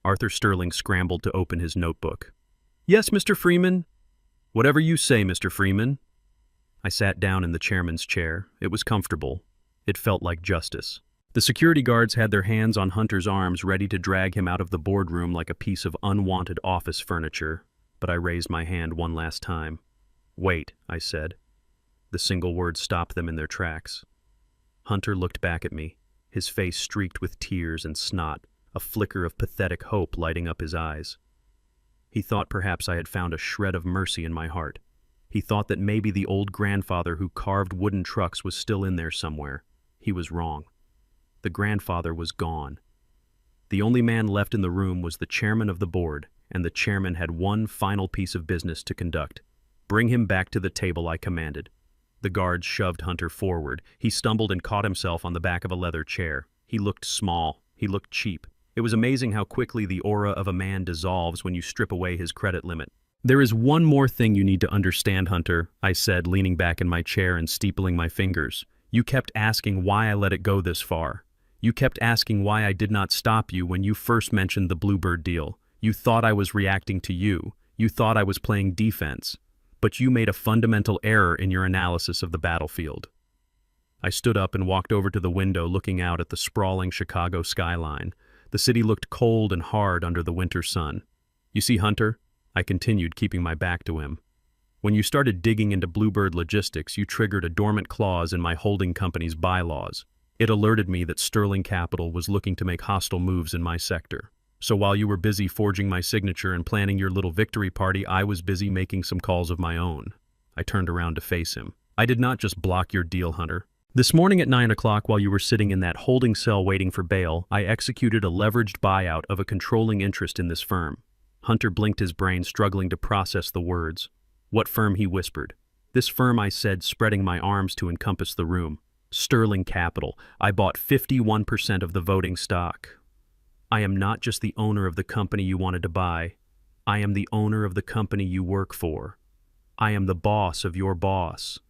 Arthur Sterling scrambled to open his notebook. Yes, Mr. Freeman. Whatever you say, Mr. Freeman. I sat down in the chairman's chair. It was comfortable. It felt like justice. The security guards had their hands on Hunter's arms, ready to drag him out of the boardroom like a piece of unwanted office furniture, but I raised my hand one last time. Wait, I said. The single word stopped them in their tracks. Hunter looked back at me, his face streaked with tears and snot, a flicker of pathetic hope lighting up his eyes. He thought perhaps I had found a shred of mercy in my heart. He thought that maybe the old grandfather who carved wooden trucks was still in there somewhere. He was wrong. The grandfather was gone. The only man left in the room was the chairman of the board, and the chairman had one final piece of business to conduct. Bring him back to the table, I commanded. The guards shoved Hunter forward. He stumbled and caught himself on the back of a leather chair. He looked small. He looked cheap. It was amazing how quickly the aura of a man dissolves when you strip away his credit limit. There is one more thing you need to understand, Hunter, I said, leaning back in my chair and steepling my fingers. You kept asking why I let it go this far. You kept asking why I did not stop you when you first mentioned the Bluebird deal. You thought I was reacting to you. You thought I was playing defense. But you made a fundamental error in your analysis of the battlefield. I stood up and walked over to the window looking out at the sprawling Chicago skyline. The city looked cold and hard under the winter sun. You see, Hunter, I continued, keeping my back to him. When you started digging into Bluebird Logistics, you triggered a dormant clause in my holding company's bylaws. It alerted me that Sterling Capital was looking to make hostile moves in my sector. So while you were busy forging my signature and planning your little victory party, I was busy making some calls of my own. I turned around to face him. I did not just block your deal, Hunter. This morning at 9 o'clock, while you were sitting in that holding cell waiting for bail, I executed a leveraged buyout of a controlling interest in this firm. Hunter blinked his brain, struggling to process the words. What firm, he whispered. This firm, I said, spreading my arms to encompass the room. Sterling Capital. I bought 51% of the voting stock. I am not just the owner of the company you wanted to buy. I am the owner of the company you work for. I am the boss of your boss.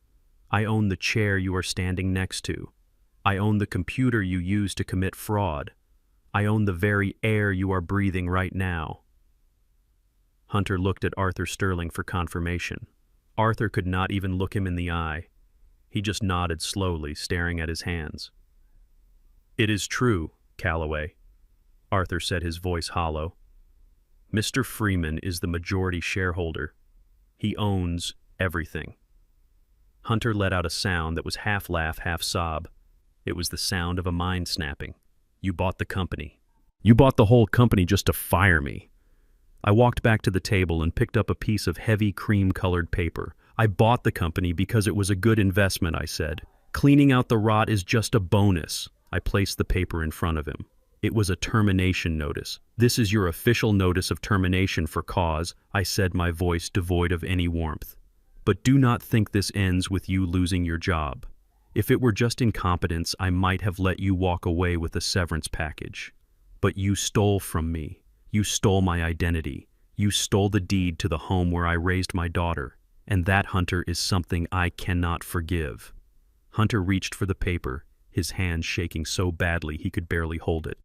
I own the chair you are standing next to. I own the computer you use to commit fraud. I own the very air you are breathing right now. Hunter looked at Arthur Sterling for confirmation. Arthur could not even look him in the eye. He just nodded slowly, staring at his hands. It is true, Calloway, Arthur said, his voice hollow. Mr. Freeman is the majority shareholder. He owns everything. Hunter let out a sound that was half laugh, half sob. It was the sound of a mind snapping. You bought the company. You bought the whole company just to fire me. I walked back to the table and picked up a piece of heavy cream-colored paper. I bought the company because it was a good investment, I said. Cleaning out the rot is just a bonus. I placed the paper in front of him. It was a termination notice. This is your official notice of termination for cause, I said, my voice devoid of any warmth. But do not think this ends with you losing your job. If it were just incompetence, I might have let you walk away with a severance package. But you stole from me. You stole my identity. You stole the deed to the home where I raised my daughter. And that, Hunter, is something I cannot forgive. Hunter reached for the paper, his hand shaking so badly he could barely hold it.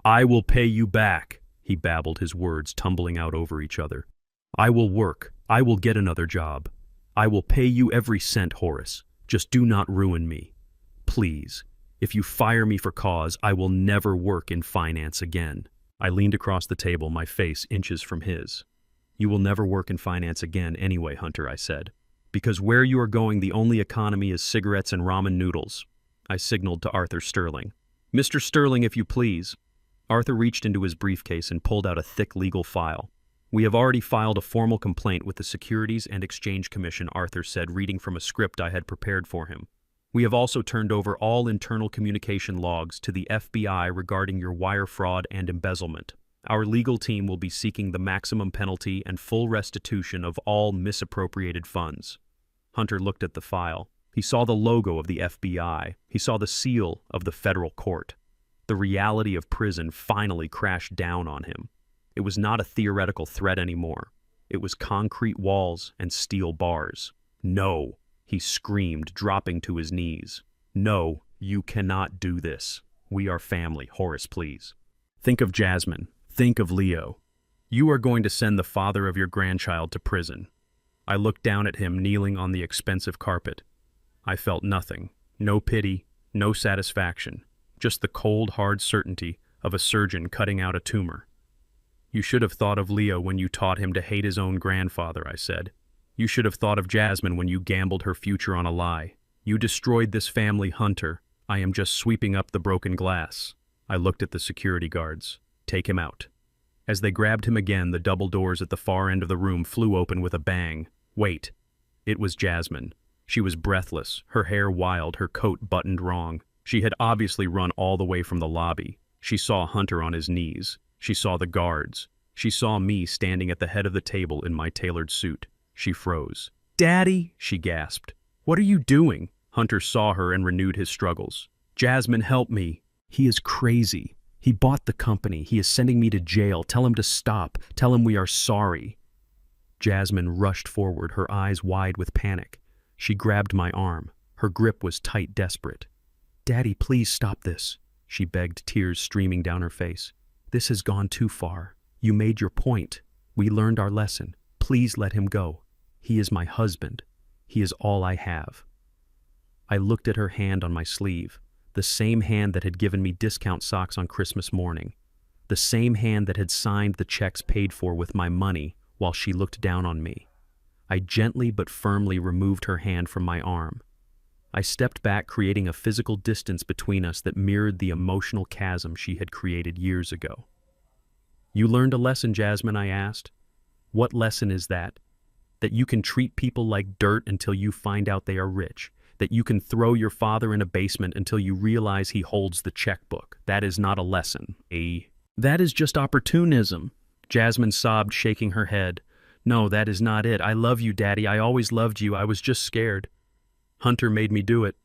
I will pay you back, he babbled, his words tumbling out over each other. I will work. I will get another job. I will pay you every cent, Horace. Just do not ruin me. Please. If you fire me for cause, I will never work in finance again. I leaned across the table, my face inches from his. You will never work in finance again anyway, Hunter, I said. Because where you are going, the only economy is cigarettes and ramen noodles. I signaled to Arthur Sterling. Mr. Sterling, if you please. Arthur reached into his briefcase and pulled out a thick legal file. We have already filed a formal complaint with the Securities and Exchange Commission, Arthur said, reading from a script I had prepared for him. We have also turned over all internal communication logs to the FBI regarding your wire fraud and embezzlement. Our legal team will be seeking the maximum penalty and full restitution of all misappropriated funds. Hunter looked at the file. He saw the logo of the FBI. He saw the seal of the federal court. The reality of prison finally crashed down on him. It was not a theoretical threat anymore. It was concrete walls and steel bars. No, he screamed, dropping to his knees. No, you cannot do this. We are family. Horace, please. Think of Jasmine. Think of Leo. You are going to send the father of your grandchild to prison. I looked down at him kneeling on the expensive carpet. I felt nothing. No pity, no satisfaction. Just the cold, hard certainty of a surgeon cutting out a tumor. You should have thought of Leo when you taught him to hate his own grandfather, I said. You should have thought of Jasmine when you gambled her future on a lie. You destroyed this family, Hunter. I am just sweeping up the broken glass. I looked at the security guards. Take him out. As they grabbed him again, the double doors at the far end of the room flew open with a bang. Wait. It was Jasmine. She was breathless, her hair wild, her coat buttoned wrong. She had obviously run all the way from the lobby. She saw Hunter on his knees. She saw the guards. She saw me standing at the head of the table in my tailored suit. She froze. Daddy, she gasped. What are you doing? Hunter saw her and renewed his struggles. Jasmine, help me. He is crazy. He bought the company. He is sending me to jail. Tell him to stop. Tell him we are sorry. Jasmine rushed forward, her eyes wide with panic. She grabbed my arm. Her grip was tight, desperate. "Daddy, please stop this," she begged, tears streaming down her face. "This has gone too far. You made your point. We learned our lesson. Please let him go. He is my husband. He is all I have." I looked at her hand on my sleeve, the same hand that had given me discount socks on Christmas morning, the same hand that had signed the checks paid for with my money while she looked down on me. I gently but firmly removed her hand from my arm. I stepped back, creating a physical distance between us that mirrored the emotional chasm she had created years ago. "You learned a lesson, Jasmine?" I asked. "What lesson is that? That you can treat people like dirt until you find out they are rich. That you can throw your father in a basement until you realize he holds the checkbook. That is not a lesson, That is just opportunism." Jasmine sobbed, shaking her head. "No, that is not it. I love you, Daddy. I always loved you. I was just scared. Hunter made me do it."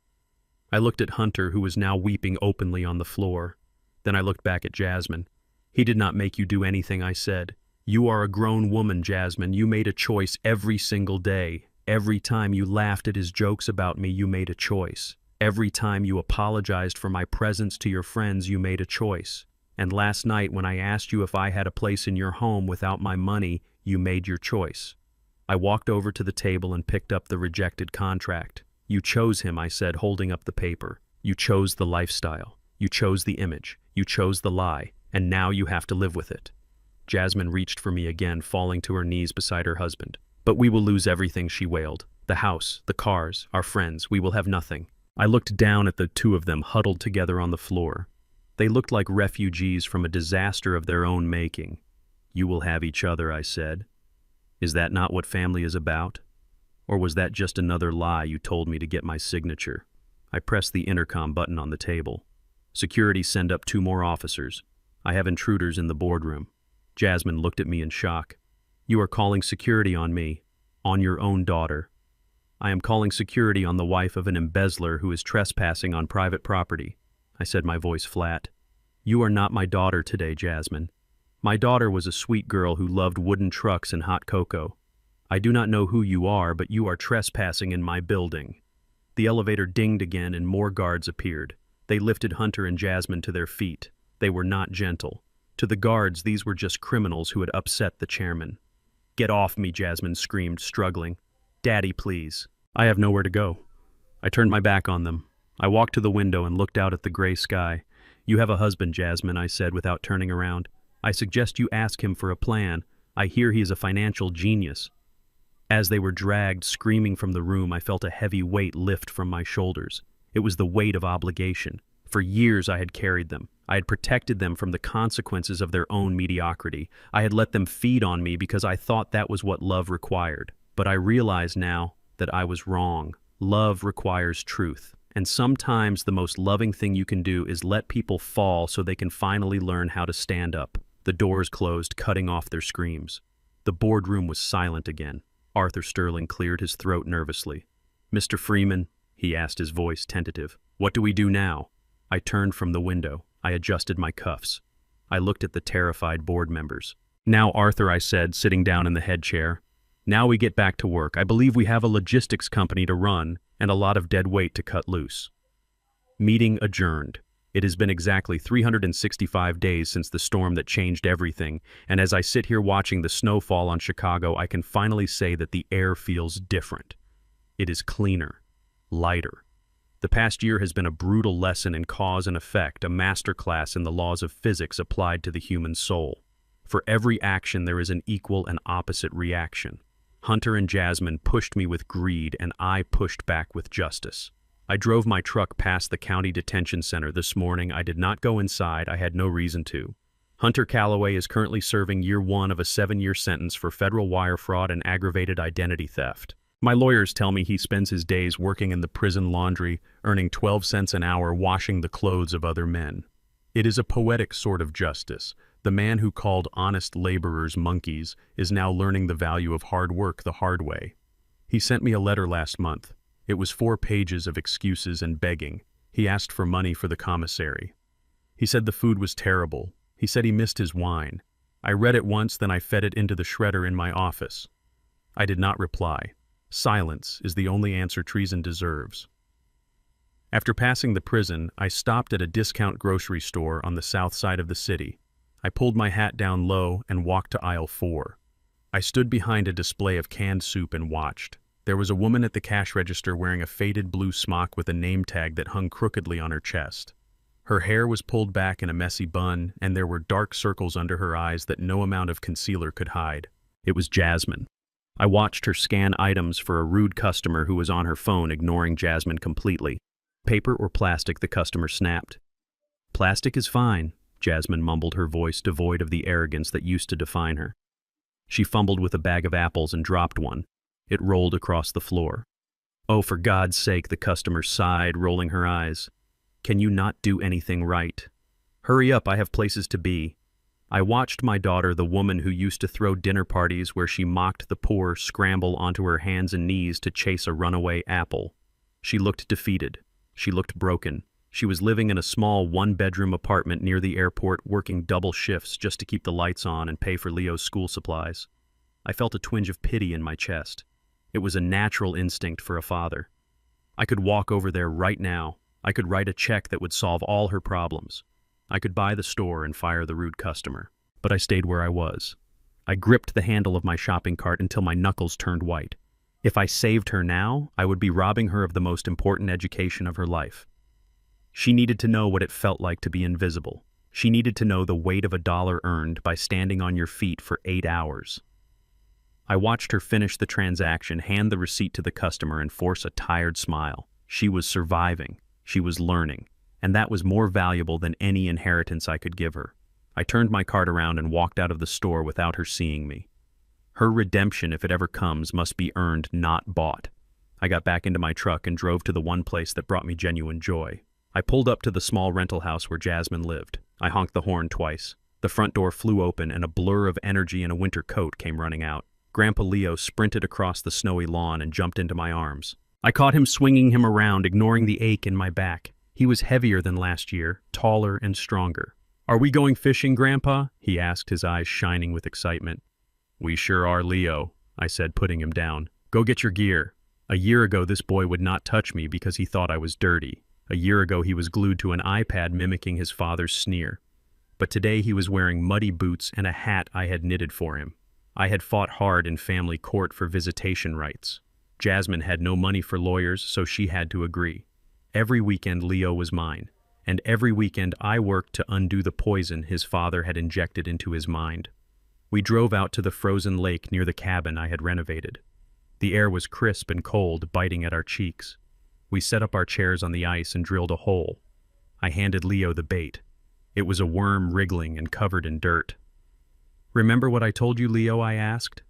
I looked at Hunter, who was now weeping openly on the floor. Then I looked back at Jasmine. "He did not make you do anything," I said. "You are a grown woman, Jasmine. You made a choice every single day. Every time you laughed at his jokes about me, you made a choice. Every time you apologized for my presence to your friends, you made a choice. And last night, when I asked you if I had a place in your home without my money, you made your choice." I walked over to the table and picked up the rejected contract. "You chose him," I said, holding up the paper. "You chose the lifestyle. You chose the image. You chose the lie. And now you have to live with it." Jasmine reached for me again, falling to her knees beside her husband. "But we will lose everything," she wailed. "The house, the cars, our friends. We will have nothing." I looked down at the two of them huddled together on the floor. They looked like refugees from a disaster of their own making. "You will have each other," I said. "Is that not what family is about? Or was that just another lie you told me to get my signature?" I pressed the intercom button on the table. "Security, send up 2 more officers. I have intruders in the boardroom." Jasmine looked at me in shock. "You are calling security on me, on your own daughter." "I am calling security on the wife of an embezzler who is trespassing on private property," I said, my voice flat. "You are not my daughter today, Jasmine. My daughter was a sweet girl who loved wooden trucks and hot cocoa. I do not know who you are, but you are trespassing in my building." The elevator dinged again and more guards appeared. They lifted Hunter and Jasmine to their feet. They were not gentle. To the guards, these were just criminals who had upset the chairman. "Get off me," Jasmine screamed, struggling. "Daddy, please." "I have nowhere to go." I turned my back on them. I walked to the window and looked out at the gray sky. "You have a husband, Jasmine," I said without turning around. "I suggest you ask him for a plan. I hear he is a financial genius." As they were dragged, screaming from the room, I felt a heavy weight lift from my shoulders. It was the weight of obligation. For years I had carried them. I had protected them from the consequences of their own mediocrity. I had let them feed on me because I thought that was what love required. But I realize now that I was wrong. Love requires truth. And sometimes the most loving thing you can do is let people fall so they can finally learn how to stand up. The doors closed, cutting off their screams. The boardroom was silent again. Arthur Sterling cleared his throat nervously. "Mr. Freeman," he asked, his voice tentative, "what do we do now?" I turned from the window. I adjusted my cuffs. I looked at the terrified board members. "Now, Arthur," I said, sitting down in the head chair. "Now we get back to work. I believe we have a logistics company to run and a lot of dead weight to cut loose." Meeting adjourned. It has been exactly 365 days since the storm that changed everything, and as I sit here watching the snow fall on Chicago, I can finally say that the air feels different. It is cleaner, lighter. The past year has been a brutal lesson in cause and effect, a masterclass in the laws of physics applied to the human soul. For every action there is an equal and opposite reaction. Hunter and Jasmine pushed me with greed, and I pushed back with justice. I drove my truck past the county detention center this morning. I did not go inside. I had no reason to. Hunter Calloway is currently serving year 1 of a 7-year sentence for federal wire fraud and aggravated identity theft. My lawyers tell me he spends his days working in the prison laundry, earning 12 cents an hour washing the clothes of other men. It is a poetic sort of justice. The man who called honest laborers monkeys is now learning the value of hard work the hard way. He sent me a letter last month. It was 4 pages of excuses and begging. He asked for money for the commissary. He said the food was terrible. He said he missed his wine. I read it once, then I fed it into the shredder in my office. I did not reply. Silence is the only answer treason deserves. After passing the prison, I stopped at a discount grocery store on the south side of the city. I pulled my hat down low and walked to aisle 4. I stood behind a display of canned soup and watched. There was a woman at the cash register wearing a faded blue smock with a name tag that hung crookedly on her chest. Her hair was pulled back in a messy bun, and there were dark circles under her eyes that no amount of concealer could hide. It was Jasmine. I watched her scan items for a rude customer who was on her phone, ignoring Jasmine completely. "Paper or plastic?" the customer snapped. "Plastic is fine," Jasmine mumbled, her voice devoid of the arrogance that used to define her. She fumbled with a bag of apples and dropped one. It rolled across the floor. "Oh, for God's sake," the customer sighed, rolling her eyes. "Can you not do anything right? Hurry up, I have places to be." I watched my daughter, the woman who used to throw dinner parties where she mocked the poor, scramble onto her hands and knees to chase a runaway apple. She looked defeated. She looked broken. She was living in a small one-bedroom apartment near the airport, working double shifts just to keep the lights on and pay for Leo's school supplies. I felt a twinge of pity in my chest. It was a natural instinct for a father. I could walk over there right now. I could write a check that would solve all her problems. I could buy the store and fire the rude customer. But I stayed where I was. I gripped the handle of my shopping cart until my knuckles turned white. If I saved her now, I would be robbing her of the most important education of her life. She needed to know what it felt like to be invisible. She needed to know the weight of a dollar earned by standing on your feet for 8 hours. I watched her finish the transaction, hand the receipt to the customer, and force a tired smile. She was surviving. She was learning. And that was more valuable than any inheritance I could give her. I turned my cart around and walked out of the store without her seeing me. Her redemption, if it ever comes, must be earned, not bought. I got back into my truck and drove to the one place that brought me genuine joy. I pulled up to the small rental house where Jasmine lived. I honked the horn twice. The front door flew open and a blur of energy in a winter coat came running out. Grandpa Leo sprinted across the snowy lawn and jumped into my arms. I caught him swinging him around, ignoring the ache in my back. He was heavier than last year, taller and stronger. "Are we going fishing, Grandpa?" he asked, his eyes shining with excitement. "We sure are, Leo," I said, putting him down. "Go get your gear." A year ago, this boy would not touch me because he thought I was dirty. A year ago, he was glued to an iPad mimicking his father's sneer. But today he was wearing muddy boots and a hat I had knitted for him. I had fought hard in family court for visitation rights. Jasmine had no money for lawyers, so she had to agree. Every weekend, Leo was mine, and every weekend I worked to undo the poison his father had injected into his mind. We drove out to the frozen lake near the cabin I had renovated. The air was crisp and cold, biting at our cheeks. We set up our chairs on the ice and drilled a hole. I handed Leo the bait. It was a worm wriggling and covered in dirt. "Remember what I told you, Leo?" I asked.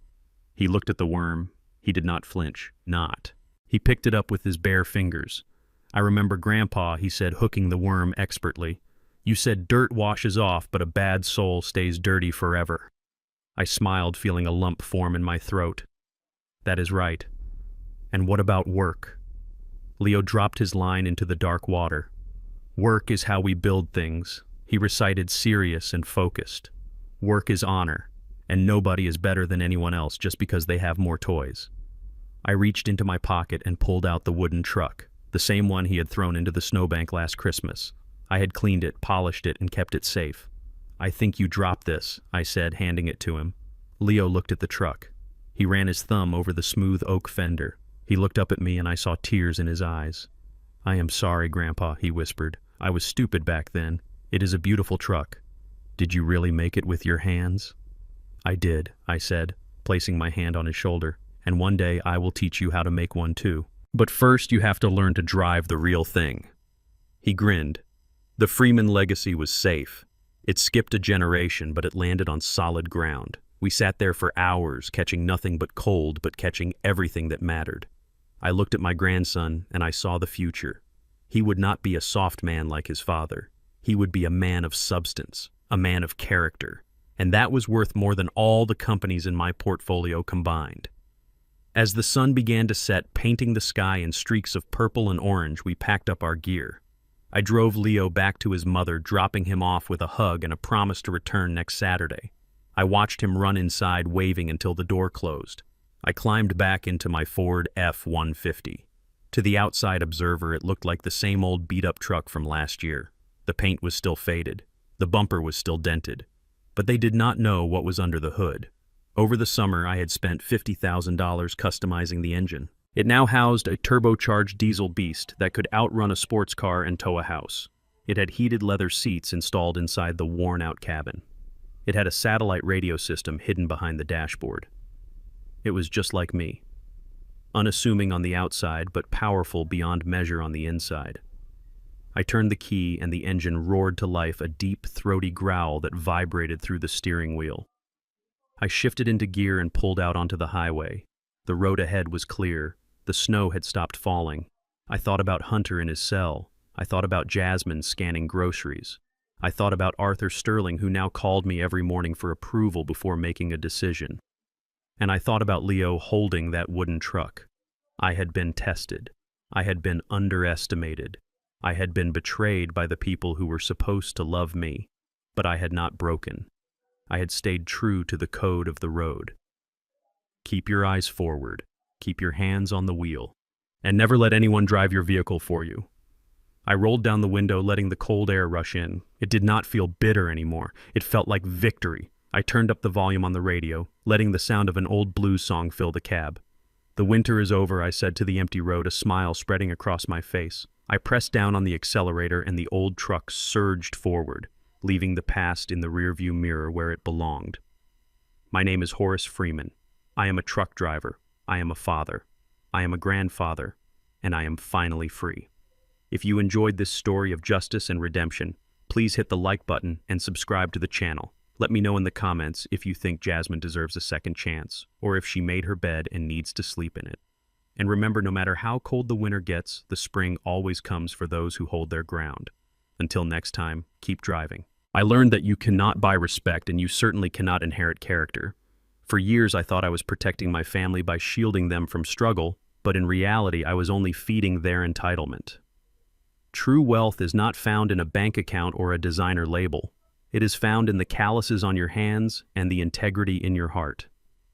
He looked at the worm. He did not flinch. Not. He picked it up with his bare fingers. "I remember, Grandpa," he said, hooking the worm expertly. "You said dirt washes off, but a bad soul stays dirty forever." I smiled, feeling a lump form in my throat. "That is right. And what about work?" Leo dropped his line into the dark water. "Work is how we build things," he recited, serious and focused. "Work is honor, and nobody is better than anyone else just because they have more toys." I reached into my pocket and pulled out the wooden truck, the same one he had thrown into the snowbank last Christmas. I had cleaned it, polished it, and kept it safe. "I think you dropped this," I said, handing it to him. Leo looked at the truck. He ran his thumb over the smooth oak fender. He looked up at me and I saw tears in his eyes. "I am sorry, Grandpa," he whispered. "I was stupid back then. It is a beautiful truck." "Did you really make it with your hands?" "I did," I said, placing my hand on his shoulder. "And one day I will teach you how to make one too. But first you have to learn to drive the real thing." He grinned. The Freeman legacy was safe. It skipped a generation, but it landed on solid ground. We sat there for hours, catching nothing but cold, but catching everything that mattered. I looked at my grandson, and I saw the future. He would not be a soft man like his father. He would be a man of substance, a man of character, and that was worth more than all the companies in my portfolio combined. As the sun began to set, painting the sky in streaks of purple and orange, we packed up our gear. I drove Leo back to his mother, dropping him off with a hug and a promise to return next Saturday. I watched him run inside, waving until the door closed. I climbed back into my Ford F-150. To the outside observer, it looked like the same old beat-up truck from last year. The paint was still faded. The bumper was still dented. But they did not know what was under the hood. Over the summer, I had spent $50,000 customizing the engine. It now housed a turbocharged diesel beast that could outrun a sports car and tow a house. It had heated leather seats installed inside the worn-out cabin. It had a satellite radio system hidden behind the dashboard. It was just like me. Unassuming on the outside, but powerful beyond measure on the inside. I turned the key and the engine roared to life, a deep, throaty growl that vibrated through the steering wheel. I shifted into gear and pulled out onto the highway. The road ahead was clear. The snow had stopped falling. I thought about Hunter in his cell. I thought about Jasmine scanning groceries. I thought about Arthur Sterling, who now called me every morning for approval before making a decision. And I thought about Leo holding that wooden truck. I had been tested. I had been underestimated. I had been betrayed by the people who were supposed to love me, but I had not broken. I had stayed true to the code of the road. Keep your eyes forward, keep your hands on the wheel, and never let anyone drive your vehicle for you. I rolled down the window, letting the cold air rush in. It did not feel bitter anymore. It felt like victory. I turned up the volume on the radio, letting the sound of an old blues song fill the cab. "The winter is over," I said to the empty road, a smile spreading across my face. I pressed down on the accelerator and the old truck surged forward, leaving the past in the rearview mirror where it belonged. My name is Horace Freeman. I am a truck driver. I am a father. I am a grandfather. And I am finally free. If you enjoyed this story of justice and redemption, please hit the like button and subscribe to the channel. Let me know in the comments if you think Jasmine deserves a second chance, or if she made her bed and needs to sleep in it. And remember, no matter how cold the winter gets, the spring always comes for those who hold their ground. Until next time, keep driving. I learned that you cannot buy respect, and you certainly cannot inherit character. For years, I thought I was protecting my family by shielding them from struggle, but in reality, I was only feeding their entitlement. True wealth is not found in a bank account or a designer label. It is found in the calluses on your hands and the integrity in your heart.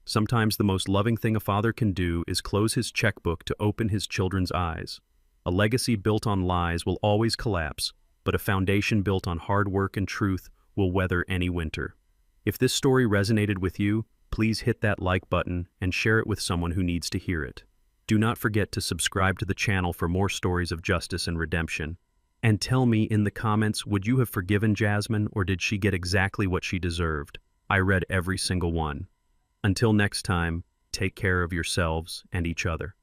Sometimes the most loving thing a father can do is close his checkbook to open his children's eyes. A legacy built on lies will always collapse, but a foundation built on hard work and truth will weather any winter. If this story resonated with you, please hit that like button and share it with someone who needs to hear it. Do not forget to subscribe to the channel for more stories of justice and redemption. And tell me in the comments, would you have forgiven Jasmine, or did she get exactly what she deserved? I read every single one. Until next time, take care of yourselves and each other.